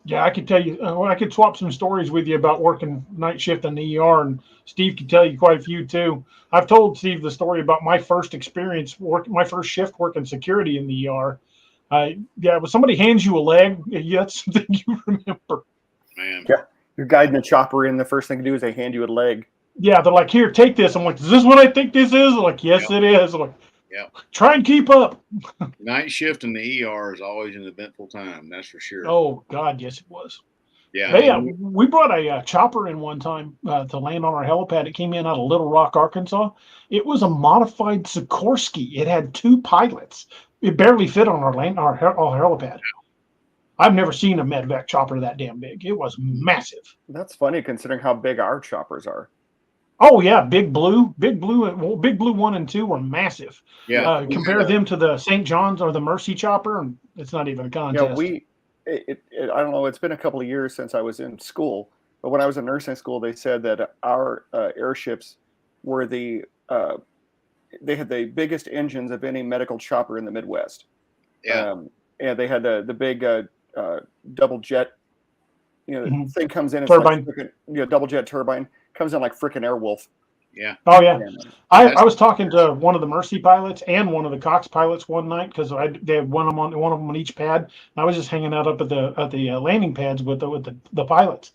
Yeah, I could tell you. I could swap some stories with you about working night shift in the ER, and Steve could tell you quite a few too. I've told Steve the story about my first experience my first shift working security in the ER. When somebody hands you a leg, that's something you remember. Man. Yeah, you're guiding the chopper in. The first thing to do is they hand you a leg. Yeah, they're like, "Here, take this." I'm like, "Is this what I think this is?" I'm like, "Yes, it is." I'm like, yeah. Try and keep up. Night shift in the ER is always an eventful time. That's for sure. Oh God, yes, it was. Yeah. We brought a chopper in one time to land on our helipad. It came in out of Little Rock, Arkansas. It was a modified Sikorsky. It had two pilots. It barely fit on our helipad. I've never seen a medvac chopper that damn big. It was massive. That's funny considering how big our choppers are. Oh yeah, Big Blue 1 and 2 were massive. Yeah. Compare them to the St. John's or the Mercy chopper, and it's not even a contest. Yeah, I don't know. It's been a couple of years since I was in school, but when I was in nursing school, they said that our airships were they had the biggest engines of any medical chopper in the Midwest. Yeah. And they had the big double jet. Thing comes in. It's turbine. Like double jet turbine comes in like freaking Airwolf. Yeah. Oh yeah. I was talking to one of the Mercy pilots and one of the Cox pilots one night because they had one of them on each pad. And I was just hanging out up at the landing pads with the pilots,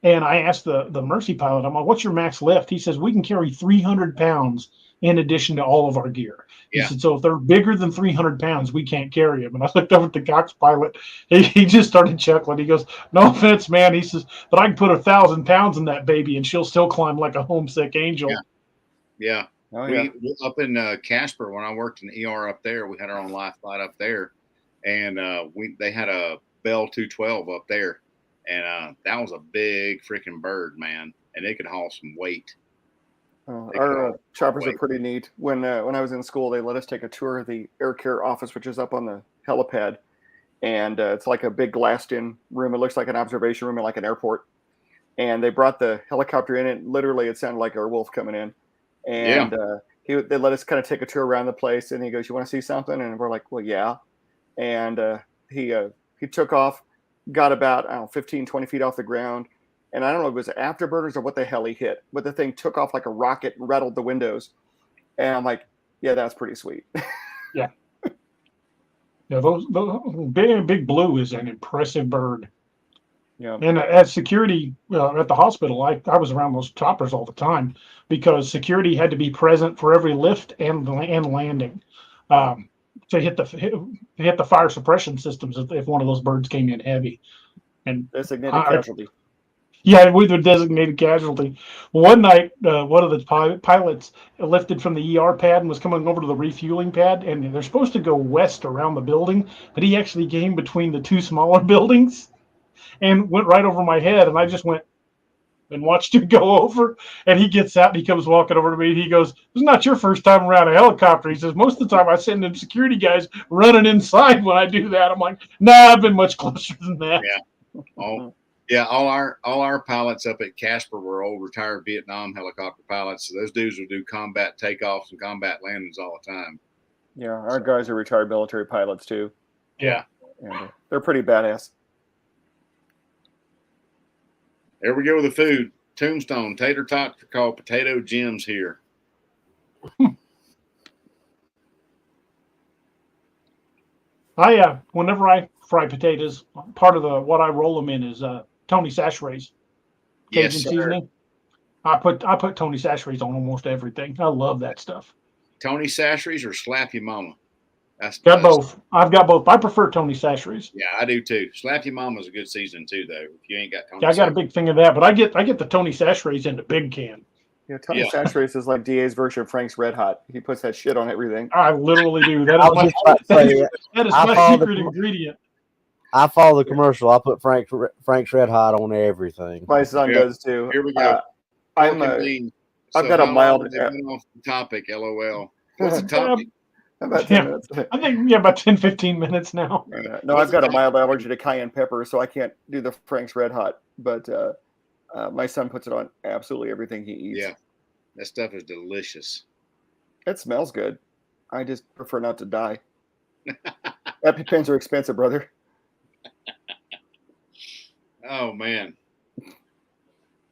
and I asked the Mercy pilot, I'm like, "What's your max lift?" He says, "We can carry 300 pounds in addition to all of our gear." He said, "So if they're bigger than 300 pounds, we can't carry them." And I looked over at the Cox pilot. He just started chuckling. He goes, "No offense, man." He says, "But I can put 1,000 pounds in that baby, and she'll still climb like a homesick angel." Yeah. Oh, yeah. We up in Casper when I worked in ER up there. We had our own life flight up there, and they had a Bell 212 up there, and that was a big freaking bird, man, and it could haul some weight. Our choppers are pretty neat. When I was in school, they let us take a tour of the air care office, which is up on the helipad, and it's like a big glassed-in room. It looks like an observation room at like an airport. And they brought the helicopter in, and literally it sounded like a wolf coming in. And they let us kind of take a tour around the place, and he goes, "You want to see something?" And we're like, "Well, yeah." And he took off, got about 15, 20 feet off the ground. And I don't know if it was afterburners or what the hell he hit, but the thing took off like a rocket and rattled the windows. And I'm like, yeah, that's pretty sweet. Yeah. Yeah, those Big Blue is an impressive bird. Yeah. And at security at the hospital, I was around those choppers all the time because security had to be present for every lift and landing. to hit the fire suppression systems if one of those birds came in heavy. And Designated casualty. yeah, we were designated casualty. One night, one of the pilots lifted from the ER pad and was coming over to the refueling pad, and they're supposed to go west around the building, but he actually came between the two smaller buildings and went right over my head, and I just went and watched him go over, and he gets out and he comes walking over to me and he goes, "It's not your first time around a helicopter." He says, "Most of the time I send in security guys running inside when I do that." I'm like, "Nah, I've been much closer than that." Yeah. All our pilots up at Casper were old retired Vietnam helicopter pilots. So those dudes would do combat takeoffs and combat landings all the time. Yeah, our guys are retired military pilots too. Yeah. And they're pretty badass. There we go with the food. Tombstone tater tots are called potato gems here. Whenever I fry potatoes, part of what I roll them in is Tony Chachere's Cajun seasoning. I put Tony Chachere's on almost everything. I love that stuff. Tony Chachere's or Slap Your Mama? Got both. I've got both. I prefer Tony Chachere's. Yeah, I do too. Slap Your Mama's a good season too, though. If you ain't got Tony, I got a big thing of that, but I get the Tony Chachere's in the big can. Yeah, Tony Chachere's is like DA's version of Frank's Red Hot. He puts that shit on everything. I literally do. That is my secret ingredient. I follow the commercial. I put Frank's Red Hot on everything. My son does too. Here we go. I've got a mild off the topic. LOL. What's the topic? About 10 minutes. I think about 10-15 minutes now. No, I've got a mild allergy to cayenne pepper, so I can't do the Frank's Red Hot. But my son puts it on absolutely everything he eats. Yeah, that stuff is delicious. It smells good. I just prefer not to die. EpiPens are expensive, brother. Oh man.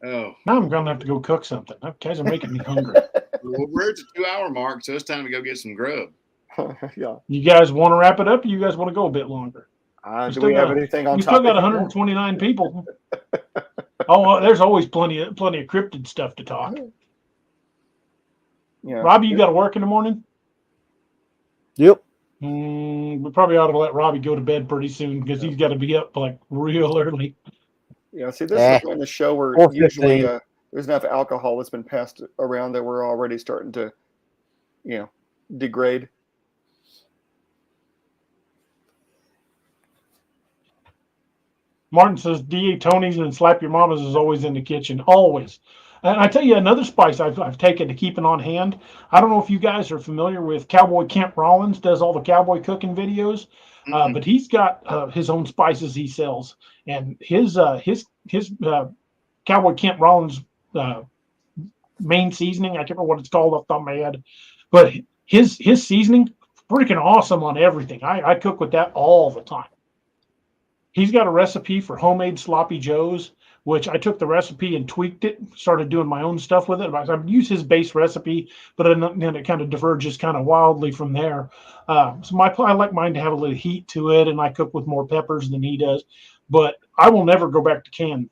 Oh. Now I'm gonna have to go cook something. You guys are making me hungry. Well, we're at the 2-hour mark, so it's time to go get some grub. Yeah. You guys want to wrap it up? Or you guys want to go a bit longer? Do we have anything on? We still got 129 people. Oh, there's always plenty of cryptid stuff to talk. Yeah. Robbie, you got to work in the morning? Yep. We probably ought to let Robbie go to bed pretty soon because he's got to be up like real early. Yeah. See, this is in the show where usually there's enough alcohol that's been passed around that we're already starting to, degrade. Martin says DA Tony's and Slap Your Mama's is always in the kitchen. Always. And I tell you another spice I've taken to keep it on hand. I don't know if you guys are familiar with Cowboy Kent Rollins, does all the cowboy cooking videos. But he's got his own spices he sells. And his Cowboy Kent Rollins main seasoning, I can't remember what it's called off the top of my head. But his seasoning, freaking awesome on everything. I cook with that all the time. He's got a recipe for homemade sloppy joes, which I took the recipe and tweaked it, started doing my own stuff with it. I've used his base recipe, but then it kind of diverges kind of wildly from there. So I like mine to have a little heat to it, and I cook with more peppers than he does. But I will never go back to canned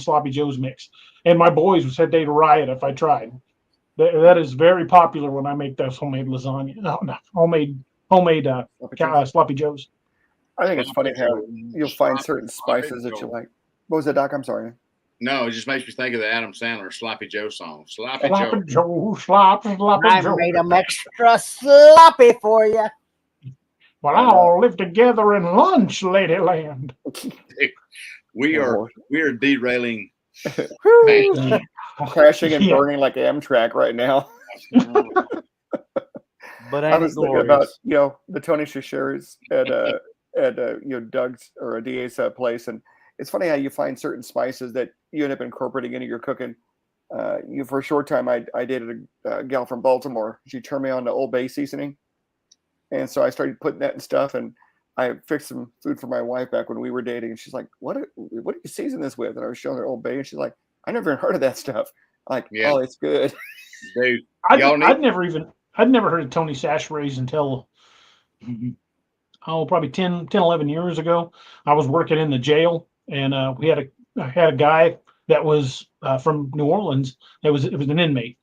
sloppy joes mix. And my boys said they'd riot if I tried. That is very popular when I make those homemade lasagna. No, homemade sloppy joes. I think it's funny how you'll find certain spices that you like. What was that, Doc? I'm sorry. No, it just makes me think of the Adam Sandler Sloppy Joe song. Sloppy Joe. Sloppy Joe. I made them extra sloppy for you. Well, I'll live together in lunch, Ladyland. We are derailing. Crashing and burning like Amtrak right now. But I was thinking about the Tony Chachere's at Doug's or a DA's place, and it's funny how you find certain spices that you end up incorporating into your cooking. For a short time, I dated a gal from Baltimore. She turned me on to Old Bay seasoning, and so I started putting that in stuff. And I fixed some food for my wife back when we were dating, and she's like, "What do you season this with?" And I was showing her Old Bay, and she's like, "I never even heard of that stuff." I'm like, oh, it's good. Dude, I'd never heard of Tony Chachere's until probably 10, 11 years ago. I was working in the jail, and I had a guy that was from New Orleans. It was an inmate,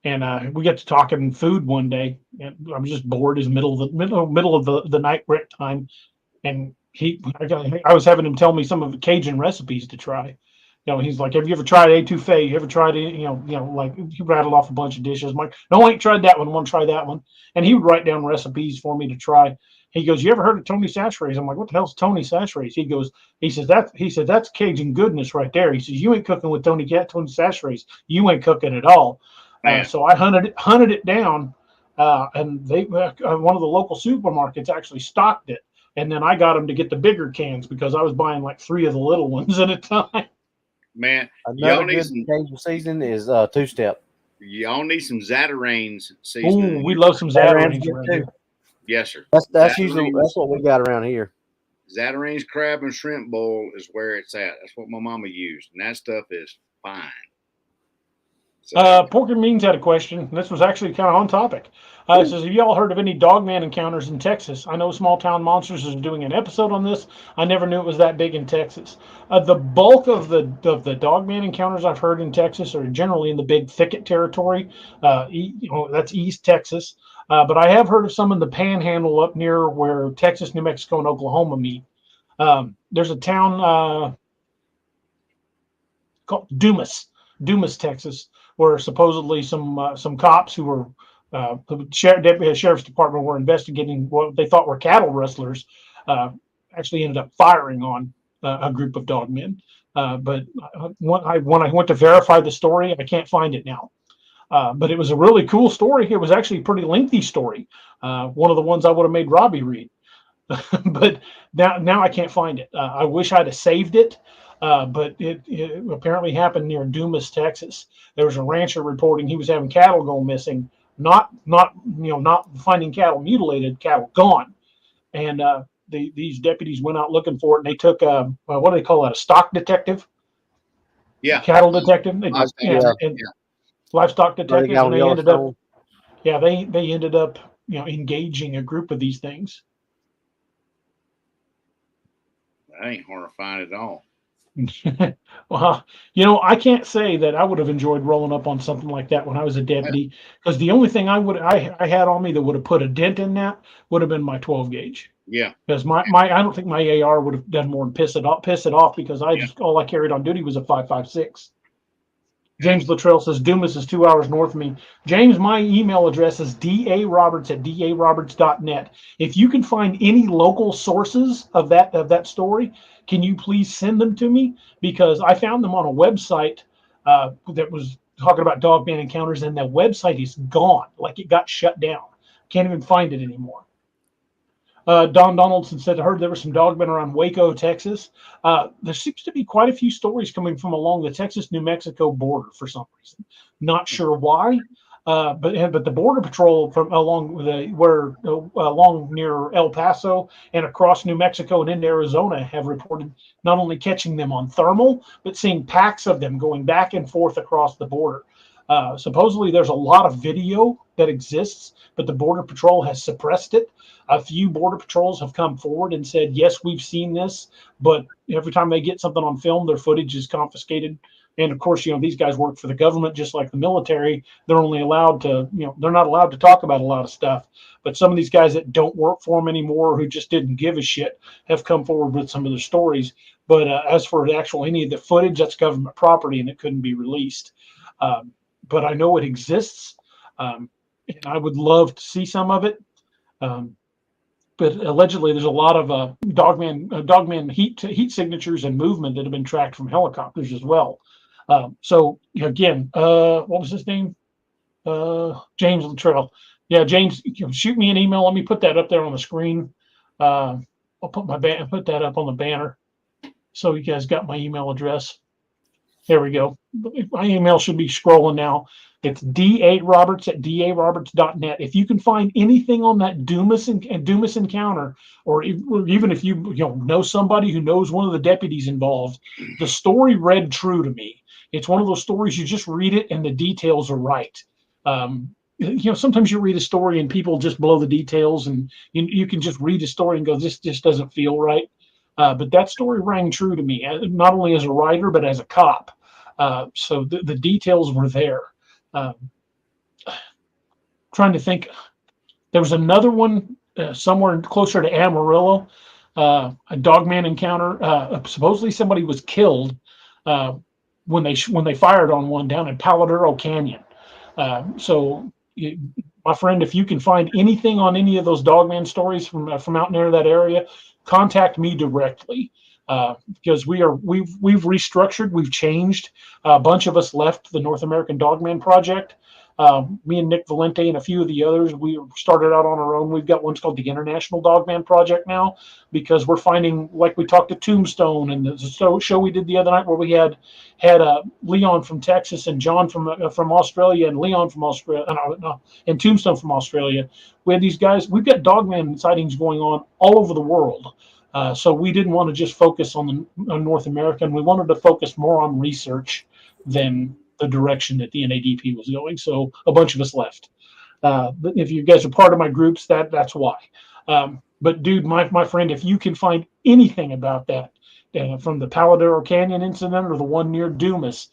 and we got to talking food one day. And I was just bored. It's middle of the night break time, and I was having him tell me some of the Cajun recipes to try. He's like, "Have you ever tried etouffee? You ever tried it?" Like he rattled off a bunch of dishes. I'm like, "No, I ain't tried that one. I want to try that one." And he would write down recipes for me to try. He goes, "You ever heard of Tony Saturday's?" I'm like, "What the hell's Tony Saturday's?" He says that's Cajun goodness right there. He says, "You ain't cooking with Tony Saturday's. You ain't cooking at all." So I hunted it down, and they one of the local supermarkets actually stocked it. And then I got them to get the bigger cans because I was buying like 3 of the little ones at a time. Man, Another good Cajun season is two-step. Y'all need some Zatarain's Ooh, seasoning. we love some Zatarain's too. around here. Yes, sir. That's usually what we got around here. Zatarain's crab and shrimp bowl is where it's at. That's what my mama used, and that stuff is fine. So, Pork and Beans had a question. This was actually kind of on topic. It says, "Have you all heard of any Dogman encounters in Texas? I know Small Town Monsters is doing an episode on this. I never knew it was that big in Texas." The bulk of the Dogman encounters I've heard in Texas are generally in the big thicket territory. That's East Texas. But I have heard of some in the Panhandle up near where Texas, New Mexico, and Oklahoma meet. There's a town called Dumas, Texas, where supposedly some cops who were the sheriff's department were investigating what they thought were cattle rustlers, actually ended up firing on a group of dogmen. But when I went to verify the story, I can't find it now. But it was a really cool story. It was actually a pretty lengthy story. One of the ones I would have made Robbie read. But now I can't find it. I wish I'd have saved it. But it apparently happened near Dumas, Texas. There was a rancher reporting he was having cattle go missing, not finding cattle mutilated, cattle gone. And these deputies went out looking for it, and they took what do they call that? A stock detective? Yeah, cattle detective. Livestock detectives. And they ended up, they ended up engaging a group of these things. That ain't horrifying at all. Well, I can't say that I would have enjoyed rolling up on something like that when I was a deputy, because the only thing I had on me that would have put a dent in that would have been my 12 gauge. Yeah, because I don't think my AR would have done more than piss it off because all I carried on duty was a 5.56. James Luttrell says Dumas is 2 hours north of me. James, my email address is daroberts@daroberts.net. If you can find any local sources of that story, can you please send them to me? Because I found them on a website that was talking about Dogman encounters, and that website is gone. Like it got shut down. Can't even find it anymore. Don Donaldson said, I heard there were some dogmen around Waco, Texas. There seems to be quite a few stories coming from along the Texas-New Mexico border for some reason. Not sure why, but the Border Patrol from along near El Paso and across New Mexico and into Arizona have reported not only catching them on thermal, but seeing packs of them going back and forth across the border. Supposedly there's a lot of video that exists, but the Border Patrol has suppressed it. A few Border Patrols have come forward and said, yes, we've seen this, but every time they get something on film, their footage is confiscated. And of course, these guys work for the government, just like the military. They're only allowed to, they're not allowed to talk about a lot of stuff. But some of these guys that don't work for them anymore, who just didn't give a shit, have come forward with some of their stories. But as for any of the footage, that's government property and it couldn't be released. But I know it exists, and I would love to see some of it. But allegedly, there's a lot of dogman heat signatures and movement that have been tracked from helicopters as well. So again, what was his name? James Luttrell. Yeah, James, shoot me an email. Let me put that up there on the screen. I'll put that up on the banner, so you guys got my email address. There we go. My email should be scrolling now. It's daroberts@daroberts.net. If you can find anything on that Dumas encounter, or even if you know somebody who knows one of the deputies involved, the story read true to me. It's one of those stories you just read it and the details are right. Sometimes you read a story and people just blow the details, and you can just read a story and go, this just doesn't feel right. But that story rang true to me, not only as a writer but as a cop. So the details were there. trying to think. There was another one somewhere closer to Amarillo, a Dogman encounter. Supposedly somebody was killed when they fired on one down in Paladuro Canyon. My friend, if you can find anything on any of those Dogman stories from out near that area, contact me directly. Because we've restructured, we've changed. A bunch of us left the North American Dogman Project. Me and Nick Valente and a few of the others, we started out on our own. We've got one's called the International Dogman Project now, because we're finding, like we talked to Tombstone and the show we did the other night where we had Leon from Texas and John from Australia and Leon from Australia and Tombstone from Australia. We had these guys. We've got Dogman sightings going on all over the world. So we didn't want to just focus on North America, and we wanted to focus more on research than the direction that the NADP was going. So a bunch of us left. If you guys are part of my groups, that's why. But dude, my friend, if you can find anything about that from the Paladuro Canyon incident or the one near Dumas,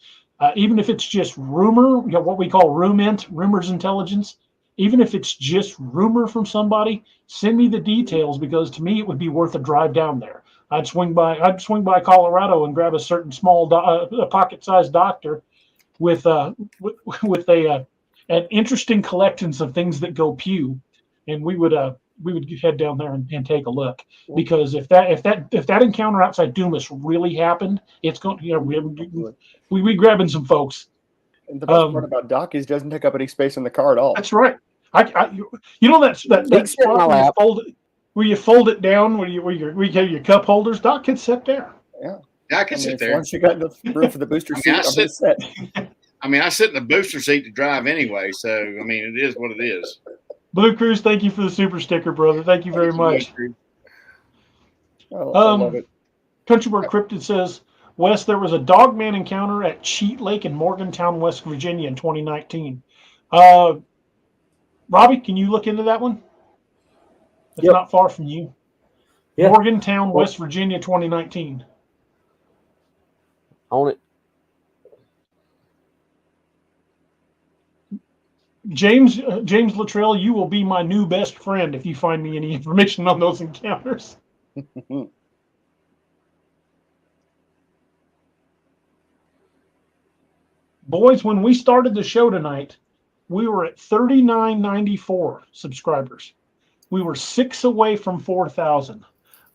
even if it's just rumor, what we call rumors intelligence, even if it's just rumor from somebody, send me the details, because to me it would be worth a drive down there. I'd swing by Colorado and grab a certain small pocket-sized doctor with an interesting collections of things that go pew, and we would head down there and take a look, because if that encounter outside Dumas really happened, it's going. We grabbing some folks. And the best part about Doc is he doesn't take up any space in the car at all. That's right. That spot where you fold it down, where you have your cup holders. Doc can sit there. Yeah. I can sit there. Once you got the room for the booster seat, I sit in the booster seat to drive anyway, so it is what it is. Blue Cruise, thank you for the super sticker, brother. Thank you very much. I love it. Country Boy Cryptid says, Wes, there was a Dogman encounter at Cheat Lake in Morgantown, West Virginia in 2019. Robbie, can you look into that one? It's not far from you. Yeah. Morgantown, West Virginia, 2019. Own it. James Luttrell, you will be my new best friend if you find me any information on those encounters. Boys, when we started the show tonight, we were at 3994 subscribers. We were 6 away from 4,000.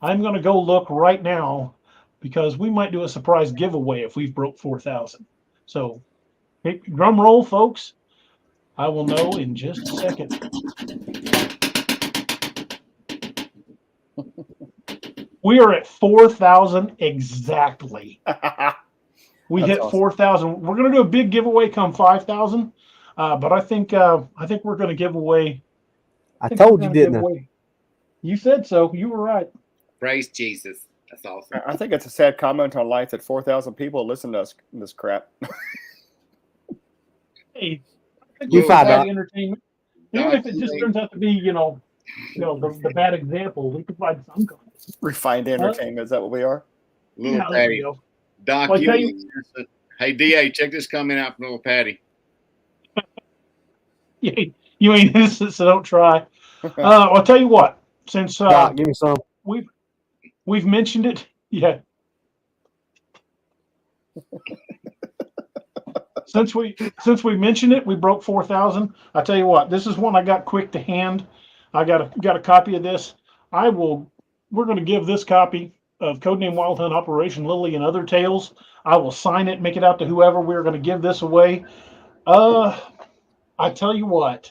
I'm going to go look right now, because we might do a surprise giveaway if we've broke 4,000. So, drum roll, folks. I will know in just a second. We are at 4,000 exactly. We hit 4,000. We're going to do a big giveaway come 5,000. But I think we're going to give away. I told you, didn't I? You said so. You were right. Praise Jesus. That's awesome. I think it's a sad comment on life that 4,000 people listen to us this crap. Hey, you find out. Entertainment. Even if it just turns out to be, the bad example, we could find some kind. Refined entertainment. Is that what we are? Little Patty. Doc, hey, DA, check this comment out from Little Patty. You ain't innocent, so don't try. I'll tell you what. Since Doc, give me some. We've mentioned it. Yeah. Since we mentioned it, we broke 4,000. I tell you what, this is one I got quick to hand. I got a copy of this. We're going to give this copy of Codename Wild Hunt Operation Lily and Other Tales. I will sign it, make it out to whoever we're going to give this away. I tell you what,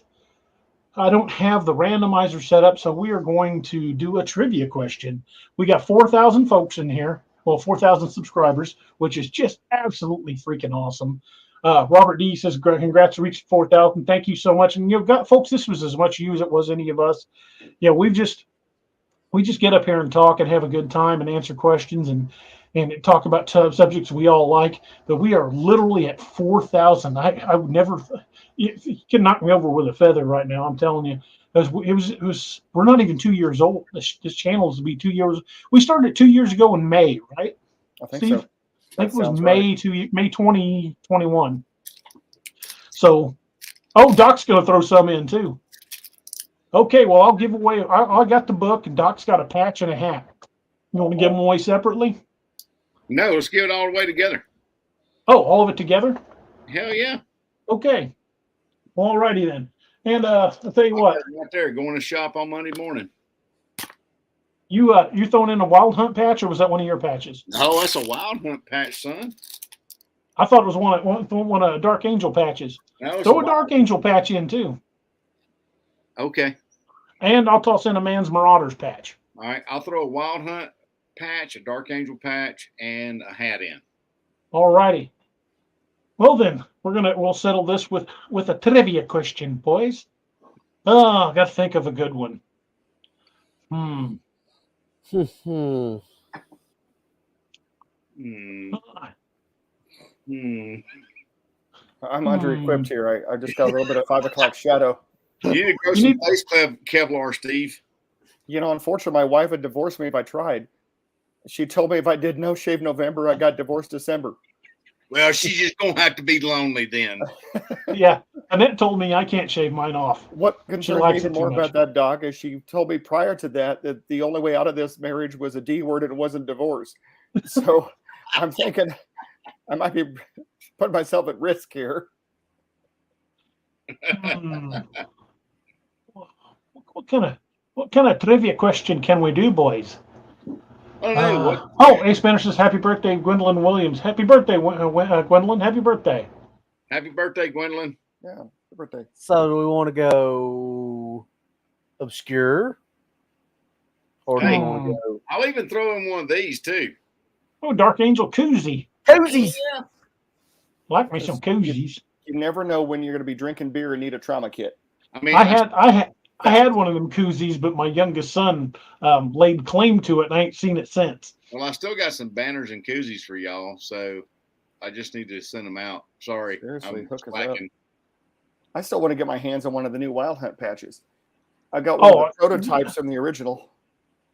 I don't have the randomizer set up, so we are going to do a trivia question. We got 4,000 folks in here. Well, 4,000 subscribers, which is just absolutely freaking awesome. Robert D says, congrats, reached 4,000. Thank you so much. And folks, this was as much you as it was any of us. Yeah, we just get up here and talk and have a good time and answer questions and talk about subjects we all like. But we are literally at 4,000. I would never. You can knock me over with a feather right now. I'm telling you. It was. We're not even 2 years old. This channel is to be 2 years. We started 2 years ago in May, right? I think Steve? so. I think it was May 2021. So, Doc's going to throw some in too. Okay, well, I'll give away. I got the book, and Doc's got a patch and a hat. You want to give them away separately? No, let's give it all the way together. Oh, all of it together? Hell yeah. Okay. All righty then. And I'll tell you what. Right there, going to shop on Monday morning. You throwing in a wild hunt patch, or was that one of your patches? Oh, that's a wild hunt patch, son. I thought it was one of Dark Angel patches. No, Throw a Dark Angel patch in too. Okay. And I'll toss in a Man's Marauders patch. All right, I'll throw a wild hunt patch, a Dark Angel patch, and a hat in. All righty. Well then, we'll settle this with a trivia question, boys. Oh, I got to think of a good one. I'm under-equipped here. I just got a little bit of 5 o'clock shadow. You need to grow some face Kevlar, Steve. You know, unfortunately, my wife would divorce me if I tried. She told me if I did no shave November, I got divorced December. Well, she's just going to have to be lonely then. Yeah, Annette told me I can't shave mine off. What concerns me even more about that, Doc, is she told me prior to that the only way out of this marriage was a D word and it wasn't divorce. So I'm thinking I might be putting myself at risk here. What kind of trivia question can we do, boys? I don't know. Ace Spanish says, happy birthday, Gwendolyn Williams. Happy birthday, Gwendolyn. Happy birthday. Happy birthday, Gwendolyn. Yeah, happy birthday. So do we want to go obscure? Or do we want to go... I'll even throw in one of these, too. Oh, Dark Angel koozie. Koozies! Yeah. Like me some koozies. You never know when you're going to be drinking beer and need a trauma kit. I mean, I had one of them koozies, but my youngest son laid claim to it, and I ain't seen it since. Well, I still got some banners and koozies for y'all, so I just need to send them out. Sorry. Seriously, hook us up. slacking. I still want to get my hands on one of the new Wild Hunt patches. I got one of the prototypes from the original.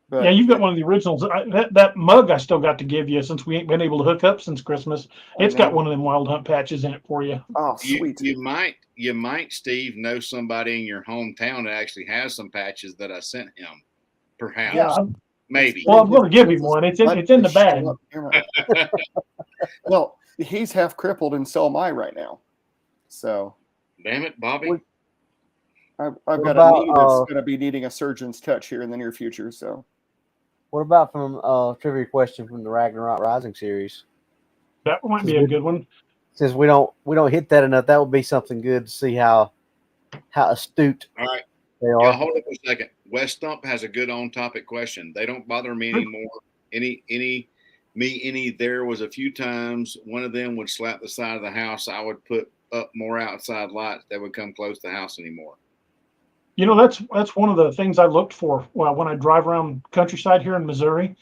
But yeah, you've got one of the originals. That mug I still got to give you since we ain't been able to hook up since Christmas. It's got one of them Wild Hunt patches in it for you. Oh, sweet. You might, Steve, know somebody in your hometown that actually has some patches that I sent him. Perhaps. Yeah, maybe. Well, I'm going to give him one. It's in the bag. Well, he's half crippled, and so am I right now. So. Damn it, Bobby. I've got a knee that's going to be needing a surgeon's touch here in the near future. So. What about from trivia question from the Ragnarok Rising series? That might be a good one. Since we don't hit that enough, that would be something good to see how astute All right. they are. Yeah, hold up a second. West Stump has a good on-topic question. They don't bother me anymore. There was a few times one of them would slap the side of the house. I would put up more outside lights that would come close to the house anymore. You know, that's one of the things I looked for when I drive around countryside here in Missouri.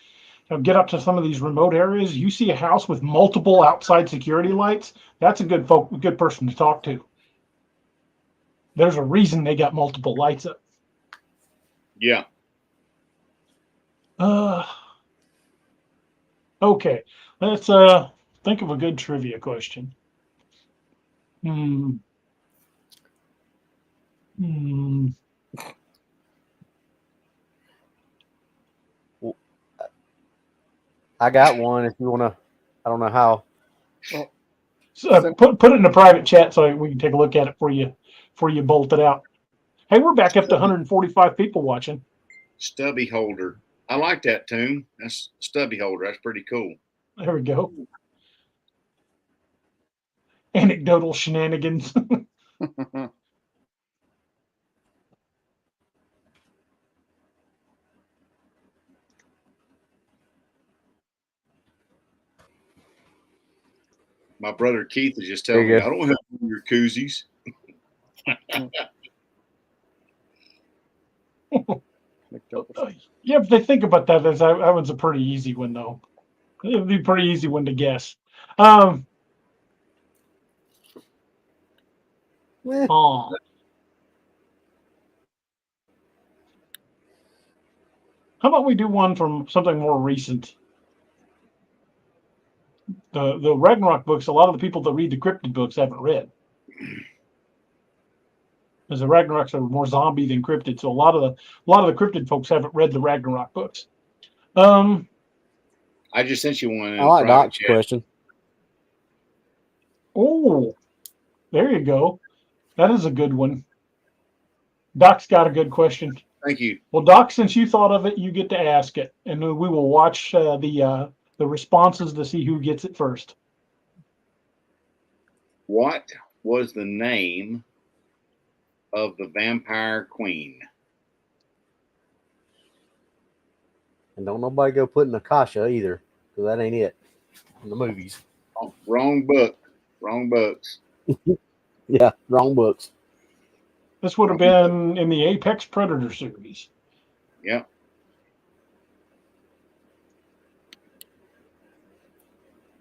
Get up to some of these remote areas. You see a house with multiple outside security lights. That's a good person to talk to. There's a reason they got multiple lights up. Yeah. Okay. Let's think of a good trivia question. I got one if you want to. I don't know how. Well, so put it in the private chat so we can take a look at it for you bolt it out. Hey, we're back up to 145 people watching. Stubby holder. I like that tune. That's stubby holder. That's pretty cool. There we go. Anecdotal shenanigans. My brother Keith is just telling me, I don't have your koozies. Yeah, if they think about that one's a pretty easy one, though. It would be a pretty easy one to guess. How about we do one from something more recent? The Ragnarok books, a lot of the people that read the Cryptid books haven't read. because the Ragnaroks are more zombie than cryptid. So a lot of the cryptid folks haven't read the Ragnarok books. I just sent you one. I like Doc's question. Oh, there you go. That is a good one. Doc's got a good question. Thank you. Well, Doc, since you thought of it, you get to ask it, and we will watch the responses to see who gets it first. What was the name of the vampire queen? And don't nobody go putting Akasha either, because that ain't it in the movies. Oh, wrong book. Wrong books. Yeah, wrong books. This would have been in the Apex Predator series. Yep.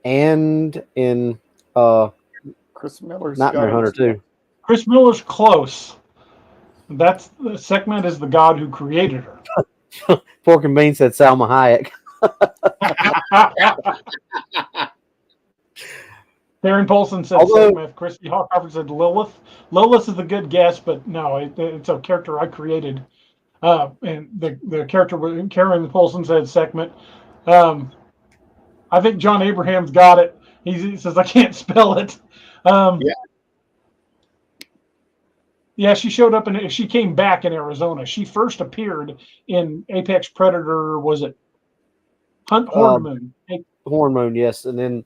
And in Chris Miller's Nightmare Hunter too. Chris Miller's close. That's Sekhmet is the god who created her. Pork and Bean said Salma Hayek. Darren Polson said Sekhmet. Christy Hawkhopper said Lilith. Lilith is a good guess, but no, it's a character I created. And the character Karen Polson said Sekhmet. I think John Abraham's got it. He says I can't spell it. Yeah, she showed up and she came back in Arizona. She first appeared in Apex Predator. Was it Horn Moon? Horn Moon, yes, and then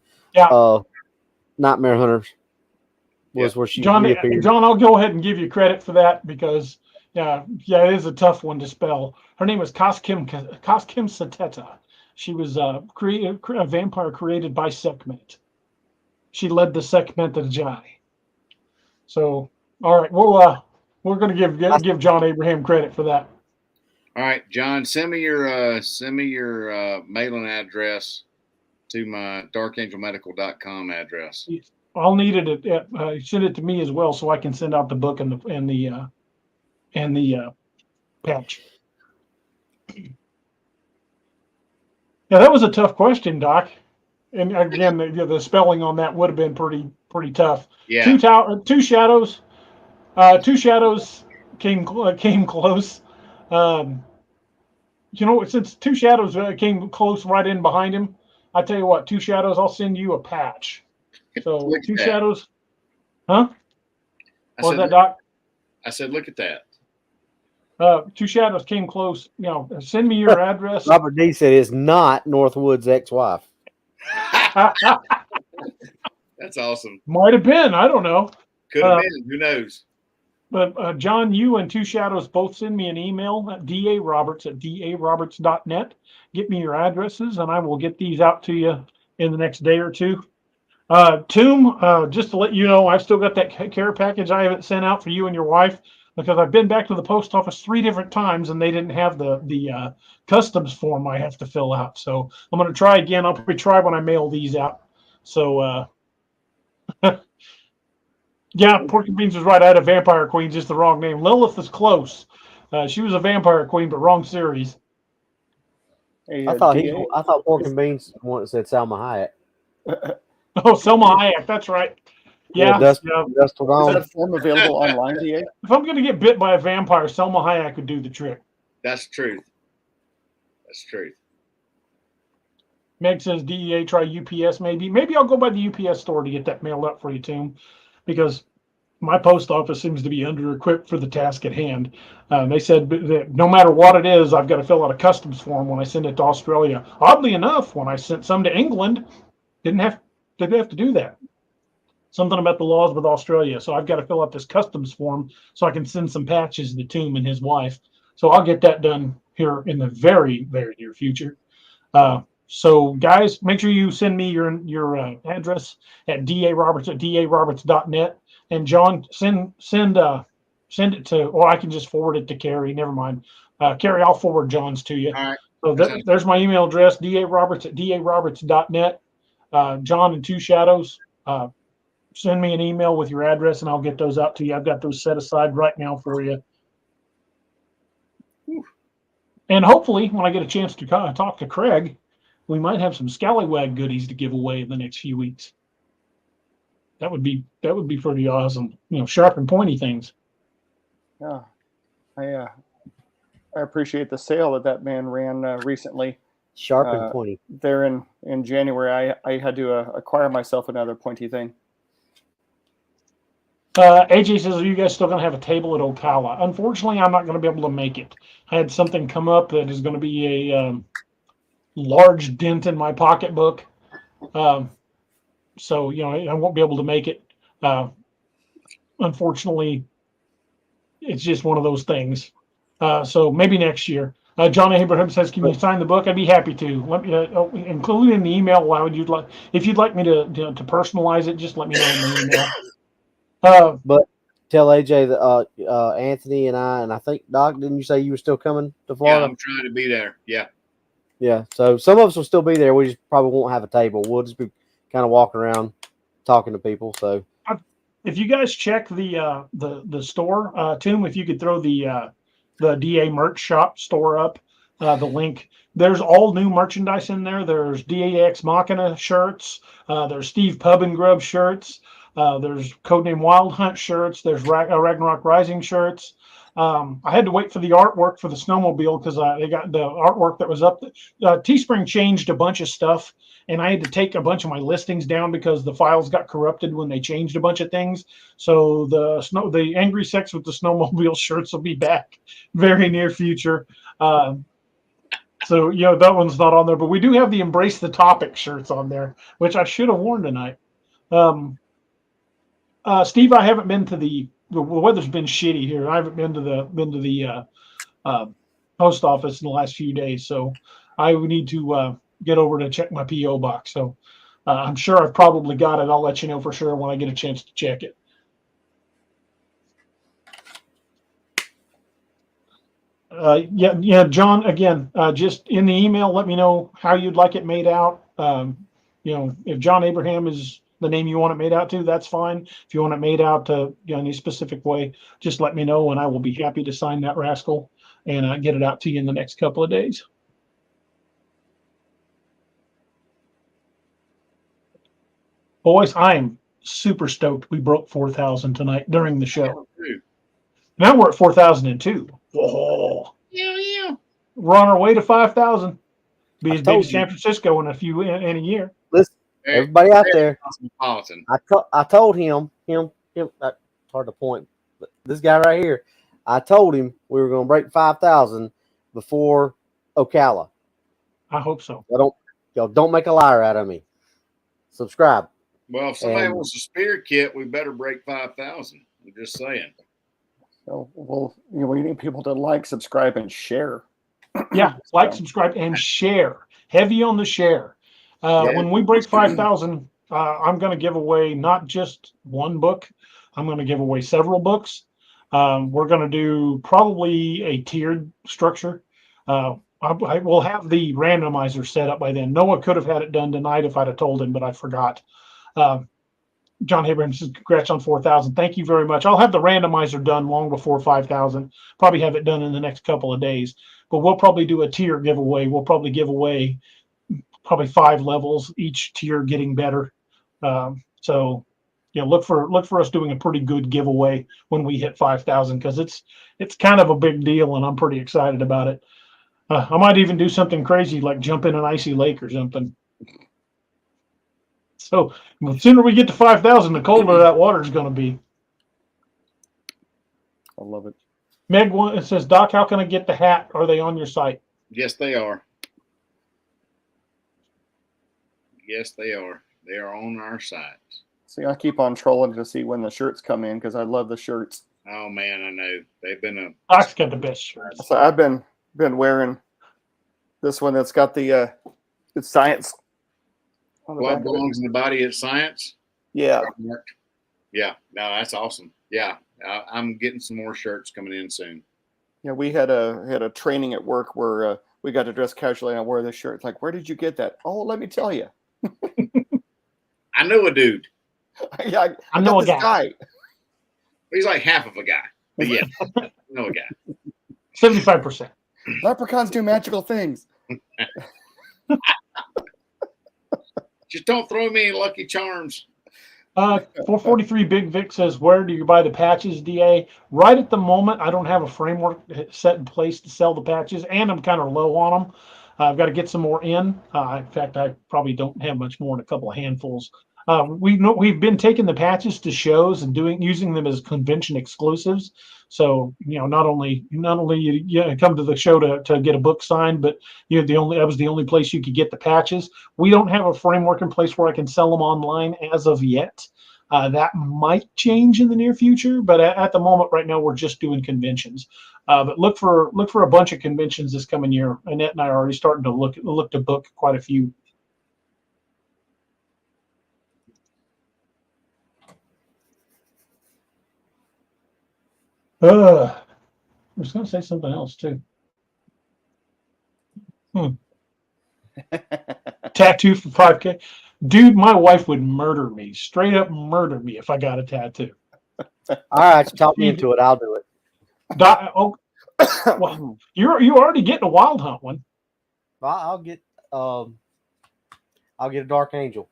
Nightmare Hunters was where she reappeared. John, I'll go ahead and give you credit for that because it is a tough one to spell. Her name was Koskim Sateta. She was a vampire created by Sekhmet. She led the Sekhmet Ajay. So, all right, we're going to give John Abraham credit for that. All right, John, send me your mailing address to my darkangelmedical.com address. I'll need it. Send it to me as well, so I can send out the book and the patch. Yeah, that was a tough question, Doc. And again, the spelling on that would have been pretty tough. Yeah. Two shadows. Two shadows came close. Since two shadows came close right in behind him, I tell you what, two shadows, I'll send you a patch. So two shadows, huh? What was that, Doc? I said, look at that. Two shadows came close. Send me your address. Robert D said it's not Northwood's ex-wife. That's awesome. Might have been. I don't know. Could have been. Who knows? But John, you and Two Shadows both send me an email at daroberts@daroberts.net. Get me your addresses, and I will get these out to you in the next day or two. Tomb, just to let you know, I've still got that care package I haven't sent out for you and your wife because I've been back to the post office 3 different times, and they didn't have the customs form I have to fill out. So I'm going to try again. I'll probably try when I mail these out. So, yeah, Porky Beans was right. I had a vampire queen, just the wrong name. Lilith is close. She was a vampire queen, but wrong series. Hey, I thought Pork and Beans one that said Salma Hayek. Oh, Selma Hayek. That's right. Yeah. Is that form available online, DA? If I'm going to get bit by a vampire, Selma Hayek would do the trick. That's truth. That's truth. Meg says DEA, try UPS maybe. Maybe I'll go by the UPS store to get that mailed up for you, Tim, because my post office seems to be under-equipped for the task at hand. They said that no matter what it is, I've got to fill out a customs form when I send it to Australia. Oddly enough, when I sent some to England, didn't have to do that. Something about the laws with Australia. So I've got to fill out this customs form so I can send some patches to Tom and his wife. So I'll get that done here in the very, very near future. So guys, make sure you send me your address at daroberts@daroberts.net. And John, send it to, or I can just forward it to Carrie. Never mind. Carrie, I'll forward John's to you. All right. So there's my email address, daroberts@daroberts.net. John and Two Shadows, send me an email with your address and I'll get those out to you. I've got those set aside right now for you. And hopefully when I get a chance to talk to Craig, we might have some Scallywag goodies to give away in the next few weeks. That would be pretty awesome. Sharp and pointy things. Yeah, I appreciate the sale that man ran recently. Sharp and pointy. There in January, I had to acquire myself another pointy thing. AJ says, are you guys still going to have a table at Ocala? Unfortunately, I'm not going to be able to make it. I had something come up that is going to be a large dent in my pocketbook. So, I won't be able to make it. Unfortunately, it's just one of those things. So maybe next year. John Abraham says, "Can you sign the book?" I'd be happy to. Let me include in the email. Why would you like? If you'd like me to personalize it, just let me know in the email. But tell AJ that Anthony and I think Doc, didn't you say you were still coming to Florida? Yeah, I'm trying to be there. Yeah. Yeah. So some of us will still be there. We just probably won't have a table. We'll just be kind of walking around talking to people. So if you guys check the store, Tim, if you could throw the DA merch shop store up, the link. There's all new merchandise in there. There's DAX Machina shirts. There's Steve Pub and Grub shirts. There's Codename Wild Hunt shirts. There's Ragnarok Rising shirts. I had to wait for the artwork for the snowmobile because they got the artwork that was up. Teespring changed a bunch of stuff, and I had to take a bunch of my listings down because the files got corrupted when they changed a bunch of things. So the Angry Sex with the Snowmobile shirts will be back very near future. So that one's not on there, but we do have the Embrace the Topic shirts on there, which I should have worn tonight. Steve, I haven't been to the weather's been shitty here. I haven't been to the post office in the last few days, so I would need to get over to check my PO box. So I'm sure I've probably got it. I'll let you know for sure when I get a chance to check it. Yeah, John. Again, just in the email, let me know how you'd like it made out. If John Abraham is the name you want it made out to, that's fine. If you want it made out to any specific way, just let me know, and I will be happy to sign that rascal and get it out to you in the next couple of days. Boys, I am super stoked we broke 4,000 tonight during the show. Now we're at 4,002. Whoa. Yeah. We're on our way to 5,000. Be as big as San Francisco in a year. Listen, everybody out there. Cosmopolitan. I told him, it's hard to point, but this guy right here, I told him we were going to break 5,000 before Ocala. I hope so. Y'all don't make a liar out of me. Subscribe. Well, if somebody wants a spear kit, we better break 5,000. I'm just saying. So we need people to like, subscribe, and share. Yeah, like, subscribe, and share. Heavy on the share. When we break 5,000, I'm going to give away not just one book. I'm going to give away several books. We're going to do probably a tiered structure. I will have the randomizer set up by then. Noah could have had it done tonight if I'd have told him, but I forgot. John Abraham says, congrats on 4,000. Thank you very much. I'll have the randomizer done long before 5,000. Probably have it done in the next couple of days. But we'll probably do a tier giveaway. We'll probably give away 5 levels, each tier getting better. So look for us doing a pretty good giveaway when we hit 5,000 because it's kind of a big deal, and I'm pretty excited about it. I might even do something crazy like jump in an icy lake or something. So the sooner we get to 5,000, the colder that water is going to be. I love it. Meg says, Doc, how can I get the hat? Are they on your site? Yes, they are. Yes, they are. They are on our site. See, I keep on trolling to see when the shirts come in because I love the shirts. Oh man, I know they've been Doc's got the best shirts. So I've been wearing this one that's got the it's science. What belongs in the body is science. Yeah. Yeah. No, that's awesome. Yeah, I'm getting some more shirts coming in soon. Yeah, we had a training at work where we got to dress casually and I wore this shirt. It's like, where did you get that? Oh, let me tell you. I know a dude. Yeah, I know a guy. He's like half of a guy. But yeah, I know a guy. 75%. Leprechauns do magical things. Just don't throw me any Lucky Charms. 443 Big Vic says, where do you buy the patches, DA? Right at the moment, I don't have a framework set in place to sell the patches, and I'm kind of low on them. I've got to get some more in. In fact, I probably don't have much more than a couple of handfuls. We've been taking the patches to shows and using them as convention exclusives. So not only you come to the show to get a book signed, but that was the only place you could get the patches. We don't have a framework in place where I can sell them online as of yet. That might change in the near future, but at the moment, right now, we're just doing conventions. But look for a bunch of conventions this coming year. Annette and I are already starting to look to book quite a few. I was going to say something else too. Tattoo for 5K. Dude, my wife would murder me, straight up murder me if I got a tattoo. All right, talk me into it. I'll do it. Well, you're already getting a wild hunt one. I'll get a dark angel.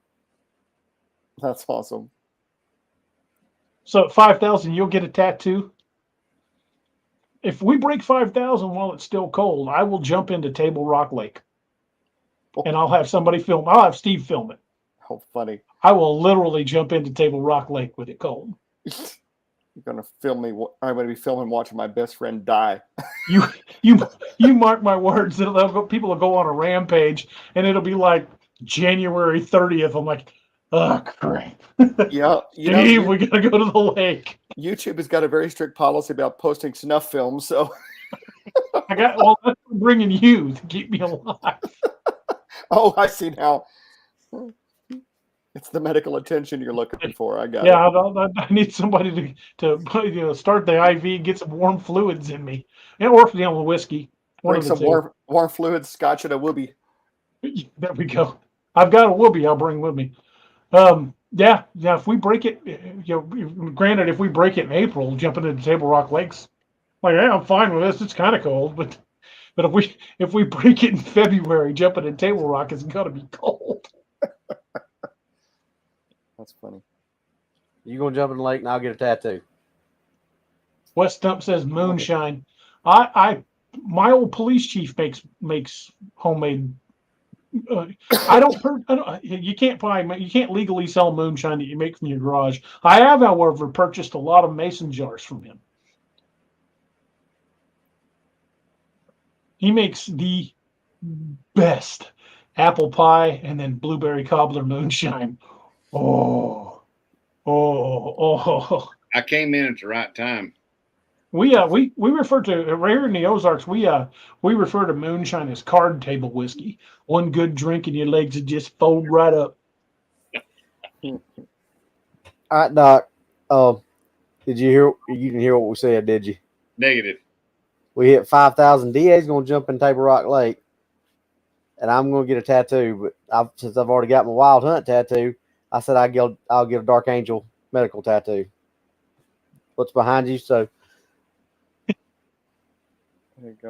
That's awesome. So at 5,000, you'll get a tattoo. If we break 5,000 while it's still cold, I will jump into Table Rock Lake, and I'll have somebody film. I'll have Steve film it. How funny! I will literally jump into Table Rock Lake with it cold. You're gonna film me. I'm gonna be filming watching my best friend die. You mark my words. People will go on a rampage, and it'll be like January 30th. I'm like, oh crap! Yeah, Steve, we gotta go to the lake. YouTube has got a very strict policy about posting snuff films, so that's bringing you to keep me alive. Oh, I see now. It's the medical attention you're looking for. I got it. I need somebody to start the IV, get some warm fluids in me, or whiskey. Bring some warm fluids, scotch, and a whoopee. There we go. I've got a whoopee I'll bring with me. Yeah. If we break it, granted, if we break it in April, jumping into Table Rock Lakes, I'm fine with this. It's kind of cold, but if we break it in February, jumping in Table Rock is gonna be cold. That's funny. You gonna jump in the lake and I'll get a tattoo. West Stump says moonshine. My old police chief makes homemade. You can't legally sell moonshine that you make from your garage. I have, however, purchased a lot of mason jars from him. He makes the best apple pie and then blueberry cobbler moonshine. Oh. I came in at the right time. We refer to here in the Ozarks. We refer to moonshine as card table whiskey. One good drink and your legs would just fold right up. All right, Doc. Did you hear? You didn't hear what we said, did you? Negative. We hit 5,000. DA's gonna jump in Table Rock Lake, and I'm gonna get a tattoo. But since I've already got my wild hunt tattoo, I said I'll get a dark angel medical tattoo. What's behind you? So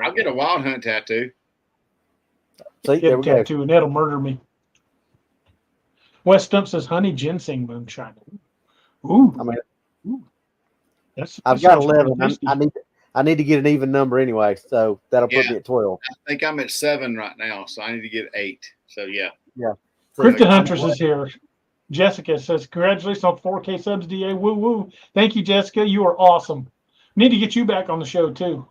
I'll get a wild hunt tattoo. See, there we tattoo, and that'll murder me. West Stump says honey ginseng moonshine. Ooh, I've got 11. I need to get an even number anyway, so that'll put me at 12. I think I'm at 7 right now, so I need to get 8. So yeah. Cryptid Huntress is here. Jessica says, congratulations on 4K subs, DA. Woo woo. Thank you, Jessica. You are awesome. Need to get you back on the show too.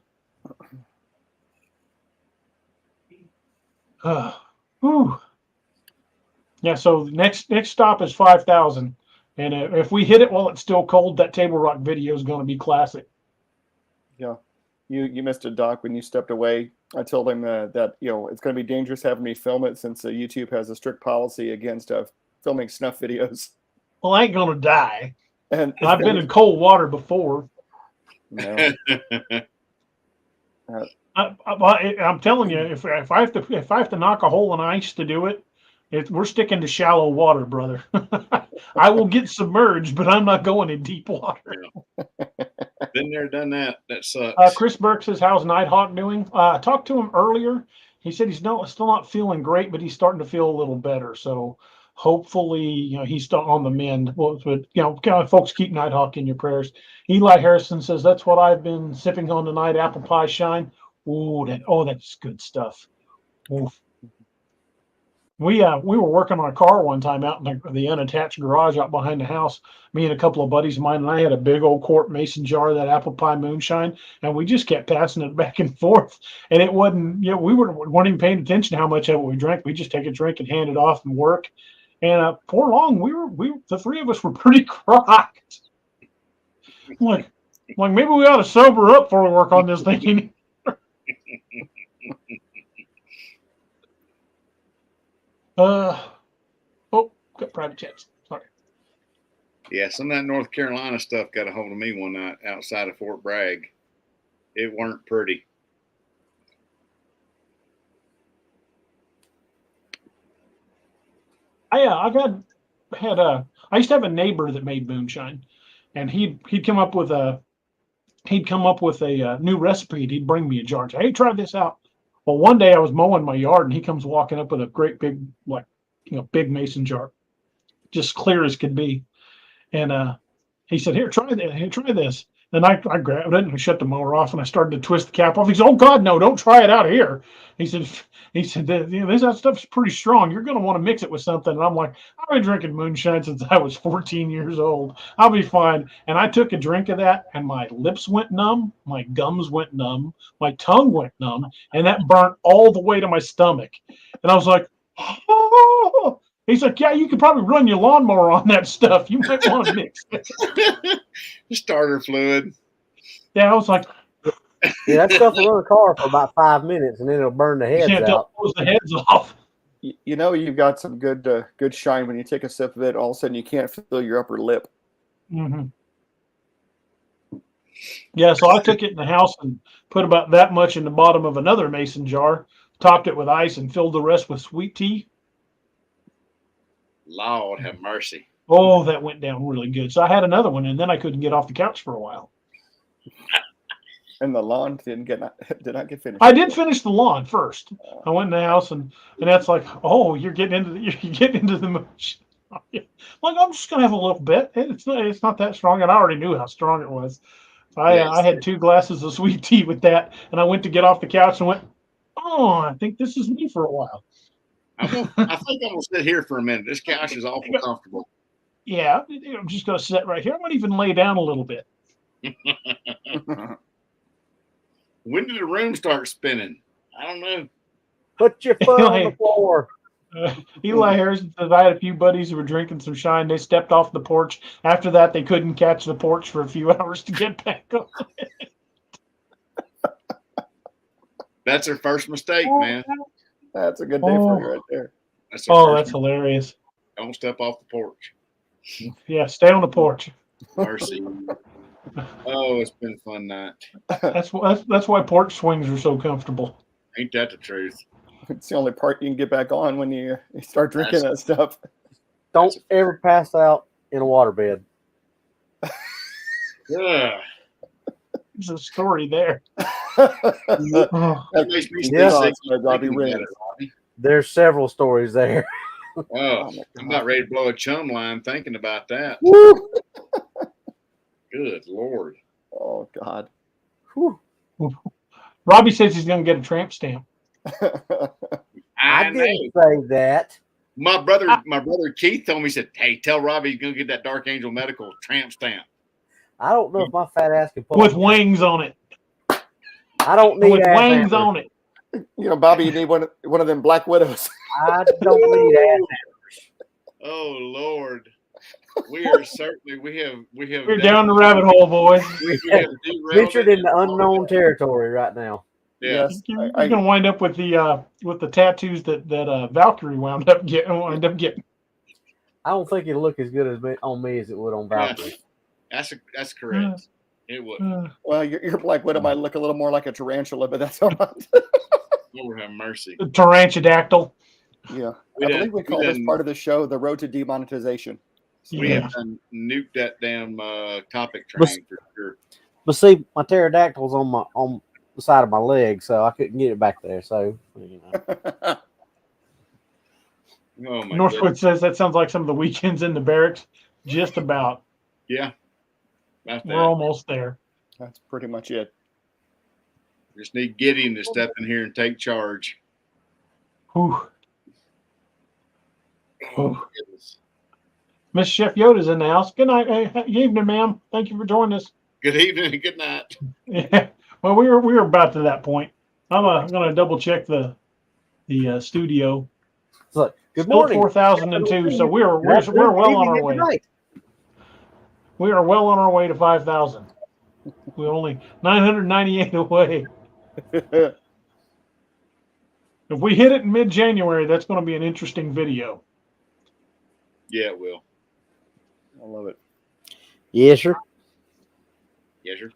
Yeah, so next stop is 5,000. And if we hit it while it's still cold, that Table Rock video is going to be classic. Yeah. You missed it, Doc, when you stepped away. I told him that it's going to be dangerous having me film it since YouTube has a strict policy against filming snuff videos. Well, I ain't going to die. And I've been in cold water before. No. I'm telling you, if I have to knock a hole in ice to do it, we're sticking to shallow water, brother. I will get submerged, but I'm not going in deep water. Been there, done that. That sucks. Chris Burke says, how's Nighthawk doing? I talked to him earlier. He said he's still not feeling great, but he's starting to feel a little better. So hopefully, he's still on the mend. Well, but folks, keep Nighthawk in your prayers. Eli Harrison says that's what I've been sipping on tonight. Apple pie shine. That's good stuff. Oof. We were working on a car one time out in the unattached garage out behind the house. Me and a couple of buddies of mine, and I had a big old quart mason jar of that apple pie moonshine, and we just kept passing it back and forth. And it wasn't, we weren't even paying attention to how much of it we drank. We just take a drink and hand it off and work. And before long, the three of us were pretty crocked. Like maybe we ought to sober up before we work on this thing. Got private chats. Sorry. Yeah, some of that North Carolina stuff got a hold of me one night outside of Fort Bragg. It weren't pretty. I used to have a neighbor that made moonshine, and he'd come up with a new recipe. And he'd bring me a jar. Say, hey, try this out. Well, one day I was mowing my yard, and he comes walking up with a great big big mason jar, just clear as could be. And he said, here, try that. Here, try this. Then I grabbed it and shut the mower off, and I started to twist the cap off. He said, oh, God, no, don't try it out here. He said, that stuff's pretty strong. You're going to want to mix it with something. And I'm like, I've been drinking moonshine since I was 14 years old. I'll be fine. And I took a drink of that, and my lips went numb. My gums went numb. My tongue went numb. And that burnt all the way to my stomach. And I was like, oh. He's like, yeah, you could probably run your lawnmower on that stuff. You might want to mix it. Starter fluid. Yeah, I was like, yeah, that stuff will run a car for about 5 minutes, and then it'll burn the heads out. Close the heads off. You've got some good shine when you take a sip of it. All of a sudden, you can't feel your upper lip. Mm-hmm. Yeah, so I took it in the house and put about that much in the bottom of another mason jar, topped it with ice, and filled the rest with sweet tea. Lord have mercy. Oh, that went down really good. So I had another one, and then I couldn't get off the couch for a while. And the lawn did not get finished. I did finish the lawn first. I went in the house, and that's like, oh, you're getting into the motion. Like, I'm just gonna have a little bit. It's not that strong, and I already knew how strong it was. I had 2 glasses of sweet tea with that, and I went to get off the couch and went, oh, I think this is me for a while. I think I'm gonna sit here for a minute. This couch is awful comfortable. Yeah, I'm just gonna sit right here. I might even lay down a little bit. When did the room start spinning? I don't know. Put your foot on the floor. Eli Harrison says, I had a few buddies who were drinking some shine. They stepped off the porch. After that, they couldn't catch the porch for a few hours to get back on it. That's her first mistake, man. That's a good day for you right there. That's hilarious. Don't step off the porch. Yeah, stay on the porch. Mercy. Oh, it's been a fun night. That's why porch swings are so comfortable. Ain't that the truth? It's the only part you can get back on when you start drinking that stuff. Don't ever pass out in a waterbed. Yeah. There's a story there. That makes me sick. There's several stories there. Oh, I'm about ready to blow a chum line thinking about that. Woo! Good Lord. Oh, God. Whew. Robbie says he's going to get a tramp stamp. I didn't say that. My brother Keith told me, he said, hey, tell Robbie he's going to get that Dark Angel Medical tramp stamp. I don't know if my fat ass can pull with wings on it. I don't need with wings on it. Bobby, you need one of them Black Widows. I don't need ass. Oh Lord, we're down the rabbit hole, boys. We have ventured into unknown territory right now. Yeah, you're gonna wind up with the tattoos that Valkyrie wound up getting. I don't think it'll look as good on me as it would on Valkyrie. That's correct. It would. Well, your Black Widow might look a little more like a tarantula, but that's all right. Lord have mercy. Tarantadactyl. Yeah, I believe we call this part of the show the road to demonetization. We have nuked that damn topic train for sure. But see, my pterodactyl's on the side of my leg, so I couldn't get it back there. So Oh my Northwood goodness. says that sounds like some of the weekends in the barracks. Just about. Yeah. About We're that. almost there. That's pretty much it. Just need Gideon to step in here and take charge. Whew. Oh my goodness. Miss Chef Yoda's in the house. Good night. Good evening, ma'am. Thank you for joining us. Good evening and good night. Yeah. Well, we were about to that point. I'm gonna double check the studio. Look, good Still morning. 4,002. So we're well on our way. We are well on our way to 5,000. We're only 998 away. If we hit it in mid-January, that's going to be an interesting video. Yeah, it will. I love it. Yes, sir. Yes, sir.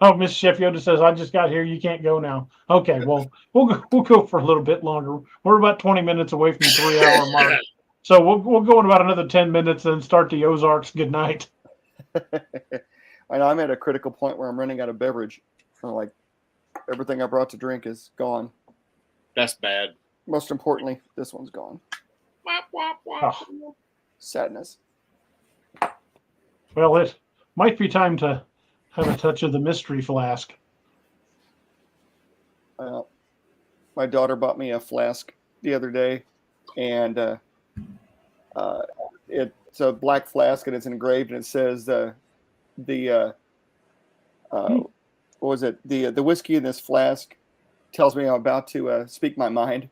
Oh, Miss Chef Yoda says, I just got here. You can't go now. Okay, well, we'll go for a little bit longer. We're about 20 minutes away from the 3-hour mark. So we'll go in about another 10 minutes and start the Ozarks. Good night. I know I'm at a critical point where I'm running out of beverage. Like everything I brought to drink is gone. That's bad. Most importantly, this one's gone. Wop, wop, wop. Oh. Sadness. Well, it might be time to have a touch of the mystery flask. My daughter bought me a flask the other day, and it's a black flask, and it's engraved, and it says what was it? The whiskey in this flask tells me I'm about to speak my mind.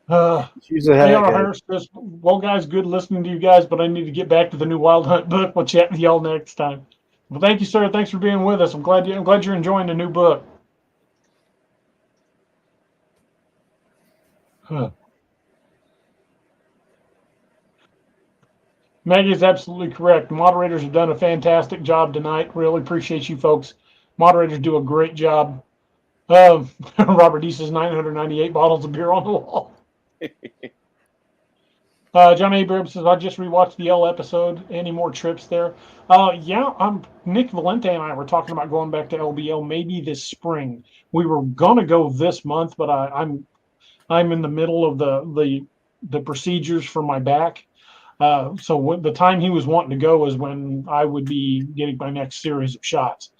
Harris says, well, guys, good listening to you guys, but I need to get back to the new Wild Hunt book. We'll chat with y'all next time. Well, thank you, sir. Thanks for being with us. I'm glad you're enjoying the new book. Maggie is absolutely correct. Moderators have done a fantastic job tonight. Really appreciate you folks. Moderators do a great job. Robert D says 998 bottles of beer on the wall. John Abrams says, I just rewatched the L episode. Any more trips there? Nick Valente and I were talking about going back to LBL maybe this spring. We were gonna go this month, but I'm in the middle of the procedures for my back. So when the time he was wanting to go is when I would be getting my next series of shots.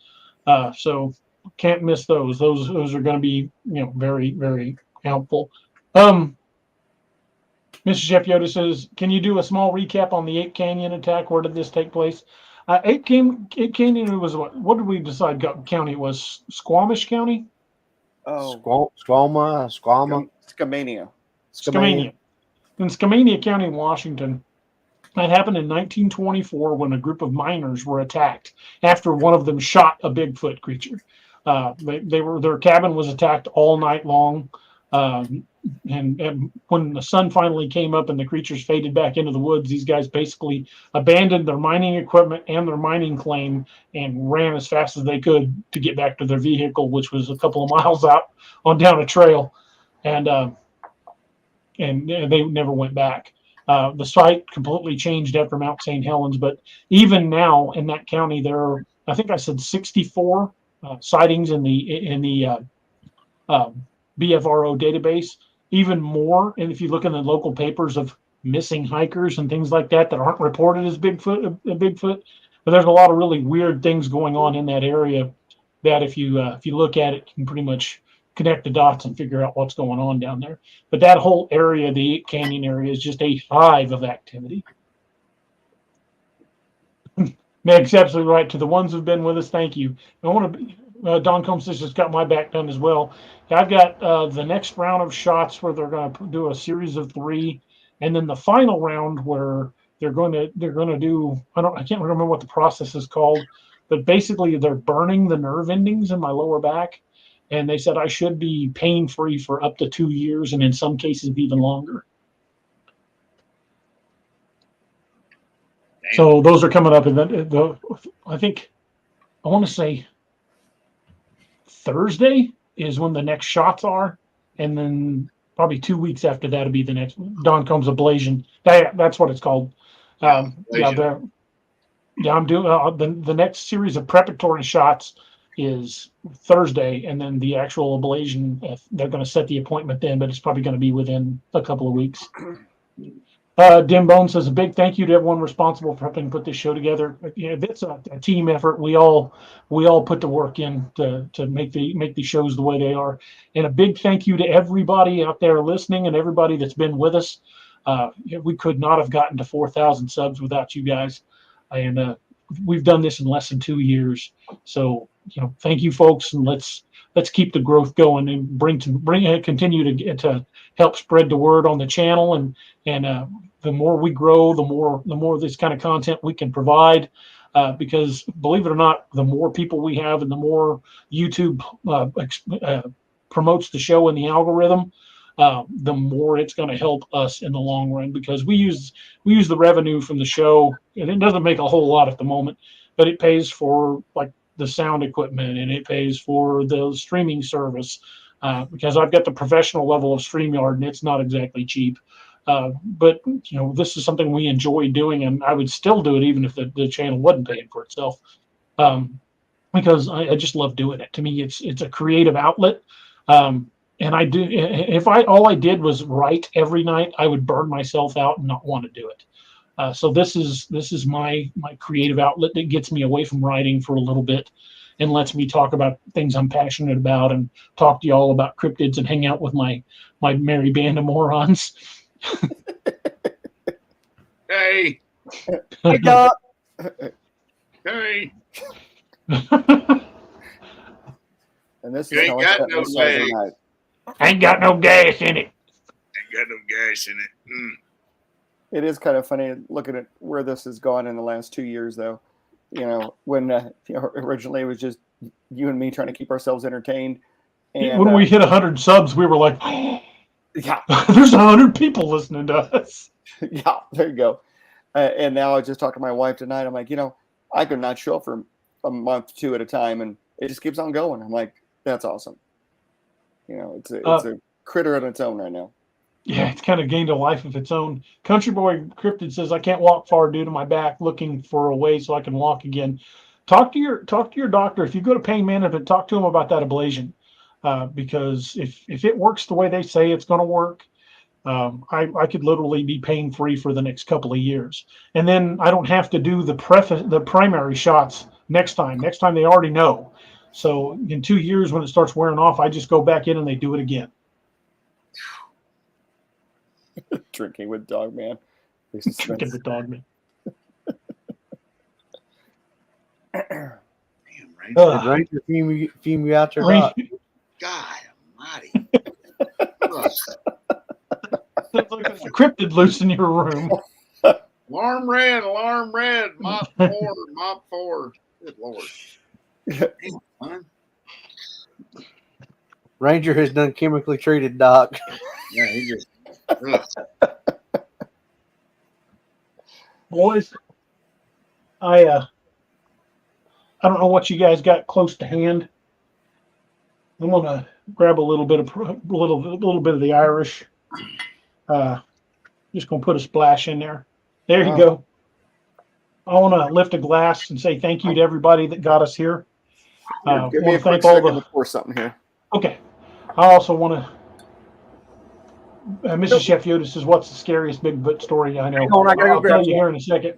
So can't miss those. Those are going to be very, very helpful. Mr. Chef Yoda says, can you do a small recap on the Ape Canyon attack? Where did this take place? Ape Canyon was what did we decide county it was? Squamish County? Oh, Squamania. Skamania. In Skamania County, Washington. That happened in 1924 when a group of miners were attacked after one of them shot a Bigfoot creature. Their cabin was attacked all night long. And when the sun finally came up and the creatures faded back into the woods, these guys basically abandoned their mining equipment and their mining claim and ran as fast as they could to get back to their vehicle, which was a couple of miles out on down a trail. And they never went back. The site completely changed after Mount St. Helens, but even now in that county, there are, I think I said 64 sightings in the BFRO database, even more. And if you look in the local papers of missing hikers and things like that aren't reported as Bigfoot, but there's a lot of really weird things going on in that area that if you look at it, you can pretty much connect the dots and figure out what's going on down there. But that whole area, the Ape Canyon area, is just a hive of activity. Meg's absolutely right. To the ones who've been with us, thank you. I want to. Don Combs has got my back done as well. I've got the next round of shots where they're going to do a series of 3, and then the final round where they're going to do. I can't remember what the process is called, but basically they're burning the nerve endings in my lower back. And they said I should be pain-free for up to 2 years, and in some cases even longer. Damn. So those are coming up. And I think I want to say Thursday is when the next shots are, and then probably 2 weeks after that will be the next Don Combs Ablation. That's what it's called. I'm doing the next series of preparatory shots. is Thursday, and then the actual ablation, they're going to set the appointment then, but it's probably going to be within a couple of weeks. Dim Bone says a big thank you to everyone responsible for helping put this show together. It's a team effort. We all put the work in to make the shows the way they are. And a big thank you to everybody out there listening and everybody that's been with us. We could not have gotten to 4,000 subs without you guys. And we've done this in less than 2 years. So, thank you folks, and let's keep the growth going and continue to help spread the word on the channel. And the more we grow, the more this kind of content we can provide. Because believe it or not, the more people we have and the more YouTube promotes the show in the algorithm, the more it's going to help us in the long run, because we use the revenue from the show, and it doesn't make a whole lot at the moment, but it pays for like the sound equipment, and it pays for the streaming service, because I've got the professional level of StreamYard, and it's not exactly cheap. But this is something we enjoy doing, and I would still do it even if the channel wasn't paying for itself, because I just love doing it. To me, it's a creative outlet. And I do. If all I did was write every night, I would burn myself out and not want to do it. So this is my creative outlet that gets me away from writing for a little bit, and lets me talk about things I'm passionate about, and talk to y'all about cryptids, and hang out with my merry band of morons. Hey, Hey, Doc. hey. And this You is ain't how I got spent no my Saturday legs. night. Ain't got no gas in it. Ain't got no gas in it. It is kind of funny looking at where this has gone in the last 2 years, though. When originally it was just you and me trying to keep ourselves entertained. And When we hit 100 subs, we were like, yeah, there's 100 people listening to us. yeah, there you go. And now I just talked to my wife tonight. I'm like, I could not show up for a month, 2 at a time, and it just keeps on going. I'm like, that's awesome. It's a critter on its own right now. Yeah, it's kind of gained a life of its own. Country Boy Cryptid says, I can't walk far due to my back, looking for a way so I can walk again. Talk to your doctor. If you go to pain management, talk to him about that ablation. Because if it works the way they say it's going to work, I could literally be pain free for the next couple of years. And then I don't have to do the primary shots next time. Next time they already know. So in 2 years, when it starts wearing off, I just go back in and they do it again. Drinking with Dogman. Drinking with Dogman. Damn, right. Did Ranger fume you out there, Doc? God almighty. Sounds like there's a cryptid loose in your room. Alarm red, mop 4. Good Lord. Damn, son. Ranger has done chemically treated, Doc. Yeah, he just. Ugh. Boys, I don't know what you guys got close to hand. I'm gonna grab a little bit of the Irish. Just gonna put a splash in there. There you go. I want to lift a glass and say thank you to everybody that got us here. Give me a quick second to pour something here. Okay. I also want to. Mrs. Chef Yoda says, "What's the scariest Bigfoot story I know?" Hang on, I gotta go I'll grab tell you here in a second.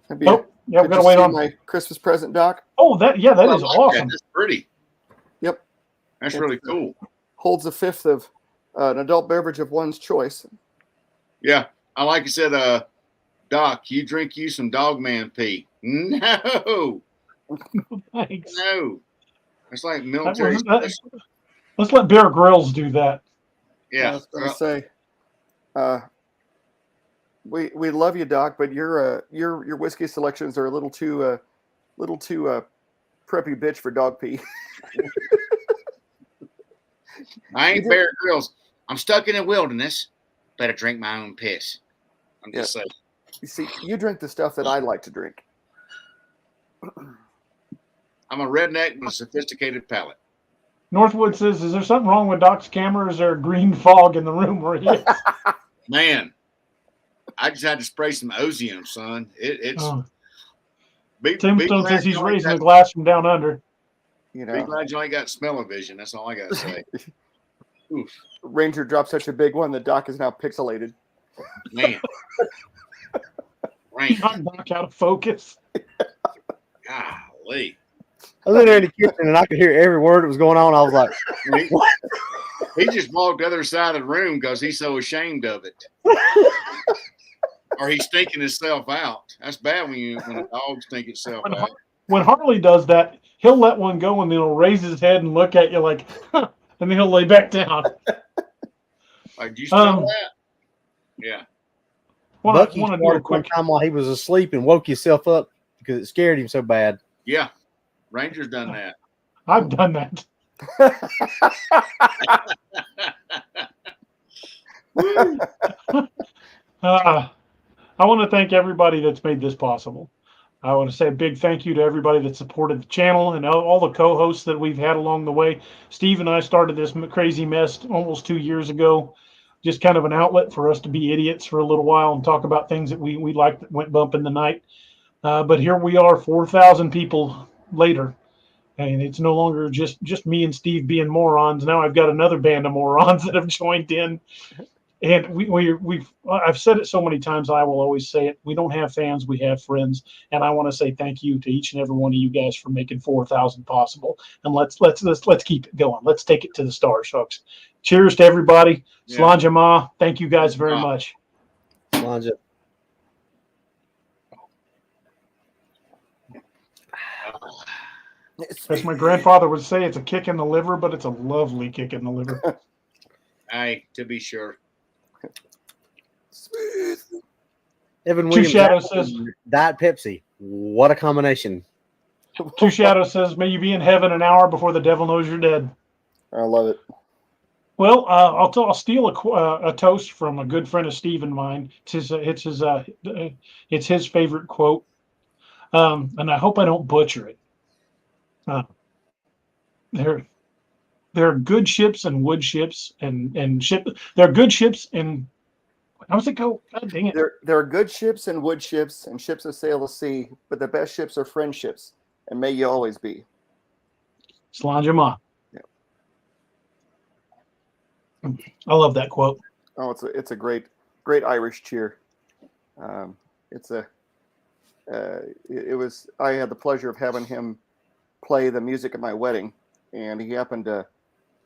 Yeah, we gotta wait on my Christmas present, Doc. Oh, that is awesome. That's pretty. Yep, that's really cool. Holds a fifth of an adult beverage of one's choice. Yeah, I like you said, Doc. You drink you some Dogman pee? No, Thanks. no. It's like military. Let's let Bear Grylls do that. Yeah, I was going to say, we love you, Doc, but your whiskey selections are a little too preppy bitch for dog pee. I ain't Bear Grylls. I'm stuck in the wilderness. Better drink my own piss. I'm just saying. You see, you drink the stuff that I like to drink. I'm a redneck with a sophisticated palate. Northwood says, "Is there something wrong with Doc's camera? Is there a green fog in the room where he is?" Man, I just had to spray some ozone, son. It's Tombstone says he's raising a glass from down under. You Be know, glad you ain't got smell-o-vision. That's all I got to say. Oof, Ranger dropped such a big one that Doc is now pixelated. man. Ranger. Knock out of focus. Golly. I was in there in the kitchen and I could hear every word that was going on. I was like, He just walked the other side of the room because he's so ashamed of it. Or he's stinking himself out. That's bad when a dog stink itself out. When Harley does that, he'll let one go and then he'll raise his head and look at you like, huh, and then he'll lay back down. Like, do you smell that? Yeah. Bucky Want to do a started one quick. time while he was asleep and woke himself up because it scared him so bad. Yeah. Ranger's done that. I've done that. I want to thank everybody that's made this possible. I want to say a big thank you to everybody that supported the channel and all the co-hosts that we've had along the way. Steve and I started this crazy mess almost 2 years ago. Just kind of an outlet for us to be idiots for a little while and talk about things that we liked that went bump in the night. But here we are 4,000 people later. And it's no longer just me and Steve being morons. Now I've got another band of morons that have joined in. And I've said it so many times, I will always say it. We don't have fans, we have friends. And I want to say thank you to each and every one of you guys for making 4,000 possible. And let's keep it going. Let's take it to the stars, folks. Cheers to everybody. Yeah. Slanja Ma. Thank you guys very much. Slanja. As my grandfather would say, it's a kick in the liver, but it's a lovely kick in the liver. Aye, to be sure. Evan Two Williams, Shadows says, Diet Pepsi. What a combination. Two Shadows says, may you be in heaven an hour before the devil knows you're dead. I love it. Well, I'll steal a toast from a good friend of Steve and mine. It's his favorite quote, and I hope I don't butcher it. There are good ships and wood ships and ship. There are good ships and how's it go? God dang it! There are good ships and wood ships and ships that sail the sea, but the best ships are friendships, and may you always be. Slanja Ma. I love that quote. Oh, it's a great Irish cheer. I had the pleasure of having him play the music at my wedding, and he happened to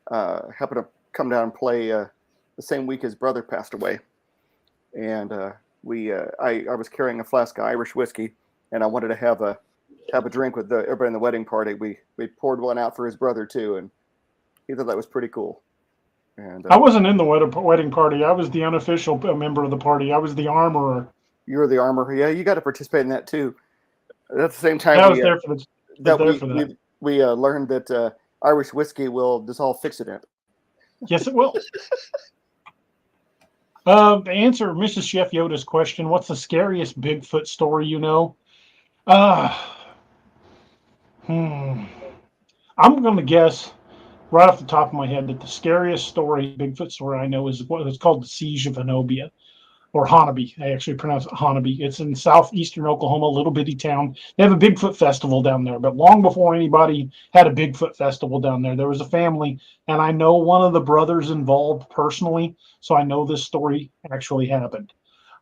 come down and play the same week his brother passed away. And I was carrying a flask of Irish whiskey, and I wanted to have a drink with everybody in the wedding party. We poured one out for his brother too, and he thought that was pretty cool. And I wasn't in the wedding party. I was the unofficial member of the party. I was the armorer. You were the armorer. Yeah, you got to participate in that too. At the same time, I was there for that. We learned that Irish whiskey will dissolve fixodent. Yes, it will. To answer Mrs. Chef Yoda's question, what's the scariest Bigfoot story you know? I'm going to guess right off the top of my head that the scariest Bigfoot story I know is what it's called the Siege of Honobia, or Hanabi. I actually pronounce it Hanabi. It's in southeastern Oklahoma, a little bitty town. They have a Bigfoot festival down there, but long before anybody had a Bigfoot festival down there was a family, and I know one of the brothers involved personally, so I know this story actually happened.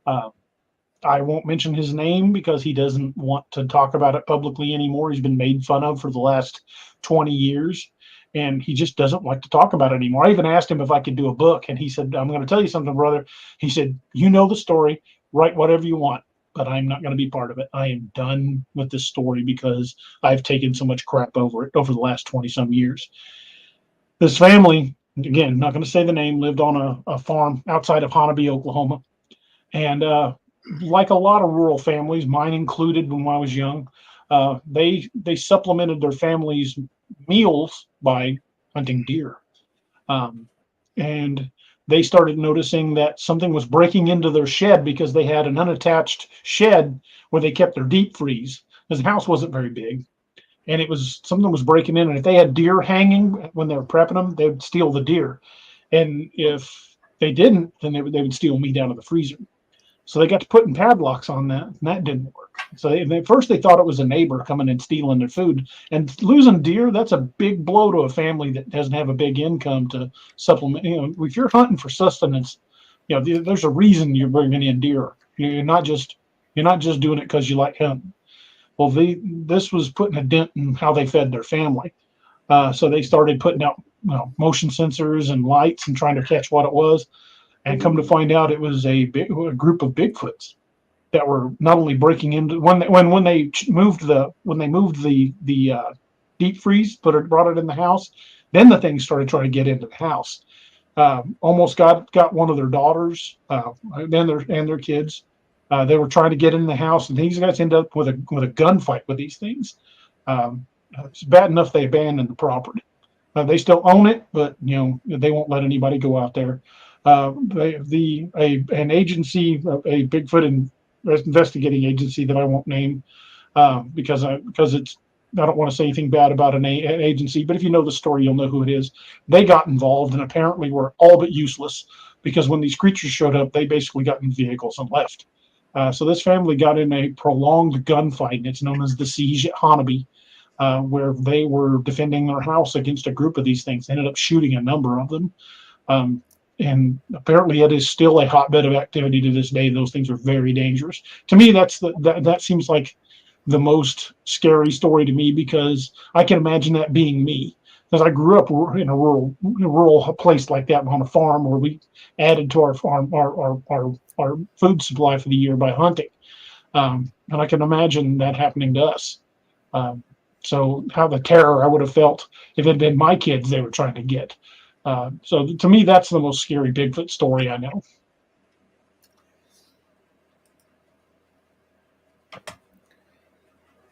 I won't mention his name because he doesn't want to talk about it publicly anymore. He's been made fun of for the last 20 years. And he just doesn't like to talk about it anymore. I even asked him if I could do a book. And he said, I'm going to tell you something, brother. He said, you know the story. Write whatever you want. But I'm not going to be part of it. I am done with this story because I've taken so much crap over it over the last 20-some years. This family, again, not going to say the name, lived on a farm outside of Hanabi, Oklahoma. And like a lot of rural families, mine included when I was young, they supplemented their family's meals by hunting deer. And they started noticing that something was breaking into their shed because they had an unattached shed where they kept their deep freeze. Because the house wasn't very big. And something was breaking in. And if they had deer hanging when they were prepping them, they would steal the deer. And if they didn't, then they would steal meat out of the freezer. So they got to putting padlocks on that, and that didn't work. So at first they thought it was a neighbor coming and stealing their food. And losing deer, that's a big blow to a family that doesn't have a big income to supplement. If you're hunting for sustenance, there's a reason you're bringing in deer. You're not just doing it because you like hunting. Well, this was putting a dent in how they fed their family. So they started putting out motion sensors and lights and trying to catch what it was. And come to find out, it was a group of Bigfoots that were not only breaking into when they moved the deep freeze, brought it in the house. Then the thing started trying to get into the house. Almost got one of their daughters, and their kids. They were trying to get in the house, and these guys ended up with a gunfight with these things. It's bad enough they abandoned the property. They still own it, but they won't let anybody go out there. An agency, a Bigfoot investigating agency that I won't name, because it's, I don't want to say anything bad about an agency, but if you know the story, you'll know who it is. They got involved and apparently were all but useless, because when these creatures showed up, they basically got in vehicles and left. So this family got in a prolonged gunfight, and it's known as the Siege at Hotbed, where they were defending their house against a group of these things. They ended up shooting a number of them. And apparently it is still a hotbed of activity to this day. Those things are very dangerous. To me, that seems like the most scary story to me, because I can imagine that being me. Because I grew up in a rural place like that on a farm where we added to our farm our food supply for the year by hunting. And I can imagine that happening to us. So how the terror I would have felt if it had been my kids they were trying to get. So to me, that's the most scary Bigfoot story I know.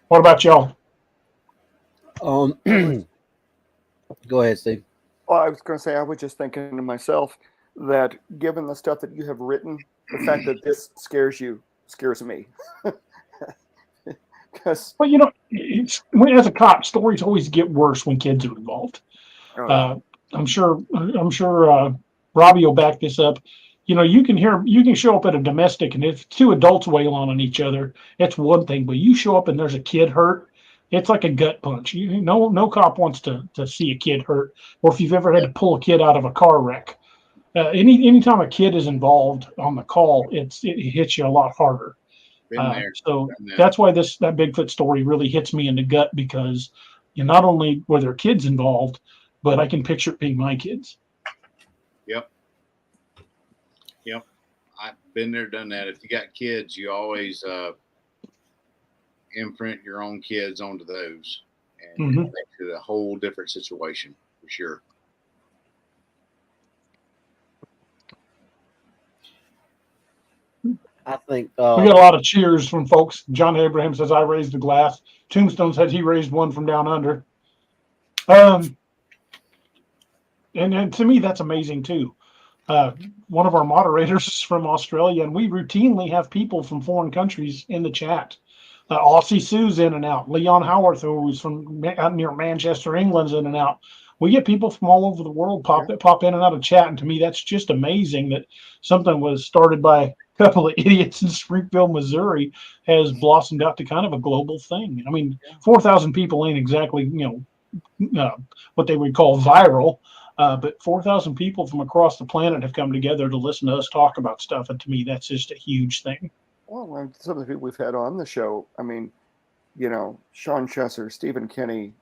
What about y'all? Go ahead, Steve. Well, I was going to say, I was just thinking to myself that given the stuff that you have written, the fact that this scares you scares me. Because, well, as a cop, stories always get worse when kids are involved. I'm sure Robbie will back this up. You can show up at a domestic, and if two adults wail on each other, it's one thing. But you show up and there's a kid hurt, it's like a gut punch. No cop wants to see a kid hurt, or if you've ever had to pull a kid out of a car wreck. Anytime a kid is involved on the call, it hits you a lot harder. So that's why that Bigfoot story really hits me in the gut, because not only were there kids involved, but I can picture it being my kids. Yep. I've been there, done that. If you got kids, you always imprint your own kids onto those, and it makes it a whole different situation for sure. I think we got a lot of cheers from folks. John Abraham says, "I raised a glass." Tombstone said he raised one from down under. And to me, that's amazing too. One of our moderators is from Australia, and we routinely have people from foreign countries in the chat. Aussie Sue's in and out. Leon Howarth, who's from out near Manchester, England's in and out. We get people from all over the world pop in and out of chat, and to me, that's just amazing that something was started by a couple of idiots in Springfield, Missouri, has blossomed out to kind of a global thing. I mean, 4,000 people ain't exactly what they would call viral. But 4,000 people from across the planet have come together to listen to us talk about stuff. And to me, that's just a huge thing. Well, some of the people we've had on the show, I mean, Sean Chesser, Stephen Kinney,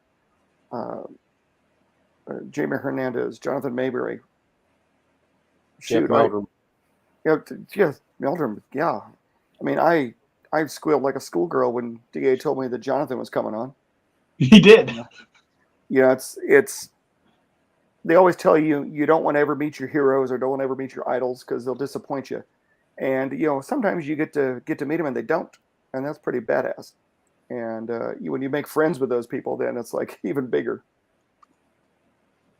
Jamie Hernandez, Jonathan Mayberry. Jeff Meldrum. Meldrum. Yeah. I mean, I squealed like a schoolgirl when DA told me that Jonathan was coming on. He did. It's they always tell you you don't want to ever meet your heroes or don't want to ever meet your idols because they'll disappoint you. And sometimes you get to meet them and they don't, and that's pretty badass. And when you make friends with those people, then it's like even bigger.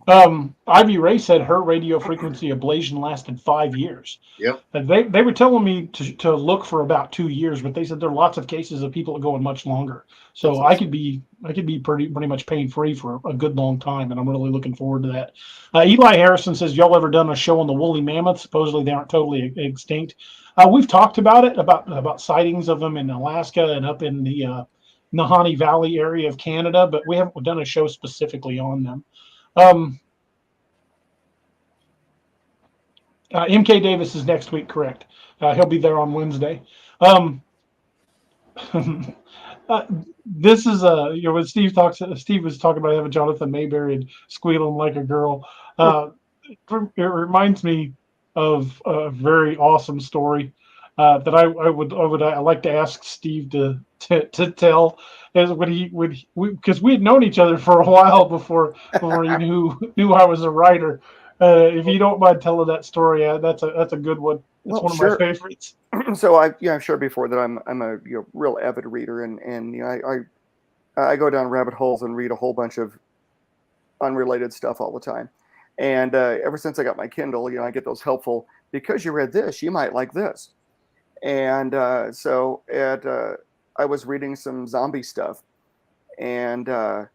Ivy Ray said her radio frequency ablation lasted 5 years. Yep. And they were telling me to look for about 2 years, but they said there are lots of cases of people going much longer. So That's I awesome. could be pretty much pain free for a good long time, and I'm really looking forward to that. Eli Harrison says, y'all ever done a show on the woolly mammoth? Supposedly they aren't totally extinct. We've talked about it about sightings of them in Alaska and up in the Nahanni Valley area of Canada, but we haven't done a show specifically on them. MK Davis is next week, correct? He'll be there on Wednesday. This is when Steve was talking about having Jonathan Mayberry and squealing like a girl. It reminds me of a very awesome story that I would like to ask Steve to tell. Is because we had known each other for a while before he knew I was a writer. If you don't mind telling that story, that's a good one. It's Well, one of sure. my favorites. So I've shared before that I'm a real avid reader, and I go down rabbit holes and read a whole bunch of unrelated stuff all the time. And ever since I got my Kindle, I get those helpful, because you read this, you might like this. And I was reading some zombie stuff, and I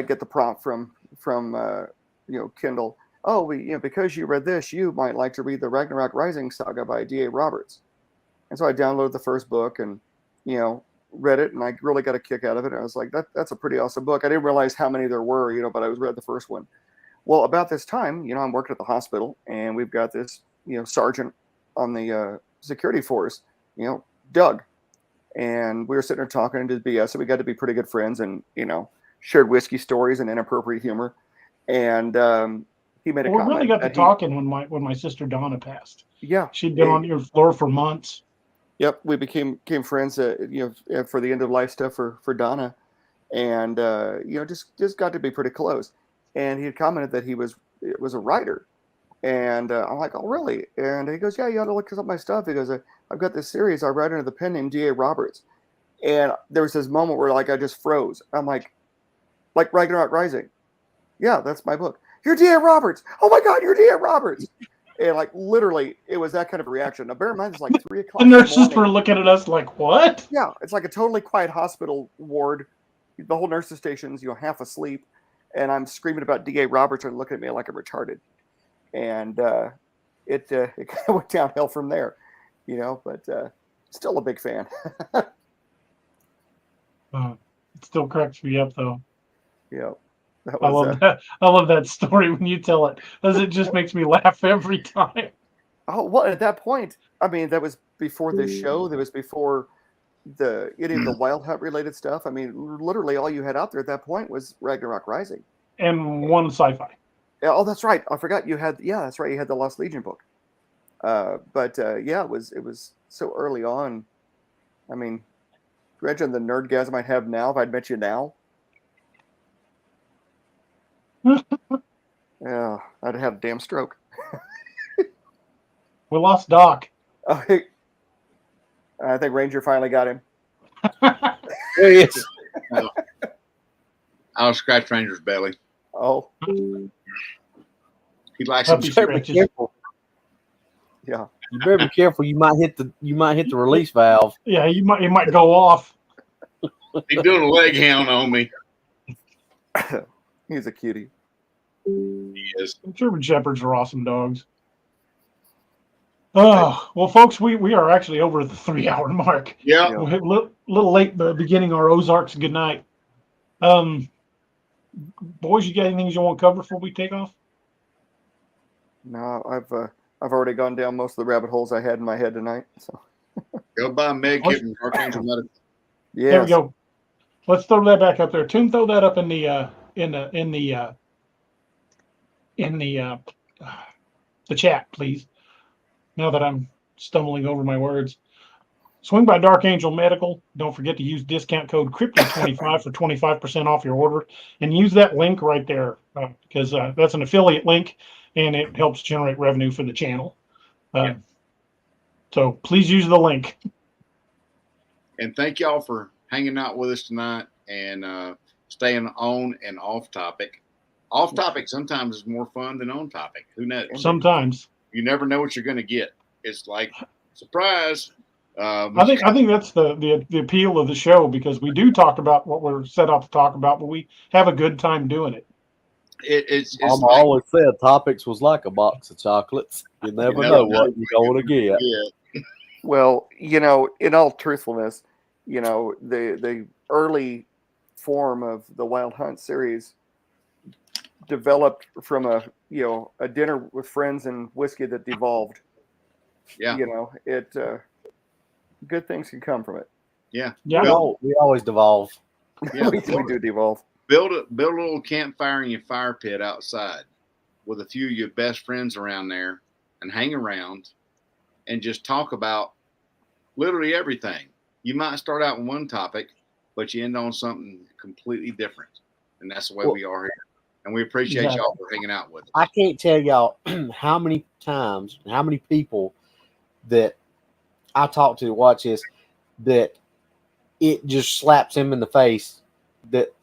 get the prompt from Kindle. Oh, because you read this, you might like to read the Ragnarok Rising saga by D.A. Roberts. And so I downloaded the first book and read it, and I really got a kick out of it. And I was like, that's a pretty awesome book. I didn't realize how many there were, but I read the first one. Well, about this time, I'm working at the hospital, and we've got this sergeant on the security force, Doug, and we were sitting there talking and did BS, so we got to be pretty good friends, and shared whiskey stories and inappropriate humor. And he made a comment. We really got to talking when my sister Donna passed. Yeah, she'd been on your floor for months. Yep, we became friends. For the end of life stuff for Donna, and just got to be pretty close. And he had commented that he was a writer, and I'm like, oh really? And he goes, yeah, you ought to look up my stuff. He goes, I've got this series I write under the pen name D.A. Roberts. And there was this moment where I just froze. I'm like Ragnarok Rising. Yeah, that's my book. You're D.A. Roberts. Oh my God, you're D.A. Roberts. And literally, it was that kind of reaction. Now, bear in mind, it's 3 o'clock. The nurses were looking at us like, what? Yeah, it's like a totally quiet hospital ward. The whole nurses station's half asleep, and I'm screaming about D.A. Roberts and looking at me like I'm retarded. And it kind of went downhill from there, But still a big fan. It still cracks me up, though. Yeah. I love that. I love that story when you tell it, because it just makes me laugh every time. Oh well, at that point, I mean, that was before this show. That was before any of the Wild Hunt related stuff. I mean, literally, all you had out there at that point was Ragnarok Rising and one sci-fi. Yeah. Oh, that's right. I forgot you had. Yeah, that's right. You had the Lost Legion book. But it was so early on. I mean, imagine the nerdgasm I'd have now if I'd met you now. Yeah, I'd have a damn stroke. We lost Doc. Oh, I think Ranger finally got him. There he is. I'll scratch Ranger's belly. Oh, he likes Puppy some Be scratches. careful. yeah. You better be careful. You might hit the release valve. Yeah, it might go off. He's doing a leg hound on me. He's a cutie. He is. German Shepherds are awesome dogs. Oh, well, folks, we are actually over the 3-hour mark. Yeah. We're a little late beginning our Ozarks goodnight. Boys, you got anything you want to cover before we take off? No, I've already gone down most of the rabbit holes I had in my head tonight. So Go buy Meg Kit and Archangel Medical. yeah, There we go. Let's throw that back up there. Toon, throw that up in the chat, please. Now that I'm stumbling over my words. Swing by Dark Angel Medical. Don't forget to use discount code Cryptids25 for 25% off your order. And use that link right there because that's an affiliate link and it helps generate revenue for the channel. So please use the link. And thank y'all for hanging out with us tonight and staying on and off topic. Off topic sometimes is more fun than on topic. Who knows? Sometimes. You never know what you're going to get. It's like surprise. I think that's the appeal of the show, because we do talk about what we're set out to talk about, but we have a good time doing it. It's Mama like, always said topics was like a box of chocolates. You never know what you're going to get. yeah. Well, in all truthfulness, the early form of the Wild Hunt series developed from a dinner with friends and whiskey that devolved. Yeah. Good things can come from it. Yeah. Yeah. We always devolve. Yeah. we do devolve. Build a little campfire in your fire pit outside with a few of your best friends around there, and hang around and just talk about literally everything. You might start out with one topic, but you end on something completely different. And that's the way we are here. And we appreciate y'all for hanging out with us. I can't tell y'all how many times, how many people that I talk to watch this, that it just slaps him in the face that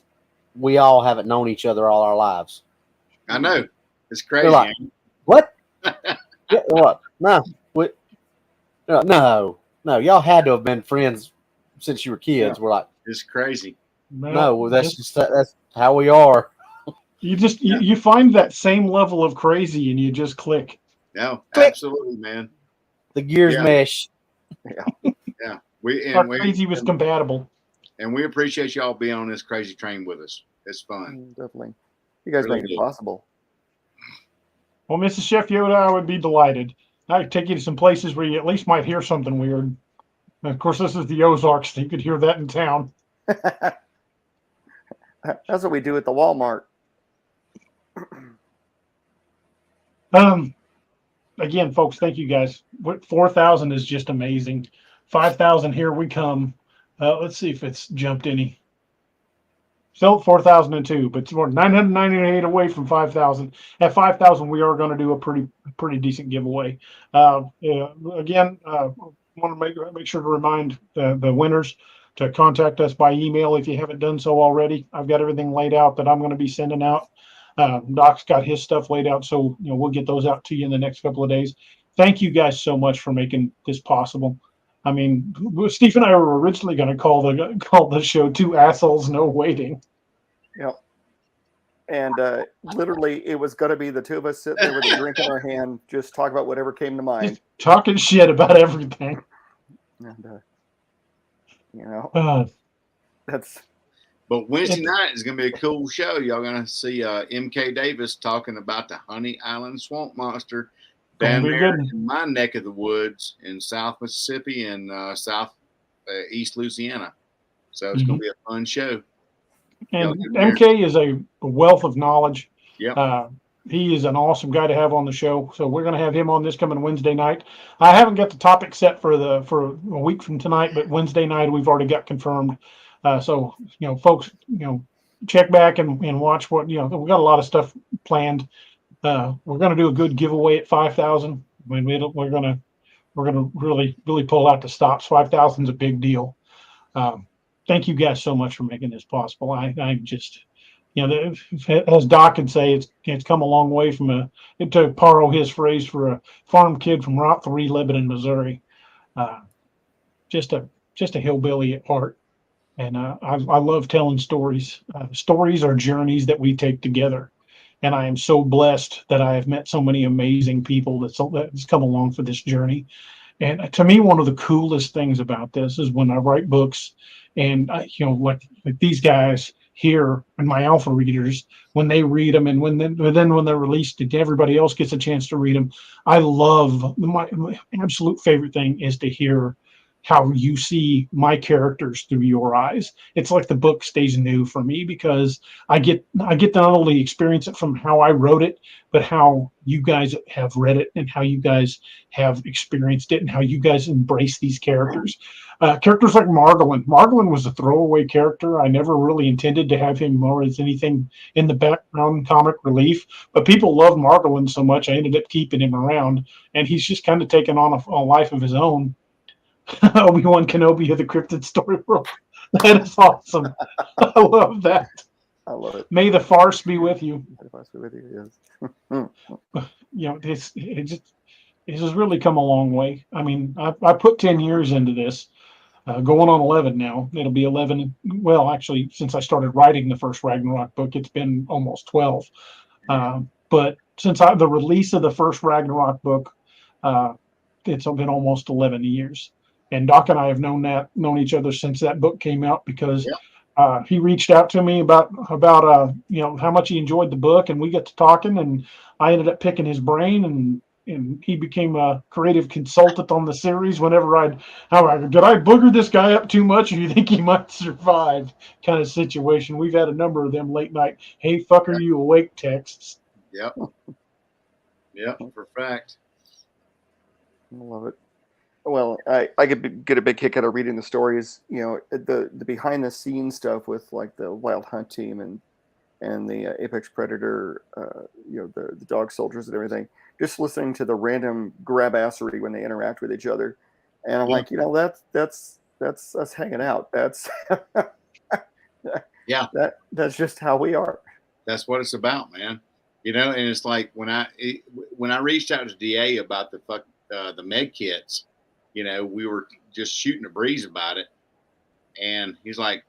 we all haven't known each other all our lives. I know. It's crazy. Like, what? What? No. No. Y'all had to have been friends since you were kids. Yeah. We're like, It's crazy. no, that's how we are. You just you find that same level of crazy and you just click. No, Click. absolutely, man. The gears mesh. Yeah. Our crazy was compatible. And we appreciate y'all being on this crazy train with us. It's fun. Definitely. You guys Really make it do. possible. Well, Mrs. Chef Yoda, I would be delighted. I'd take you to some places where you at least might hear something weird. And of course, this is the Ozarks, so you could hear that in town. That's what we do at the Walmart. Again, folks, thank you guys. 4,000 is just amazing. 5,000, here we come. Let's see if it's jumped any. Still at 4,002, but we're 998 away from 5,000. At 5,000, we are going to do a pretty decent giveaway. Again, want to make sure to remind the winners to contact us by email if you haven't done so already. I've got everything laid out that I'm going to be sending out. Doc's got his stuff laid out, so we'll get those out to you in the next couple of days. Thank you guys so much for making this possible. I mean, Steve and I were originally going to call the show Two Assholes No Waiting. Yep. And literally, it was going to be the two of us sitting there with a drink in our hand, just talk about whatever came to mind. Just talking shit about everything. And, that's. But Wednesday night is going to be a cool show. Y'all going to see MK Davis talking about the Honey Island swamp monster down there in my neck of the woods in South Mississippi and South East Louisiana. So it's going to be a fun show. And MK is a wealth of knowledge. Yeah. He is an awesome guy to have on the show. So we're going to have him on this coming Wednesday night. I haven't got the topic set for a week from tonight, but Wednesday night we've already got confirmed. So folks, check back and watch what we got a lot of stuff planned. We're going to do a good giveaway at 5,000. I mean, we're going to really pull out the stops. 5,000 is a big deal. Thank you guys so much for making this possible. I'm just, as Doc can say, it's come a long way from to borrow his phrase, for a farm kid from Route 3 Lebanon, Missouri. Just a hillbilly at heart. And I love telling stories. Stories are journeys that we take together. And I am so blessed that I have met so many amazing people that's come along for this journey. And to me, one of the coolest things about this is when I write books and, like these guys here and my alpha readers, when they read them and when they're released and everybody else gets a chance to read them, I love, my absolute favorite thing is to hear how you see my characters through your eyes. It's like the book stays new for me because I get to not only experience it from how I wrote it, but how you guys have read it and how you guys have experienced it and how you guys embrace these characters. Characters like Margolin. Margolin was a throwaway character. I never really intended to have him more as anything in the background comic relief, but people love Margolin so much I ended up keeping him around, and he's just kind of taken on a life of his own. Obi-Wan Kenobi of the Cryptid story world. That is awesome. I love that. I love it. May the farce be with you. May the farce be with you. Yes. You know, it has really come a long way. I mean, I put 10 years into this, going on 11 now. It'll be 11. Well, actually, since I started writing the first Ragnarok book, it's been almost 12. But since the release of the first Ragnarok book, it's been almost 11 years. And Doc and I have known each other since that book came out, because he reached out to me about how much he enjoyed the book, and we got to talking, and I ended up picking his brain, and he became a creative consultant on the series. Whenever did I booger this guy up too much, or you think he might survive kind of situation. We've had a number of them late night, hey, fuck, are you awake texts. Yep. Yep, for fact. I love it. Well, I get a big kick out of reading the stories, the behind the scenes stuff with like the Wild Hunt team and the Apex Predator, the dog soldiers and everything. Just listening to the random grabassery when they interact with each other, and I'm like, that's us hanging out. That's that's just how we are. That's what it's about, man. And it's like when I reached out to DA about the med kits. We were just shooting a breeze about it. And he's like,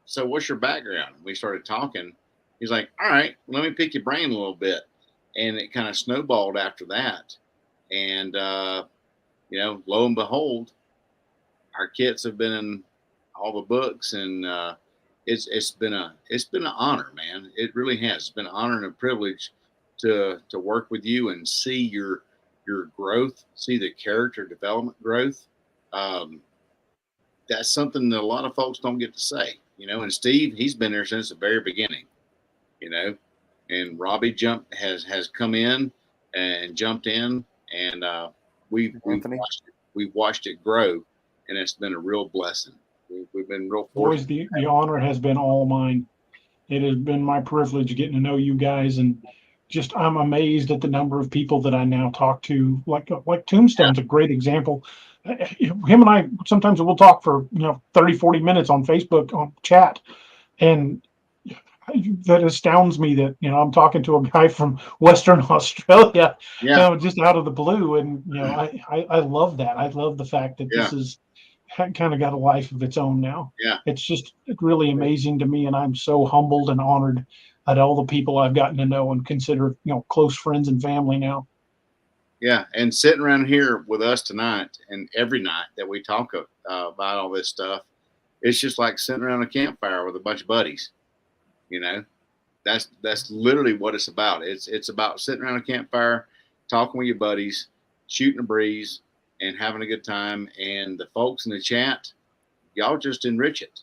so what's your background? We started talking. He's like, all right, let me pick your brain a little bit. And it kind of snowballed after that. And, lo and behold, our kits have been in all the books, and it's been an honor, man. It really has. It's been an honor and a privilege to work with you and see your growth, see the character development growth. That's something that a lot of folks don't get to say, and Steve, he's been there since the very beginning, and Robbie has come in and jumped in, and we've watched it grow, and it's been a real blessing. We've been real fortunate. Boys, the honor has been all mine. It has been my privilege getting to know you guys, and just I'm amazed at the number of people that I now talk to. Like Tombstone's a great example. Him and I sometimes we'll talk for 30, 40 minutes on Facebook on chat, and that astounds me that I'm talking to a guy from Western Australia, just out of the blue, and I love that. I love the fact that this is kind of got a life of its own now. It's just really amazing to me, and I'm so humbled and honored at all the people I've gotten to know and consider close friends and family now. Yeah, and sitting around here with us tonight and every night that we talk about all this stuff, it's just like sitting around a campfire with a bunch of buddies. That's literally what it's about. It's about sitting around a campfire, talking with your buddies, shooting a breeze, and having a good time. And the folks in the chat, y'all just enrich it.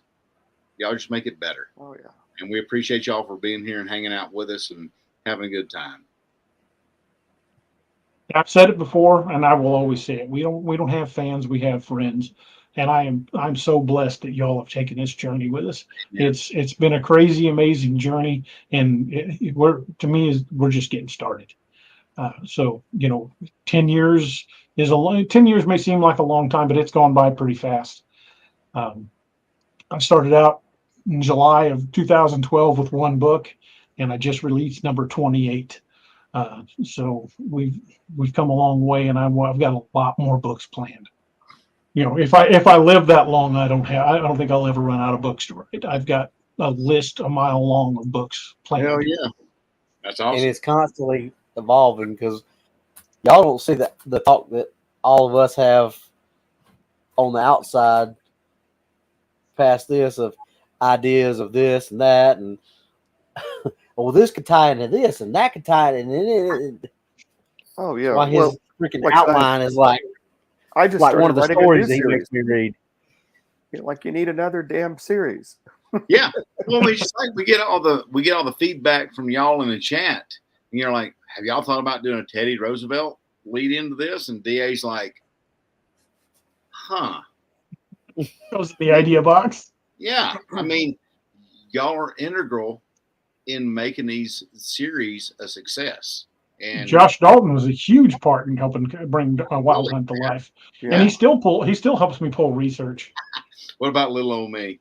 Y'all just make it better. Oh yeah. And we appreciate y'all for being here and hanging out with us and having a good time. I've said it before, and I will always say it. We don't have fans, we have friends, and I'm so blessed that y'all have taken this journey with us. Yeah. It's been a crazy, amazing journey, and we're just getting started. So 10 years is 10 years may seem like a long time, but it's gone by pretty fast. I started out in July of 2012 with one book, and I just released number 28. So we've come a long way, and I've got a lot more books planned. If I live that long, I don't think I'll ever run out of books to write. I've got a list a mile long of books planned. Hell yeah, that's awesome. And it's constantly evolving, because y'all don't see the talk that all of us have on the outside past this, of ideas of this and that, and well, this could tie into this, and that could tie into. Oh yeah. Well, his freaking outline is like I just one of the stories that he makes me read. Like you need another damn series. Yeah. Well, it's just like we get all the feedback from y'all in the chat, and you're like, have y'all thought about doing a Teddy Roosevelt lead into this? And DA's like, huh. Goes to the idea box. Yeah. I mean, y'all are integral in making these series a success. And Josh Dalton was a huge part in helping bring Wild Hunt to life. Yeah. And he still helps me pull research. What about little old me?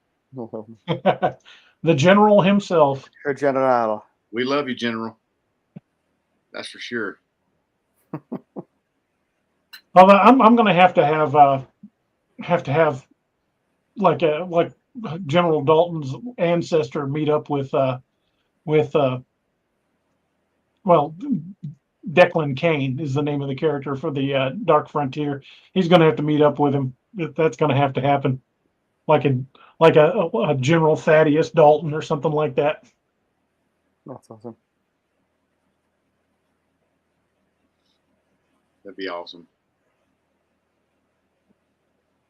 The general himself. Her general. We love you, General. That's for sure. Although I'm going to have like General Dalton's ancestor meet up with Declan Kane is the name of the character for the Dark Frontier. He's going to have to meet up with him. That's going to have to happen, like a General Thaddeus Dalton or something like that. That's awesome. That'd be awesome.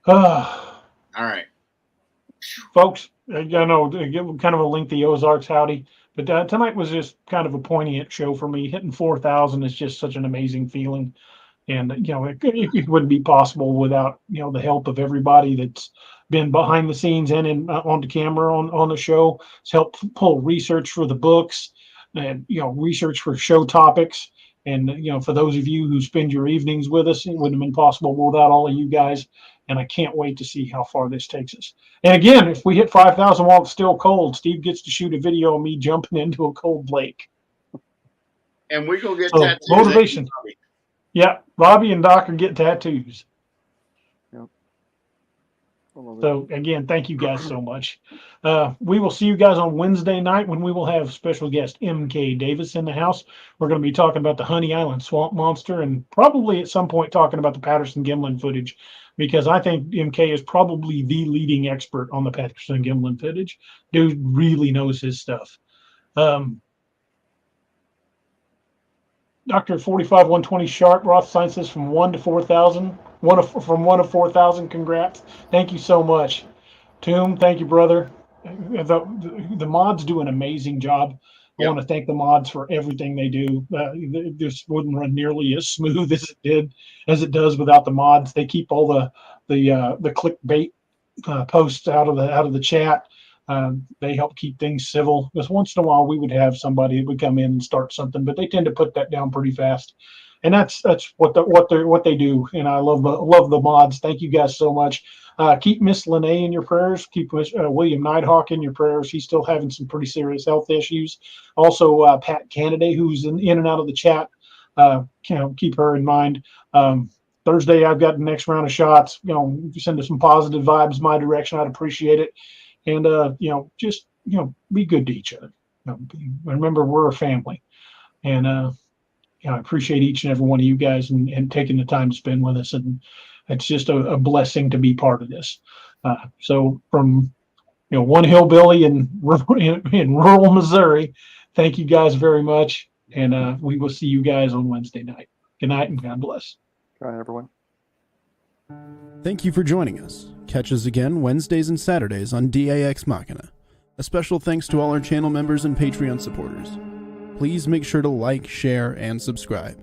All right, folks. I know kind of a lengthy Ozarks howdy, but tonight was just kind of a poignant show for me. Hitting 4,000 is just such an amazing feeling, and it wouldn't be possible without the help of everybody that's been behind the scenes and on the camera on the show. It's helped pull research for the books and research for show topics. And for those of you who spend your evenings with us, it wouldn't have been possible without all of you guys. And I can't wait to see how far this takes us. And again, if we hit 5,000 while it's still cold, Steve gets to shoot a video of me jumping into a cold lake. And we're gonna get tattoos. Motivation. Yeah, Bobby and Doc are getting tattoos. Yep. So again, thank you guys so much. We will see you guys on Wednesday night when we will have special guest MK Davis in the house. We're going to be talking about the Honey Island swamp monster and probably at some point talking about the Patterson-Gimlin footage, because I think MK is probably the leading expert on the Patterson-Gimlin footage. Dude really knows his stuff. Dr. 45-120 Sharp, Roth Sciences from 1 to 4,000. From 1 to 4,000. Congrats. Thank you so much. Tomb, thank you, brother. The mods do an amazing job. I want to thank the mods for everything they do. This wouldn't run nearly as smooth as it does without the mods. They keep all the clickbait posts out of the chat. They help keep things civil. Because once in a while we would have somebody that would come in and start something, but they tend to put that down pretty fast. And that's what they do. And I love the mods. Thank you guys so much. Keep Miss Lene in your prayers. Keep William Nighthawk in your prayers. He's still having some pretty serious health issues. Also, Pat Kennedy, who's in and out of the chat. Keep her in mind. Thursday, I've got the next round of shots. Send us some positive vibes my direction. I'd appreciate it. And just be good to each other. Remember, we're a family. And I appreciate each and every one of you guys and taking the time to spend with us. And it's just a blessing to be part of this. So from one hillbilly in rural Missouri, thank you guys very much. And we will see you guys on Wednesday night. Good night and God bless. Good night, everyone. Thank you for joining us. Catch us again Wednesdays and Saturdays on DAX Machina. A special thanks to all our channel members and Patreon supporters. Please make sure to like, share, and subscribe.